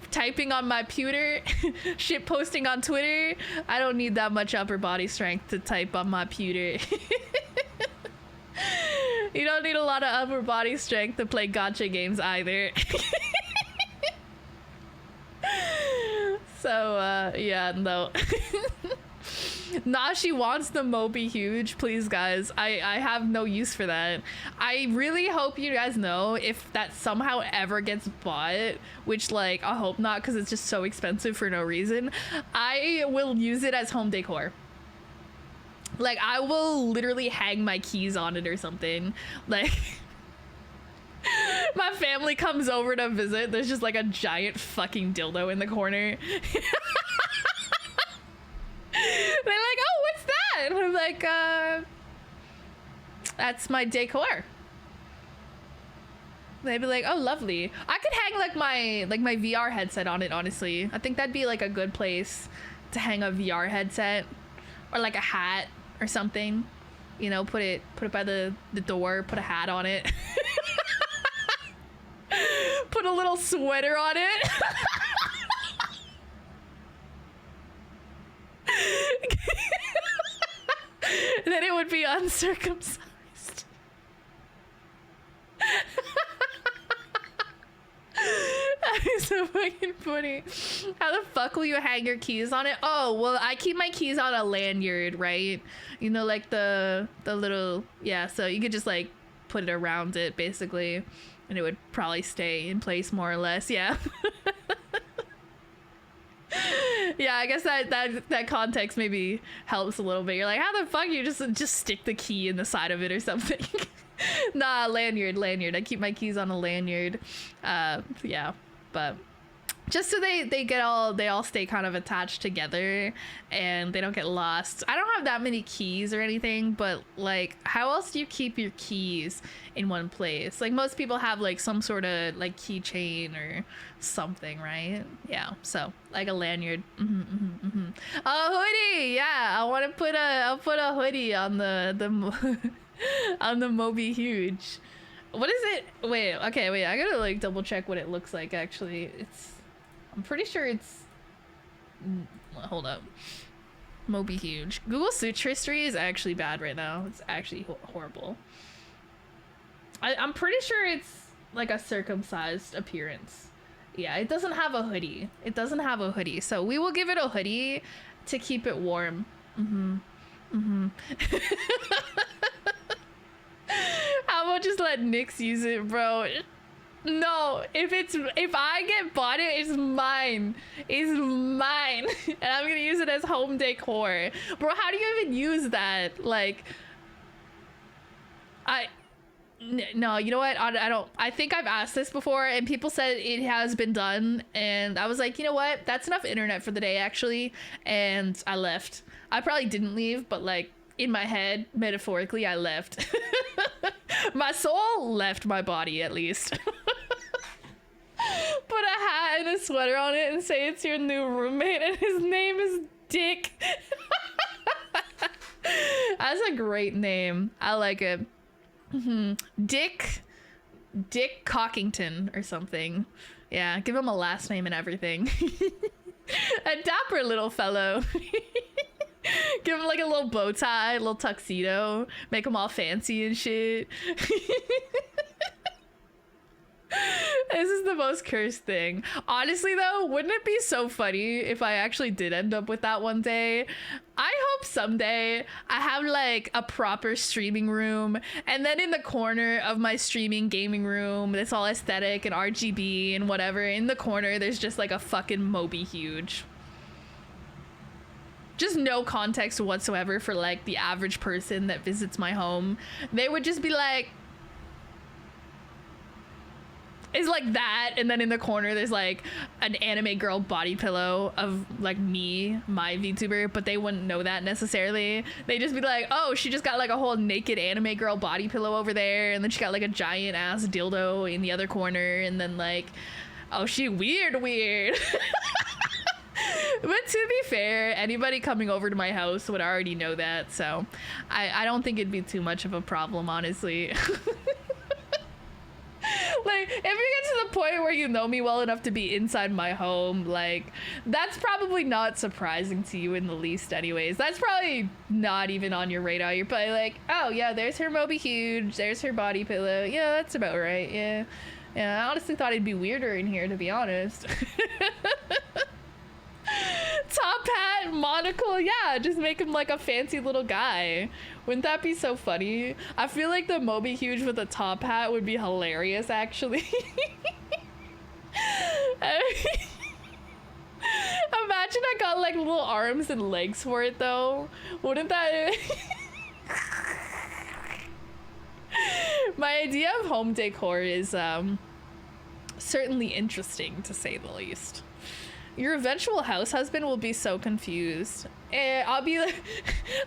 Speaker 1: typing on my pewter? Shit posting on Twitter? I don't need that much upper body strength to type on my pewter. You don't need a lot of upper body strength to play gacha games either. So, yeah, no. Nah, she wants the Moby Huge. Please, guys. I have no use for that. I really hope you guys know if that somehow ever gets bought, which, like, I hope not because it's just so expensive for no reason. I will use it as home decor. Like, I will literally hang my keys on it or something. Like, my family comes over to visit. There's just like a giant fucking dildo in the corner. They're like, oh, what's that? And I'm like, that's my decor. They'd be like, oh, lovely. I could hang like my VR headset on it, honestly. I think that'd be like a good place to hang a VR headset, or like a hat or something. You know, put it by the door, put a hat on it. Put a little sweater on it. Then it would be uncircumcised. That is so fucking funny. How the fuck will you hang your keys on it? Oh, well, I keep my keys on a lanyard, right? You know, like the little, yeah, so you could just like put it around it basically, and it would probably stay in place more or less, yeah. Yeah, I guess that context maybe helps a little bit. You're like, how the fuck you just stick the key in the side of it or something? Nah, lanyard. I keep my keys on a lanyard. Yeah, but just so they all stay kind of attached together and they don't get lost. I don't have that many keys or anything, but like, how else do you keep your keys in one place? Like, most people have like some sort of like keychain or something, right? Yeah, so like a lanyard. A hoodie. Yeah, I'll put a hoodie on the on the Moby Huge. What is it? Wait, I gotta like double check what it looks like. Actually, I'm pretty sure it's, hold up, Moby Huge. Google search history is actually bad right now. It's actually horrible. I'm pretty sure it's like a circumcised appearance. Yeah, it doesn't have a hoodie. So we will give it a hoodie to keep it warm. How about just let Nyx use it, bro? No, if I get bought it's mine. It's mine. And I'm gonna use it as home decor. Bro, how do you even use that? Like, no, you know what? I don't. I think I've asked this before and people said it has been done. And I was like, you know what? That's enough internet for the day, actually. And I left. I probably didn't leave, but like, in my head, metaphorically, I left. My soul left my body, at least. Put a hat and a sweater on it and say it's your new roommate and his name is Dick. That's a great name. I like it. Dick Cockington or something. Yeah, give him a last name and everything. A dapper little fellow. Give him like a little bow tie, a little tuxedo, make him all fancy and shit. This is the most cursed thing. Honestly though, wouldn't it be so funny if I actually did end up with that one day? I hope someday I have like a proper streaming room, and then in the corner of my streaming gaming room that's all aesthetic and RGB and whatever, in the corner there's just like a fucking Moby Huge. Just no context whatsoever for like the average person that visits my home. They would just be like, it's like that, and then in the corner there's like an anime girl body pillow of like me, my VTuber, but they wouldn't know that necessarily. They just be like, oh, she just got like a whole naked anime girl body pillow over there, and then she got like a giant ass dildo in the other corner, and then like, oh, she weird. But to be fair, anybody coming over to my house would already know that, so I don't think it'd be too much of a problem, honestly. Like, if you get to the point where you know me well enough to be inside my home, like, that's probably not surprising to you in the least anyways. That's probably not even on your radar. You're probably like, oh yeah, there's her Moby Huge, there's her body pillow. Yeah, that's about right, yeah. Yeah, I honestly thought it'd be weirder in here, to be honest. Top hat, monocle, yeah, just make him like a fancy little guy. Wouldn't that be so funny? I feel like the Moby Huge with a top hat would be hilarious, actually. Imagine I got like little arms and legs for it though. Wouldn't that... My idea of home decor is certainly interesting, to say the least. Your eventual house husband will be so confused. And I'll be like,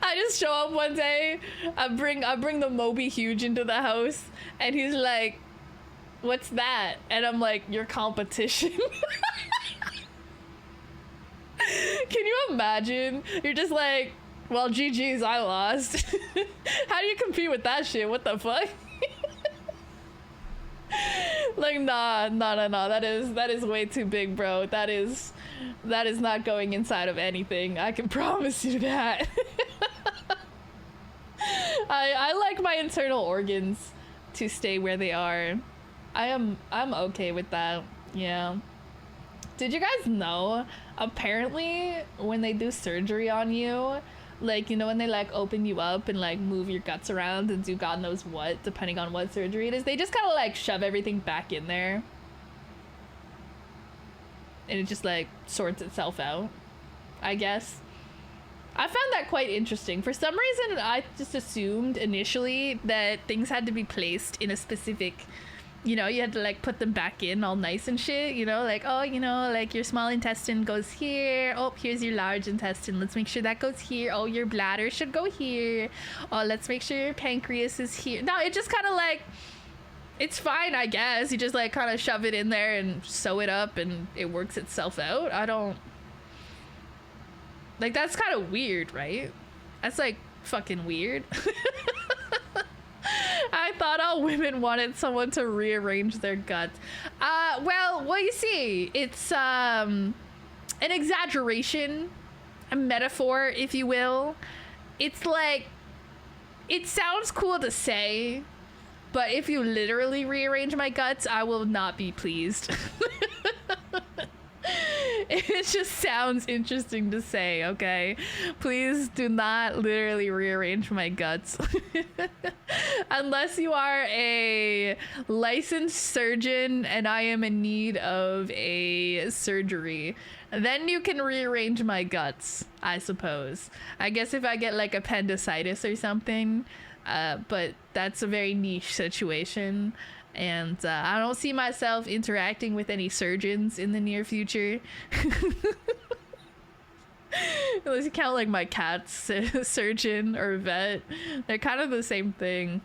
Speaker 1: I just show up one day, I bring the Moby Huge into the house, and he's like, what's that? And I'm like, your competition. Can you imagine? You're just like, well, GG's, I lost. How do you compete with that shit? What the fuck? Like, nah, that is way too big, bro. That is not going inside of anything. I can promise you that. I like my internal organs to stay where they are. I'm okay with that. Yeah. Did you guys know, apparently when they do surgery on you, like, you know, when they like open you up and like move your guts around and do God knows what, depending on what surgery it is, they just kind of like shove everything back in there and it just like sorts itself out. I guess. I found that quite interesting. For some reason, I just assumed initially that things had to be placed in a specific, you know, you had to like put them back in all nice and shit, you know, like, oh, you know, like your small intestine goes here. Oh, here's your large intestine. Let's make sure that goes here. Oh, your bladder should go here. Oh, let's make sure your pancreas is here. No, it just kind of like, it's fine, I guess. You just like kind of shove it in there and sew it up and it works itself out. I don't, like, that's kind of weird, right? That's like fucking weird. I thought all women wanted someone to rearrange their guts. Well, you see, it's an exaggeration, a metaphor, if you will. It's like, it sounds cool to say, but if you literally rearrange my guts, I will not be pleased. It just sounds interesting to say, okay? Please do not literally rearrange my guts. Unless you are a licensed surgeon and I am in need of a surgery. Then you can rearrange my guts, I suppose. I guess if I get like appendicitis or something, but that's a very niche situation. And I don't see myself interacting with any surgeons in the near future. Unless you count like my cat's surgeon or vet. They're kind of the same thing.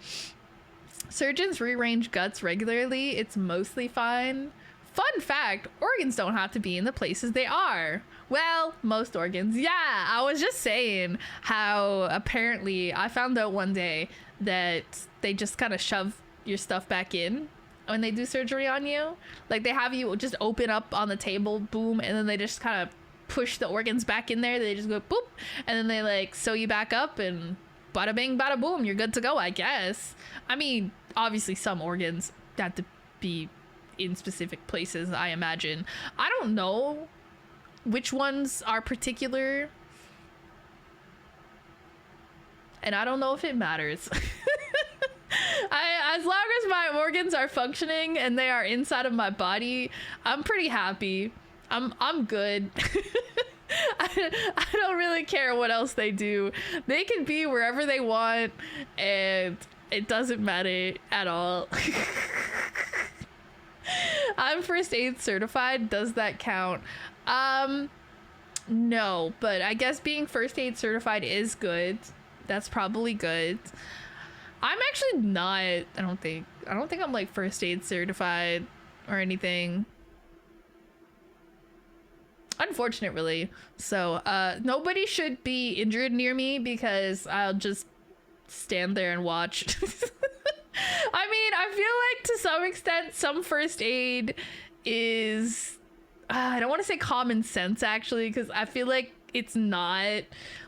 Speaker 1: Surgeons rearrange guts regularly. It's mostly fine. Fun fact, organs don't have to be in the places they are. Well, most organs. Yeah, I was just saying how apparently I found out one day that they just kind of shove your stuff back in when they do surgery on you. Like they have you just open up on the table, boom, and then they just kind of push the organs back in there. They just go boop, and then they like sew you back up and bada bing bada boom, you're good to go, I guess. I mean, obviously some organs have to be in specific places, I imagine. I don't know which ones are particular, and I don't know if it matters. As long as my organs are functioning and they are inside of my body, I'm pretty happy. I'm good. I don't really care what else they do. They can be wherever they want and it doesn't matter at all. I'm first aid certified. Does that count? No, but I guess being first aid certified is good. That's probably good. I'm actually not, I don't think I'm like first aid certified or anything. Unfortunate, really. So, nobody should be injured near me because I'll just stand there and watch. I mean, I feel like to some extent, some first aid is, I don't want to say common sense actually, because I feel like it's not.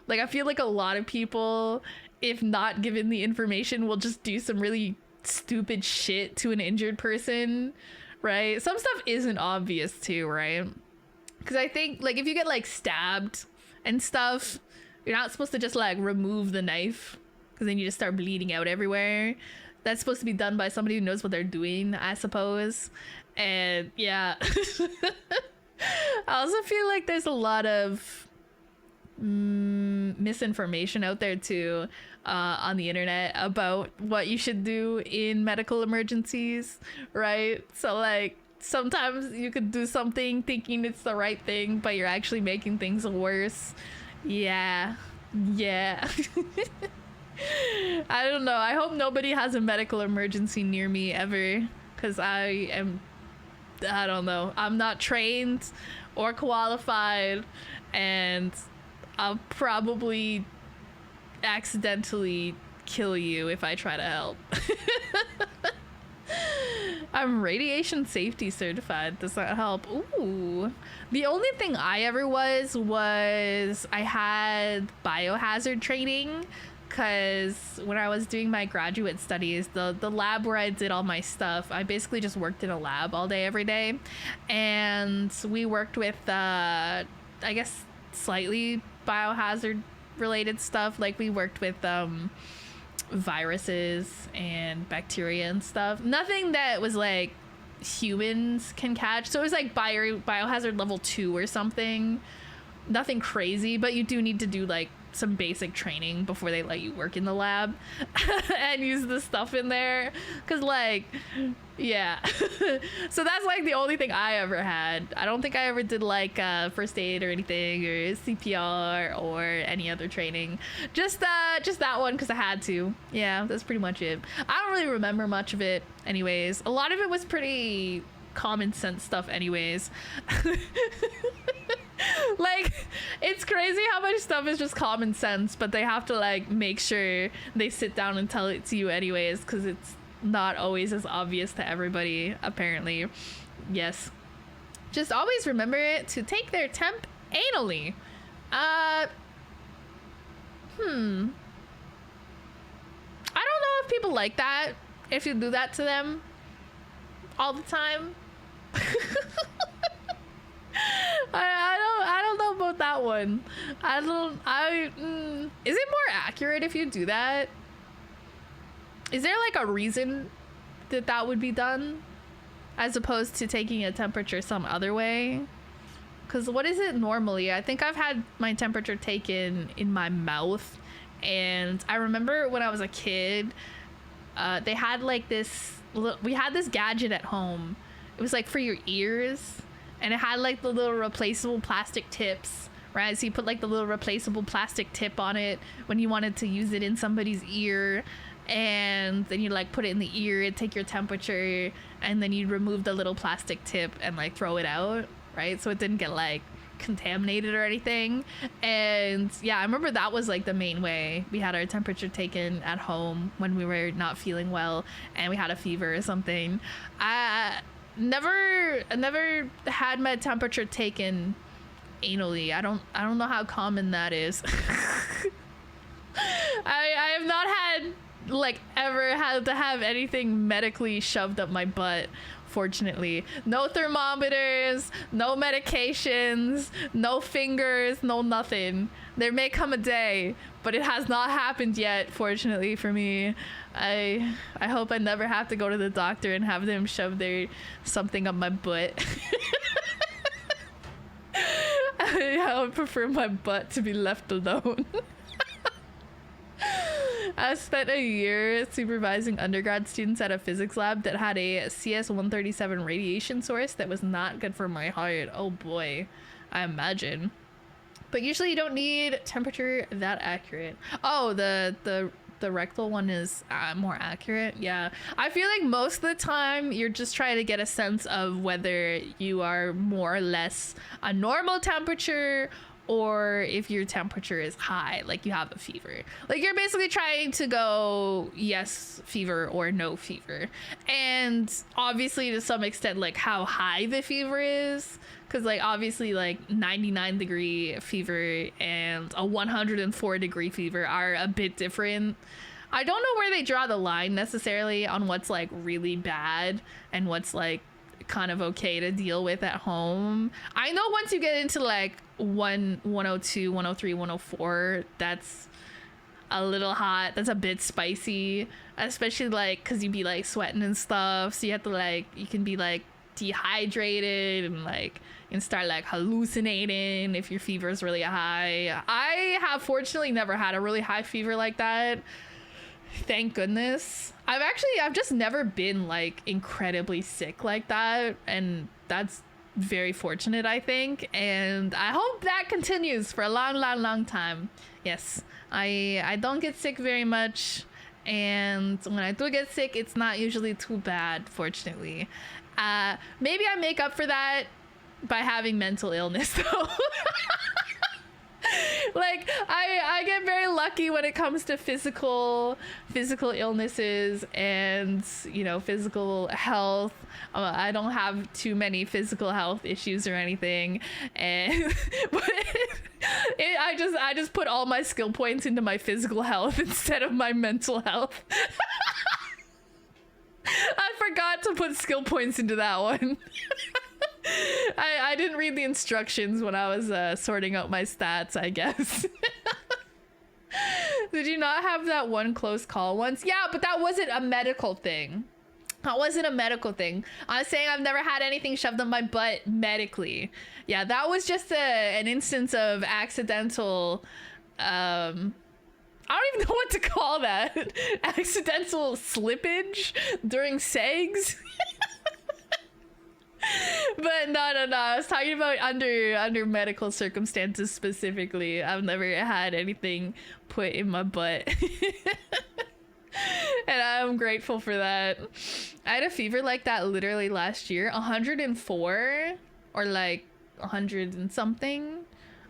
Speaker 1: Like, I feel like a lot of people, if not given the information, will just do some really stupid shit to an injured person, right? Some stuff isn't obvious too, right? Because I think, like, if you get, like, stabbed and stuff, you're not supposed to just, like, remove the knife, because then you just start bleeding out everywhere. That's supposed to be done by somebody who knows what they're doing, I suppose. And, yeah. I also feel like there's a lot of misinformation out there too on the internet about what you should do in medical emergencies, right? So like sometimes you could do something thinking it's the right thing, but you're actually making things worse. Yeah. I don't know. I hope nobody has a medical emergency near me ever, because I don't know. I'm not trained or qualified, and I'll probably accidentally kill you if I try to help. I'm radiation safety certified. Does that help? Ooh. The only thing I ever was I had biohazard training, because when I was doing my graduate studies, the lab where I did all my stuff, I basically just worked in a lab all day, every day. And we worked with, I guess, slightly biohazard related stuff. Like we worked with viruses and bacteria and stuff. Nothing that was like humans can catch. So it was like biohazard level 2 or something, nothing crazy, but you do need to do like some basic training before they let you work in the lab and use the stuff in there, because like, yeah. So that's like the only thing I ever had. I don't think I ever did like first aid or anything, or CPR or any other training. Just that one because I had to. Yeah, that's pretty much it. I don't really remember much of it anyways. A lot of it was pretty common sense stuff anyways. Like, it's crazy how much stuff is just common sense, but they have to like make sure they sit down and tell it to you anyways, because it's not always as obvious to everybody, apparently. Yes, just always remember to take their temp anally. I don't know if people like that, if you do that to them all the time. I don't know about that one. Is it more accurate if you do that? Is there like a reason that would be done as opposed to taking a temperature some other way? Because what is it normally? I think I've had my temperature taken in my mouth, and I remember when I was a kid, they had like we had this gadget at home. It was like for your ears, and it had like the little replaceable plastic tips, right? So you put like the little replaceable plastic tip on it when you wanted to use it in somebody's ear, and then you like put it in the ear, it'd take your temperature, and then you'd remove the little plastic tip and like throw it out, right? So it didn't get like contaminated or anything. And yeah, I remember that was like the main way we had our temperature taken at home when we were not feeling well and we had a fever or something. I never had my temperature taken anally. I don't know how common that is. I have not had ever had to have anything medically shoved up my butt, fortunately. No thermometers, no medications, no fingers, no nothing. There may come a day, but it has not happened yet, fortunately for me. I hope I never have to go to the doctor and have them shove something up my butt. I would prefer my butt to be left alone. I spent a year supervising undergrad students at a physics lab that had a CS-137 radiation source that was not good for my heart. Oh boy, I imagine. But usually you don't need temperature that accurate. Oh, the rectal one is more accurate. Yeah, I feel like most of the time you're just trying to get a sense of whether you are more or less a normal temperature, or if your temperature is high, like you have a fever. Like you're basically trying to go yes fever or no fever. And obviously to some extent like how high the fever is, because like obviously like 99-degree fever and a 104-degree fever are a bit different. I don't know where they draw the line necessarily on what's like really bad and what's like kind of okay to deal with at home. I know once you get into like 102, 103, 104, that's a little hot. That's a bit spicy, especially like because you'd be like sweating and stuff, so you have to like, you can be like dehydrated and like and start like hallucinating if your fever is really high. I have fortunately never had a really high fever like that, thank goodness. I've just never been like incredibly sick like that, and that's very fortunate, I think, and I hope that continues for a long time. Yes, I don't get sick very much, and when I do get sick, it's not usually too bad, fortunately. Maybe I make up for that by having mental illness though. Like I get very lucky when it comes to physical illnesses and, you know, physical health. I don't have too many physical health issues or anything, and but I just put all my skill points into my physical health instead of my mental health. I forgot to put skill points into that one. I didn't read the instructions when I was sorting out my stats, I guess. Did you not have that one close call once? Yeah, but that wasn't a medical thing. That wasn't a medical thing. I was saying I've never had anything shoved up my butt medically. Yeah, that was just an instance of accidental, I don't even know what to call that. Accidental slippage during segs. But no. I was talking about under medical circumstances specifically. I've never had anything put in my butt. And I'm grateful for that. I had a fever like that literally last year. 104 or like 100 and something.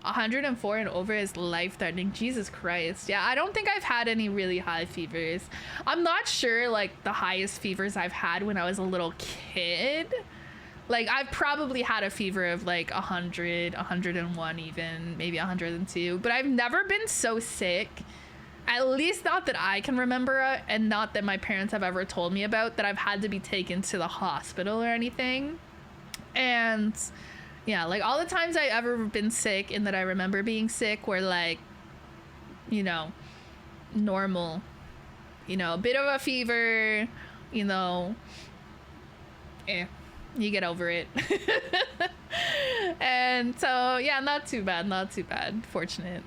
Speaker 1: 104 and over is life-threatening. Jesus Christ. Yeah, I don't think I've had any really high fevers. I'm not sure like the highest fevers I've had when I was a little kid. Like I've probably had a fever of like 100, 101 even, maybe 102. But I've never been so sick. At least not that I can remember, and not that my parents have ever told me about, that I've had to be taken to the hospital or anything. And yeah, like all the times I ever been sick and that I remember being sick were like, you know, normal, you know, a bit of a fever, you know, you get over it. And so yeah, not too bad, fortunate,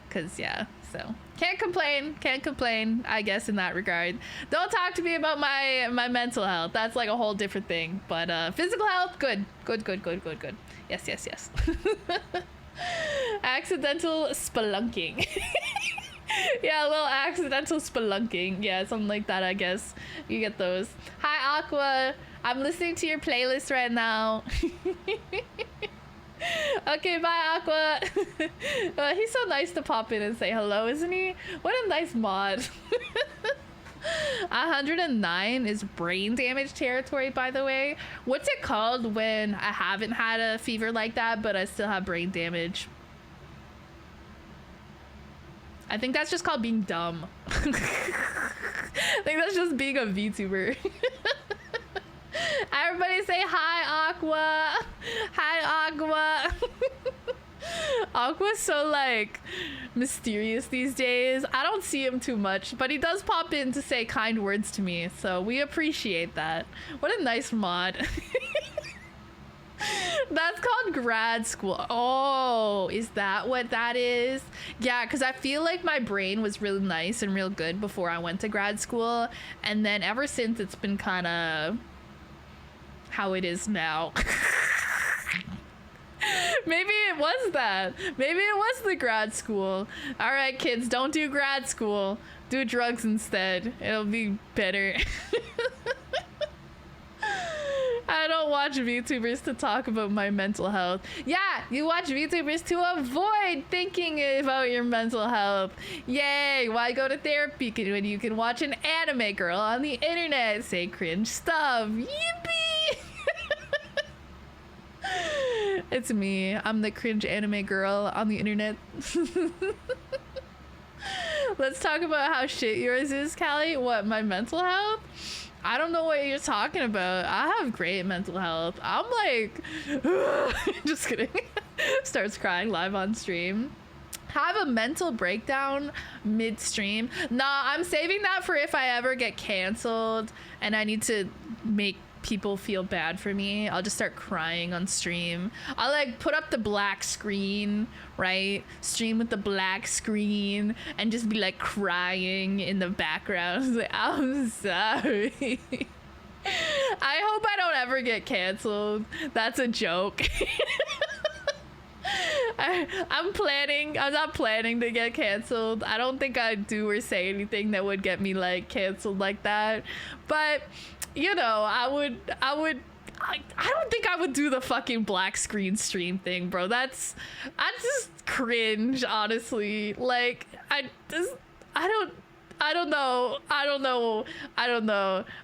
Speaker 1: because yeah, so can't complain, I guess, in that regard. Don't talk to me about my mental health. That's like a whole different thing. But physical health, good. Yes. Accidental spelunking. Yeah, a little accidental spelunking. Yeah, something like that, I guess. You get those. Hi, Aqua. I'm listening to your playlist right now. Okay, bye, Aqua. He's so nice to pop in and say hello, isn't he? What a nice mod. 109 is brain damage territory, by the way. What's it called when I haven't had a fever like that, but I still have brain damage? I think that's just called being dumb. I think that's just being a VTuber. Everybody say hi, Aqua. Hi, Aqua. Aqua's so like mysterious these days. I don't see him too much, but he does pop in to say kind words to me, so we appreciate that. What a nice mod. That's called grad school. Oh, is that what that is? Yeah, because I feel like my brain was really nice and real good before I went to grad school, and then ever since it's been kind of how it is now. Maybe it was that. Maybe it was the grad school. All right, kids, don't do grad school. Do drugs instead. It'll be better. I don't watch VTubers to talk about my mental health. Yeah, you watch VTubers to avoid thinking about your mental health. Yay, why go to therapy when you can watch an anime girl on the internet say cringe stuff? Yippee! It's me. I'm the cringe anime girl on the internet. Let's talk about how shit yours is, Callie. What, my mental health? I don't know what you're talking about. I have great mental health. I'm like, just kidding. Starts crying live on stream. Have a mental breakdown midstream. Nah, I'm saving that for if I ever get canceled and I need to make people feel bad for me. I'll just start crying on stream. I'll like put up the black screen, right? Stream with the black screen and just be like crying in the background. Like, I'm sorry. I hope I don't ever get canceled. That's a joke. I'm not planning to get canceled. I don't think I'd do or say anything that would get me like canceled like that. But you know, I don't think I would do the fucking black screen stream thing, bro. That's just cringe, honestly. Like, I don't know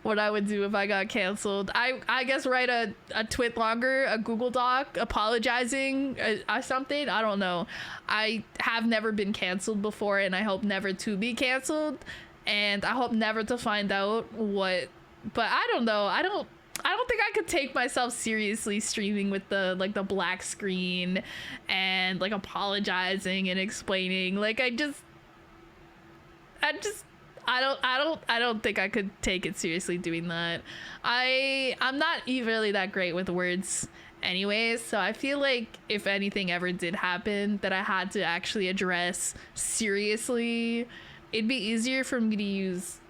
Speaker 1: what I would do if I got canceled. I guess write a tweet longer, a Google Doc apologizing or something. I don't know. I have never been canceled before, and I hope never to be canceled, and I hope never to find out what. But I don't know. I don't think I could take myself seriously streaming with the like the black screen and like apologizing and explaining. Like I I don't think I could take it seriously doing that. I'm not really that great with words anyways, so I feel like if anything ever did happen that I had to actually address seriously, it'd be easier for me to use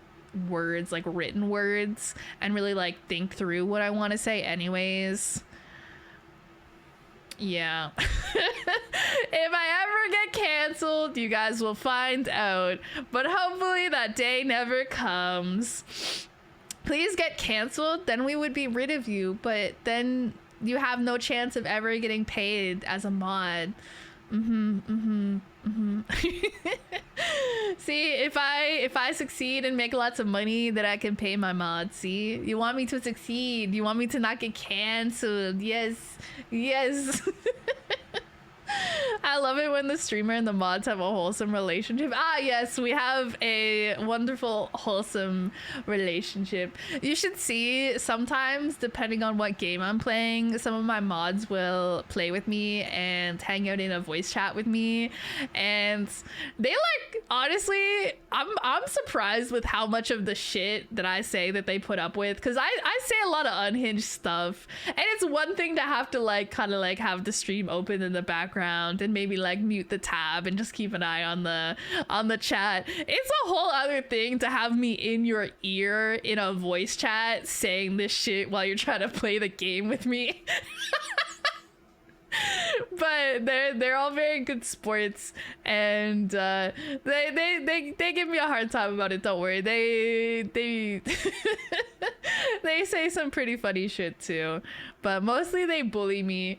Speaker 1: words, like written words, and really like think through what I want to say anyways. Yeah. If I ever get canceled, you guys will find out, but hopefully that day never comes. Please get canceled, then we would be rid of you, but then you have no chance of ever getting paid as a mod. See, if I succeed and make lots of money, then I can pay my mods. See, you want me to succeed, you want me to not get canceled. Yes. I love it when the streamer and the mods have a wholesome relationship. Ah, yes, we have a wonderful, wholesome relationship. You should see sometimes, depending on what game I'm playing, some of my mods will play with me and hang out in a voice chat with me. And they like, honestly, I'm surprised with how much of the shit that I say that they put up with. Because I say a lot of unhinged stuff. And it's one thing to have to like kind of like have the stream open in the background and maybe like mute the tab and just keep an eye on the chat. It's a whole other thing to have me in your ear in a voice chat saying this shit while you're trying to play the game with me. But they're all very good sports, and they give me a hard time about it. Don't worry, they they say some pretty funny shit too, but mostly they bully me.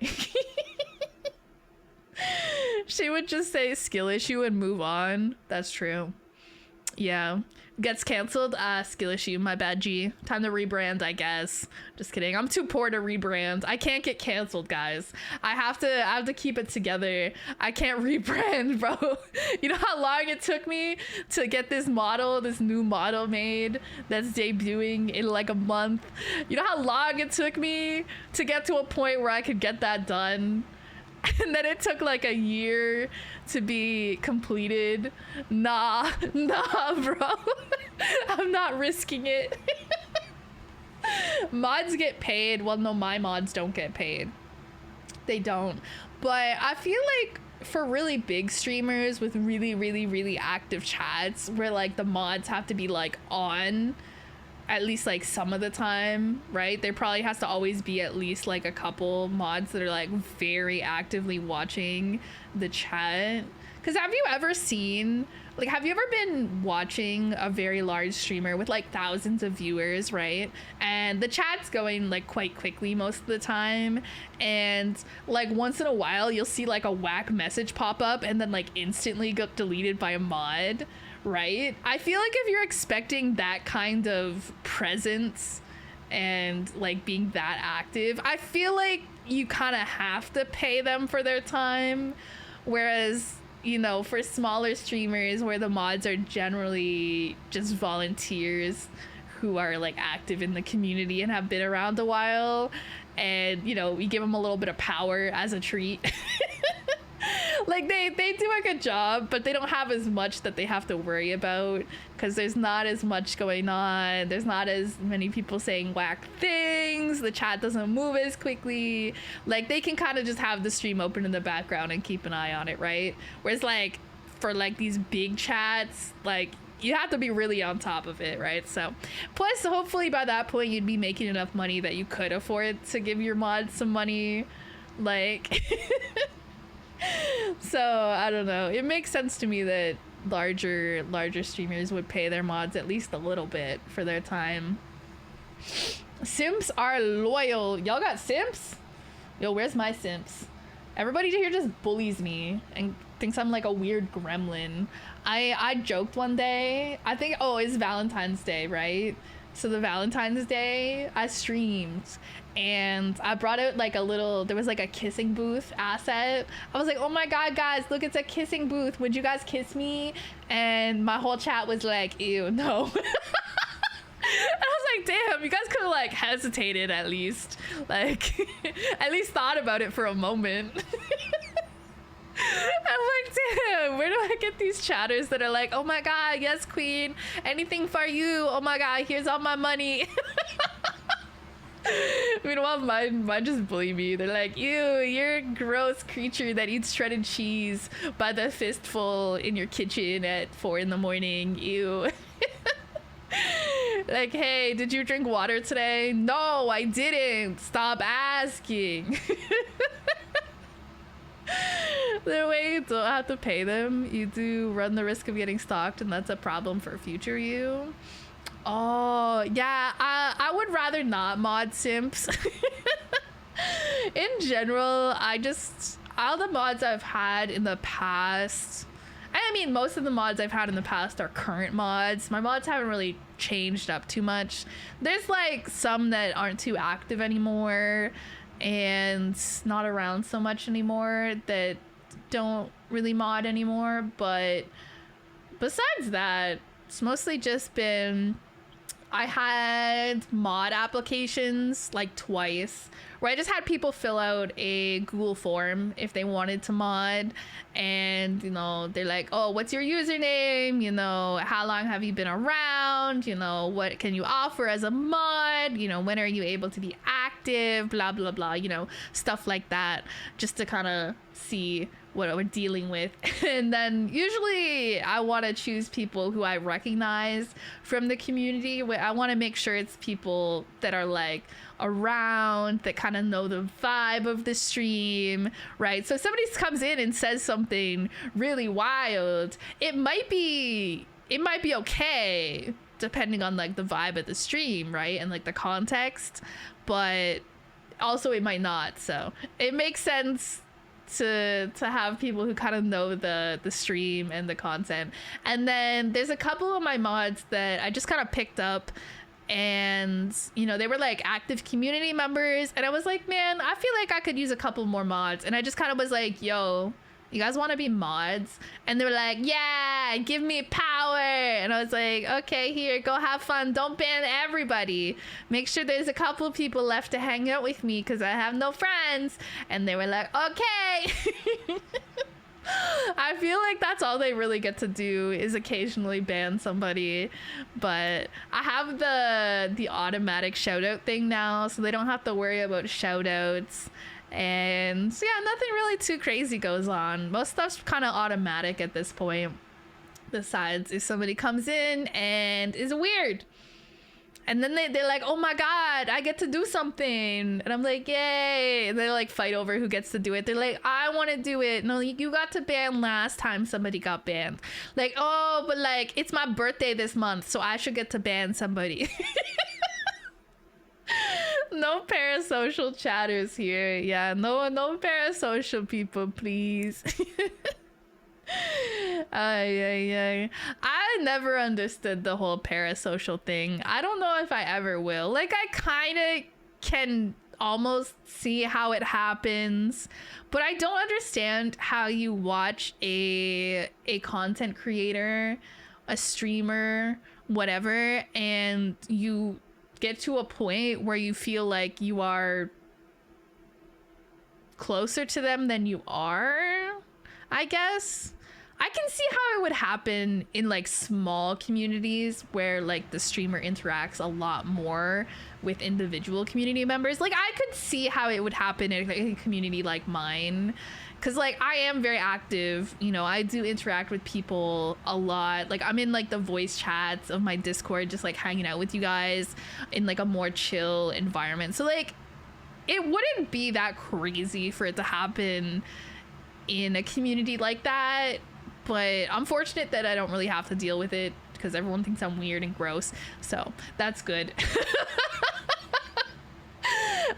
Speaker 1: She would just say skill issue and move on. That's true. Yeah. Gets canceled. Skill issue. My bad, G. Time to rebrand, I guess. Just kidding. I'm too poor to rebrand. I can't get canceled, guys. I have to keep it together. I can't rebrand, bro. You know how long it took me to get this new model made that's debuting in like a month? You know how long it took me to get to a point where I could get that done? And then it took like a year to be completed. Nah, bro. I'm not risking it. Mods get paid. Well, no, my mods don't get paid. They don't. But I feel like for really big streamers with really active chats where like the mods have to be like on at least like some of the time, right? There probably has to always be at least like a couple mods that are like very actively watching the chat. Because have you ever seen, like, have you ever been watching a very large streamer with like thousands of viewers, right? And the chat's going like quite quickly most of the time, and like once in a while you'll see like a whack message pop up and then like instantly get deleted by a mod, right? I feel like if you're expecting that kind of presence and like being that active, I feel like you kind of have to pay them for their time. Whereas, you know, for smaller streamers where the mods are generally just volunteers who are like active in the community and have been around a while, and, you know, we give them a little bit of power as a treat. Like they do a good job, but they don't have as much that they have to worry about because there's not as much going on. There's not as many people saying whack things. The chat doesn't move as quickly. Like they can kind of just have the stream open in the background and keep an eye on it, right? Whereas like for like these big chats, like you have to be really on top of it, right? So plus hopefully by that point you'd be making enough money that you could afford to give your mods some money, like. So I don't know, it makes sense to me that larger streamers would pay their mods at least a little bit for their time. Simps are loyal. Y'all got simps? Yo, where's my simps? Everybody here just bullies me and thinks I'm like a weird gremlin. I joked one day, I think, oh, it's Valentine's Day, right? So the Valentine's Day I streamed and I brought out like a little, there was like a kissing booth asset. I was like, oh my god, guys, look, it's a kissing booth, would you guys kiss me? And my whole chat was like, ew, no. And I was like, damn, you guys could have like hesitated at least, like at least thought about it for a moment. I'm like, Damn, where do I get these chatters that are like, oh my god, yes queen, anything for you, oh my god, here's all my money. Meanwhile, mine just bully me. They're like, ew, you're a gross creature that eats shredded cheese by the fistful in your kitchen at 4 in the morning. Ew. Like, hey, did you drink water today? No, I didn't. Stop asking. The way you don't have to pay them, you do run the risk of getting stalked, and that's a problem for future you. Oh, yeah, I would rather not mod simps. In general, all the mods I've had in the past, I mean, most of the mods I've had in the past are current mods. My mods haven't really changed up too much. There's like some that aren't too active anymore and not around so much anymore that don't really mod anymore. But besides that, it's mostly just been, I had mod applications like twice where I just had people fill out a Google form if they wanted to mod, and you know, they're like, oh, what's your username, you know, how long have you been around, you know, what can you offer as a mod, you know, when are you able to be active, blah blah blah, you know, stuff like that, just to kind of see what we're dealing with. And then usually I want to choose people who I recognize from the community. I want to make sure it's people that are like around, that kind of know the vibe of the stream, right? So if somebody comes in and says something really wild, it might be okay depending on like the vibe of the stream, right, and like the context, but also it might not. So it makes sense to have people who kind of know the stream and the content. And then there's a couple of my mods that I just kind of picked up, and you know, they were like active community members, and I was like, man, I feel like I could use a couple more mods. And I just kind of was like, yo, you guys want to be mods? And they were like, yeah, give me power. And I was like, okay, here, go have fun, don't ban everybody, make sure there's a couple people left to hang out with me because I have no friends. And they were like, okay. I feel like that's all they really get to do is occasionally ban somebody. But I have the automatic shout out thing now, so they don't have to worry about shout outs. And so yeah, nothing really too crazy goes on. Most stuff's kind of automatic at this point, besides if somebody comes in and is weird, and then they're like, oh my god, I get to do something, and I'm like, yay. And they like fight over who gets to do it. They're like, I want to do it. No, you got to ban last time somebody got banned. Like, oh, but like it's my birthday this month, so I should get to ban somebody. No parasocial chatters here. Yeah, no parasocial people, please. I never understood the whole parasocial thing. I don't know if I ever will. Like, I kind of can almost see how it happens, but I don't understand how you watch a content creator, a streamer, whatever, and you get to a point where you feel like you are closer to them than you are, I guess. I can see how it would happen in like small communities where like the streamer interacts a lot more with individual community members. Like, I could see how it would happen in a community like mine, because like I am very active, you know, I do interact with people a lot. Like, I'm in like the voice chats of my Discord, just like hanging out with you guys in like a more chill environment. So like it wouldn't be that crazy for it to happen in a community like that, but I'm fortunate that I don't really have to deal with it because everyone thinks I'm weird and gross, so that's good.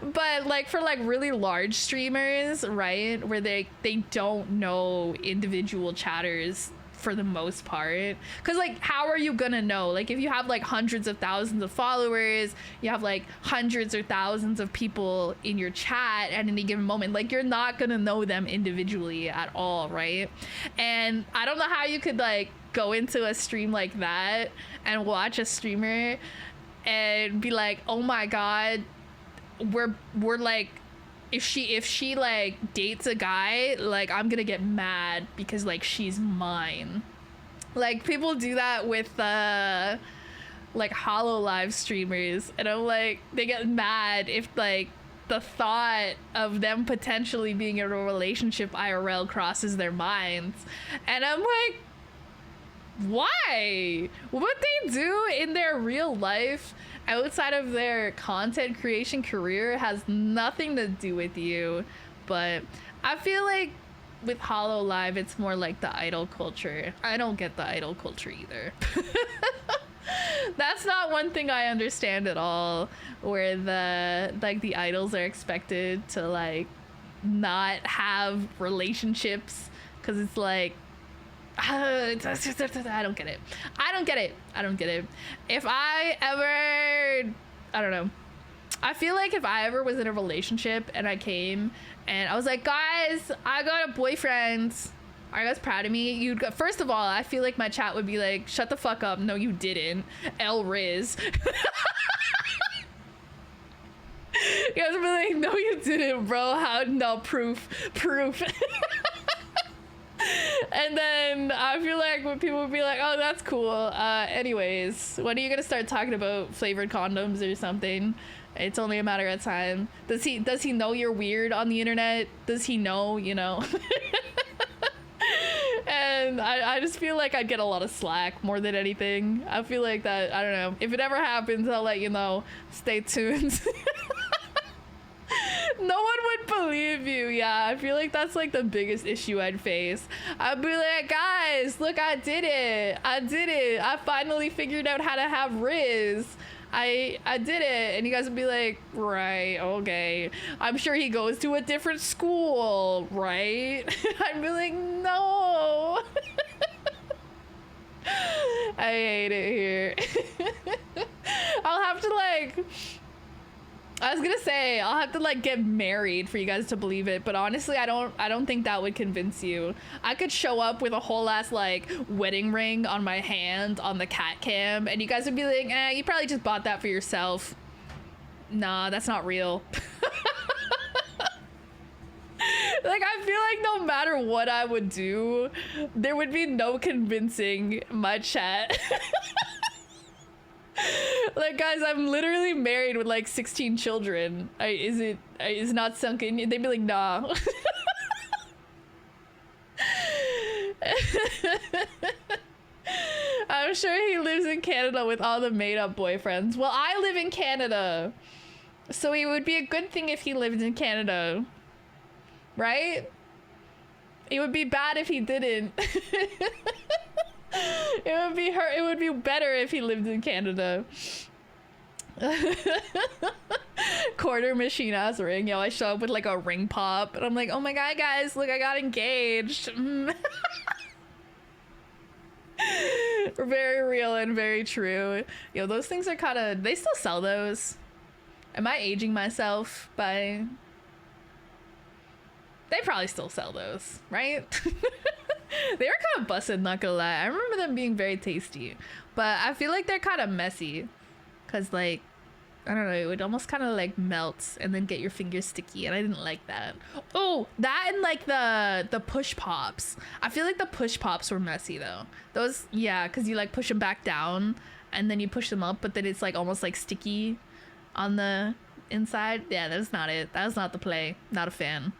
Speaker 1: But like for like really large streamers, right, where they don't know individual chatters for the most part, because like how are you gonna know? Like, if you have like hundreds of thousands of followers, you have like hundreds or thousands of people in your chat at any given moment, like you're not gonna know them individually at all, right? And I don't know how you could like go into a stream like that and watch a streamer and be like, oh my god, we're like if she like dates a guy, like I'm gonna get mad because like she's mine. Like people do that with like Hollow Live streamers, and I'm like, they get mad if like the thought of them potentially being in a relationship IRL crosses their minds. And I'm like, why? What they do in their real life outside of their content creation career has nothing to do with you. But I feel like with Hollow Live, it's more like the idol culture. I don't get the idol culture either. That's not one thing I understand at all, where the idols are expected to like not have relationships because it's like I don't get it. I don't get it. If I ever, I don't know. I feel like if I ever was in a relationship and I came and I was like, guys, I got a boyfriend. Are you guys proud of me? You'd go, first of all, I feel like my chat would be like, shut the fuck up. No, you didn't. L Riz. You guys would be like, no, you didn't, bro. How? No, proof. And then I feel like when people would be like, oh, that's cool. Anyways, when are you gonna start talking about flavored condoms or something? It's only a matter of time. Does he know you're weird on the internet? Does he know, you know? And I just feel like I'd get a lot of slack more than anything. I feel like that, I don't know. If it ever happens, I'll let you know. Stay tuned. No one would believe you. Yeah, I feel like that's like the biggest issue I'd face. I'd be like, guys, look, I did it. I finally figured out how to have Riz. I did it. And you guys would be like, right, okay. I'm sure he goes to a different school, right? I'd be like, no. I hate it here. I'll have to like, I was gonna say, I'll have to like get married for you guys to believe it, but honestly, I don't think that would convince you. I could show up with a whole ass like wedding ring on my hand on the cat cam, and you guys would be like, you probably just bought that for yourself. Nah, that's not real. Like, I feel like no matter what I would do, there would be no convincing my chat. Like, guys, I'm literally married with like 16 children. Is it not sunk in? They'd be like, nah. I'm sure he lives in Canada with all the made-up boyfriends. Well, I live in Canada, so it would be a good thing if he lived in Canada, right? It would be bad if he didn't. It would be better if he lived in Canada. Quarter machine ass ring. Yo, I show up with like a ring pop and I'm like, oh my god, guys, look, I got engaged. Very real and very true. Yo, those things are kind of, they still sell those. Am I aging myself by, they probably still sell those, right? They were kind of busted, not gonna lie. I remember them being very tasty, but I feel like they're kind of messy because, like, I don't know, it would almost kind of like melt and then get your fingers sticky, and I didn't like that. Oh, that and like the push pops. I feel like the push pops were messy though. Those, yeah, because you like push them back down and then you push them up, but then it's like almost like sticky on the inside. Yeah, that's not it. That was not the play. Not a fan.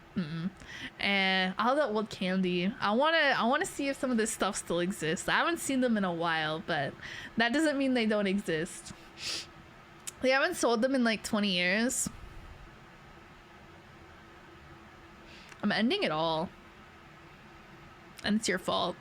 Speaker 1: And all that old candy, I want to see if some of this stuff still exists. I haven't seen them in a while, but that doesn't mean they don't exist. They haven't sold them in like 20 years. I'm ending it all, and it's your fault.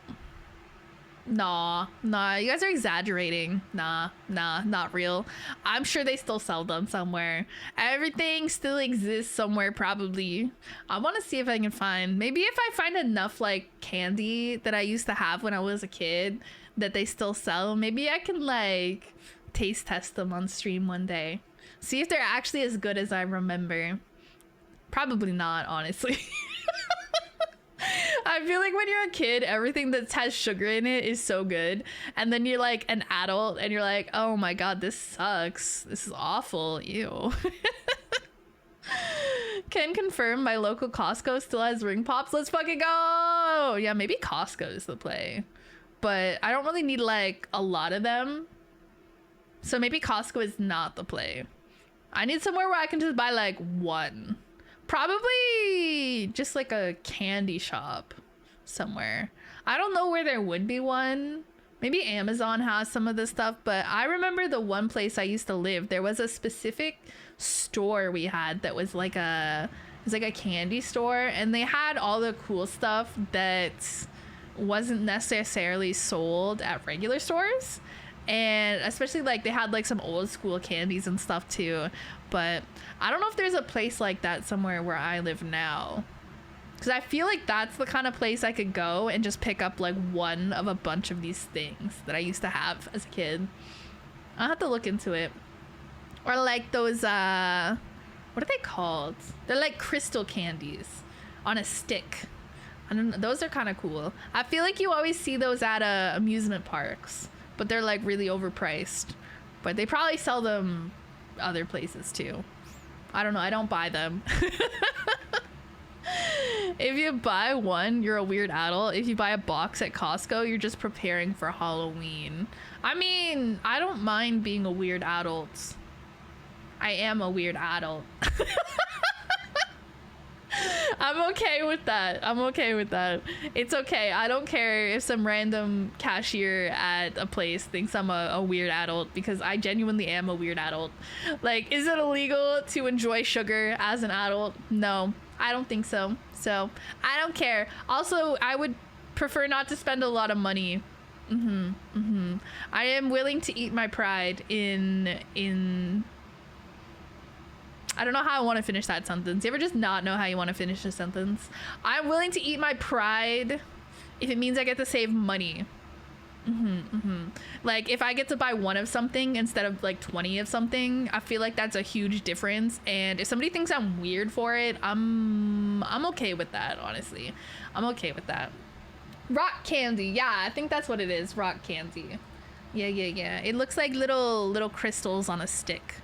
Speaker 1: Nah, you guys are exaggerating. Nah, not real. I'm sure they still sell them somewhere. Everything still exists somewhere, probably. I want to see if I can find, maybe if I find enough like candy that I used to have when I was a kid that they still sell, maybe I can like taste test them on stream one day. See if they're actually as good as I remember. Probably not, honestly. I feel like when you're a kid, everything that has sugar in it is so good. And then you're like an adult and you're like, oh my god, this sucks. This is awful. Ew. Can confirm my local Costco still has ring pops. Let's fucking go. Yeah, maybe Costco is the play, but I don't really need like a lot of them. So maybe Costco is not the play. I need somewhere where I can just buy like one. Probably just like a candy shop somewhere. I don't know where there would be one. Maybe Amazon has some of this stuff, but I remember the one place I used to live, there was a specific store we had that was like it was like a candy store, and they had all the cool stuff that wasn't necessarily sold at regular stores. And especially like they had like some old school candies and stuff too, but I don't know if there's a place like that somewhere where I live now, because I feel like that's the kind of place I could go and just pick up like one of a bunch of these things that I used to have as a kid. I'll have to look into it. Or like those what are they called? They're like crystal candies on a stick. I don't know, those are kind of cool. I feel like you always see those at amusement parks, but they're like really overpriced. But they probably sell them other places too. I don't know, I don't buy them. If you buy one, you're a weird adult. If you buy a box at Costco, you're just preparing for Halloween. I mean, I don't mind being a weird adult. I am a weird adult. I'm okay with that. I'm okay with that. It's okay. I don't care if some random cashier at a place thinks I'm a weird adult, because I genuinely am a weird adult. Like, is it illegal to enjoy sugar as an adult? No, I don't think so. So I don't care. Also, I would prefer not to spend a lot of money. I am willing to eat my pride in I don't know how I want to finish that sentence. You ever just not know how you want to finish a sentence? I'm willing to eat my pride if it means I get to save money. Like, if I get to buy one of something instead of like 20 of something, I feel like that's a huge difference. And if somebody thinks I'm weird for it, I'm okay with that, honestly. I'm okay with that. Rock candy. Yeah, I think that's what it is. Rock candy. Yeah. It looks like little crystals on a stick.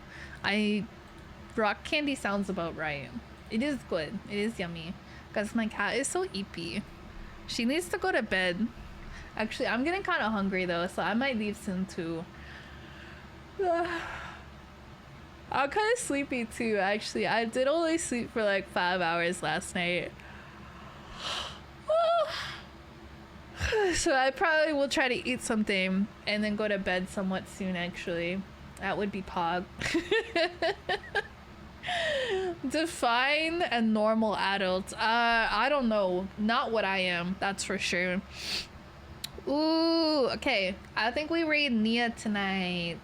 Speaker 1: Rock candy sounds about right. It is good. It is yummy. Because my cat is so eepy. She needs to go to bed. Actually, I'm getting kind of hungry though, so I might leave soon too. I'm kind of sleepy too, actually. I did only sleep for like 5 hours last night. So I probably will try to eat something and then go to bed somewhat soon, actually. That would be pog. Define a normal adult. I don't know. Not what I am, that's for sure. Ooh, okay. I think we raid Nia tonight.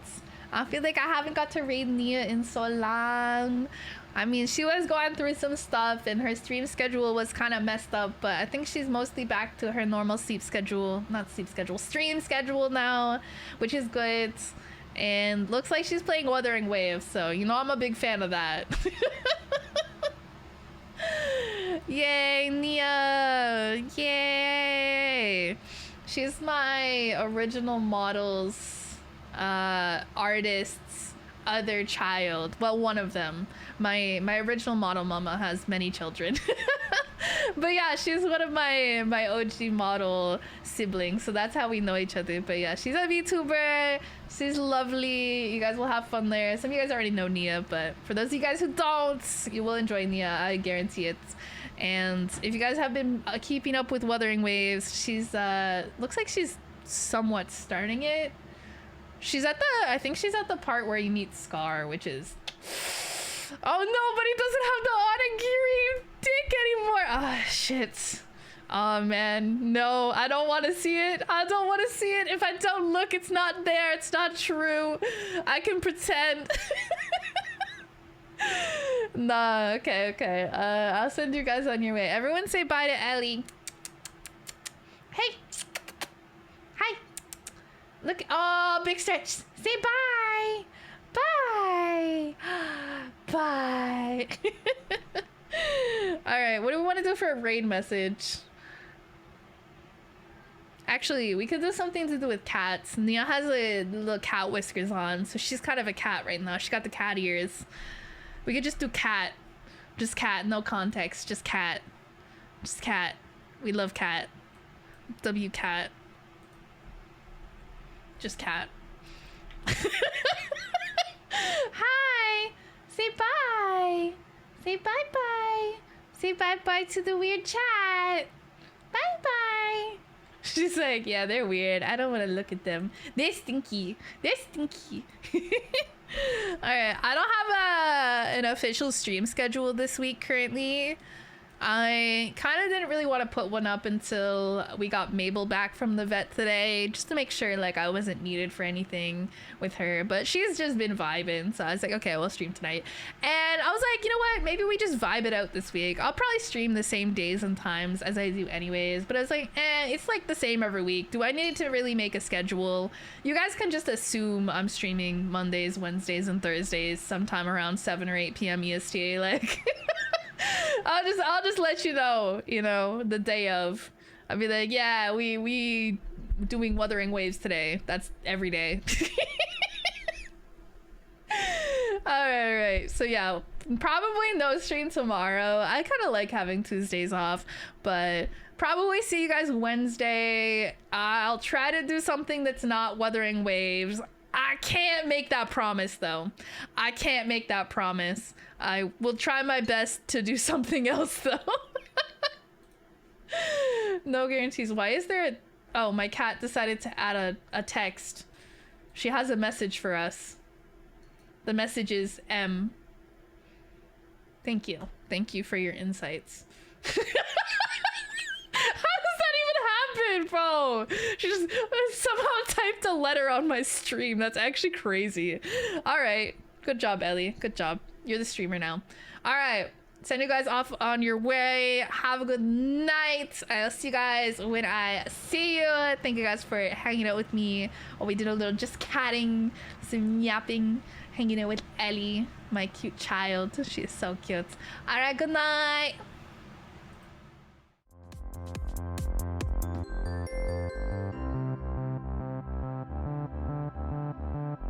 Speaker 1: I feel like I haven't got to raid Nia in so long. I mean, she was going through some stuff and her stream schedule was kind of messed up, but I think she's mostly back to her normal stream schedule now, which is good. And looks like she's playing Wuthering Waves, so you know I'm a big fan of that. Yay, Nia! Yay! She's my original model's artist's other child. Well, one of them. My original model mama has many children. But yeah, she's one of my OG model siblings, so that's how we know each other. But yeah, she's a VTuber. She's lovely. You guys will have fun there. Some of you guys already know Nia, but for those of you guys who don't, you will enjoy Nia. I guarantee it. And if you guys have been keeping up with Wuthering Waves, she's looks like she's somewhat starting it. I think she's at the part where you meet Scar, which is, oh no, but he doesn't have the Onigiri dick anymore. Ah, shit. Oh man, no, I don't want to see it. I don't want to see it. If I don't look, it's not there. It's not true. I can pretend. Nah, okay. I'll send you guys on your way. Everyone say bye to Ellie. Hey. Hi. Look. Oh, big stretch. Say bye. Bye. Bye. All right, what do we want to do for a raid message? Actually, we could do something to do with cats. Nia has a little cat whiskers on, so she's kind of a cat right now. She got the cat ears. We could just do cat. Just cat, no context. Just cat. Just cat. We love cat. W cat. Just cat. Hi. Say bye. Say bye-bye. Say bye-bye to the weird chat. Bye-bye. She's like, yeah, they're weird. I don't want to look at them. They're stinky. They're stinky. Alright, I don't have an official stream schedule this week currently. I kind of didn't really want to put one up until we got Mabel back from the vet today, just to make sure like I wasn't needed for anything with her, but she's just been vibing, so I was like, okay, we'll stream tonight. And I was like, you know what, maybe we just vibe it out this week. I'll probably stream the same days and times as I do anyways, but I was like, it's like the same every week. Do I need to really make a schedule? You guys can just assume I'm streaming Mondays, Wednesdays, and Thursdays sometime around 7 or 8 p.m. EST, like I'll just let you know, the day of. I'll be like, yeah, we doing Wuthering Waves today. That's every day. All right. So yeah, probably no stream tomorrow. I kind of like having Tuesdays off, but probably see you guys Wednesday. I'll try to do something that's not Wuthering Waves. I can't make that promise though. I can't make that promise. I will try my best to do something else though. No guarantees. Why is there oh, my cat decided to add a text. She has a message for us. The message is M. Thank you. Thank you for your insights. Happen, bro. She just somehow typed a letter on my stream. That's actually crazy. All right, good job, Ellie. Good job. You're the streamer now. All right, send you guys off on your way. Have a good night. I'll see you guys when I see you. Thank you guys for hanging out with me while we did a little just catting, some yapping, hanging out with Ellie, my cute child. She is so cute. All right, good night.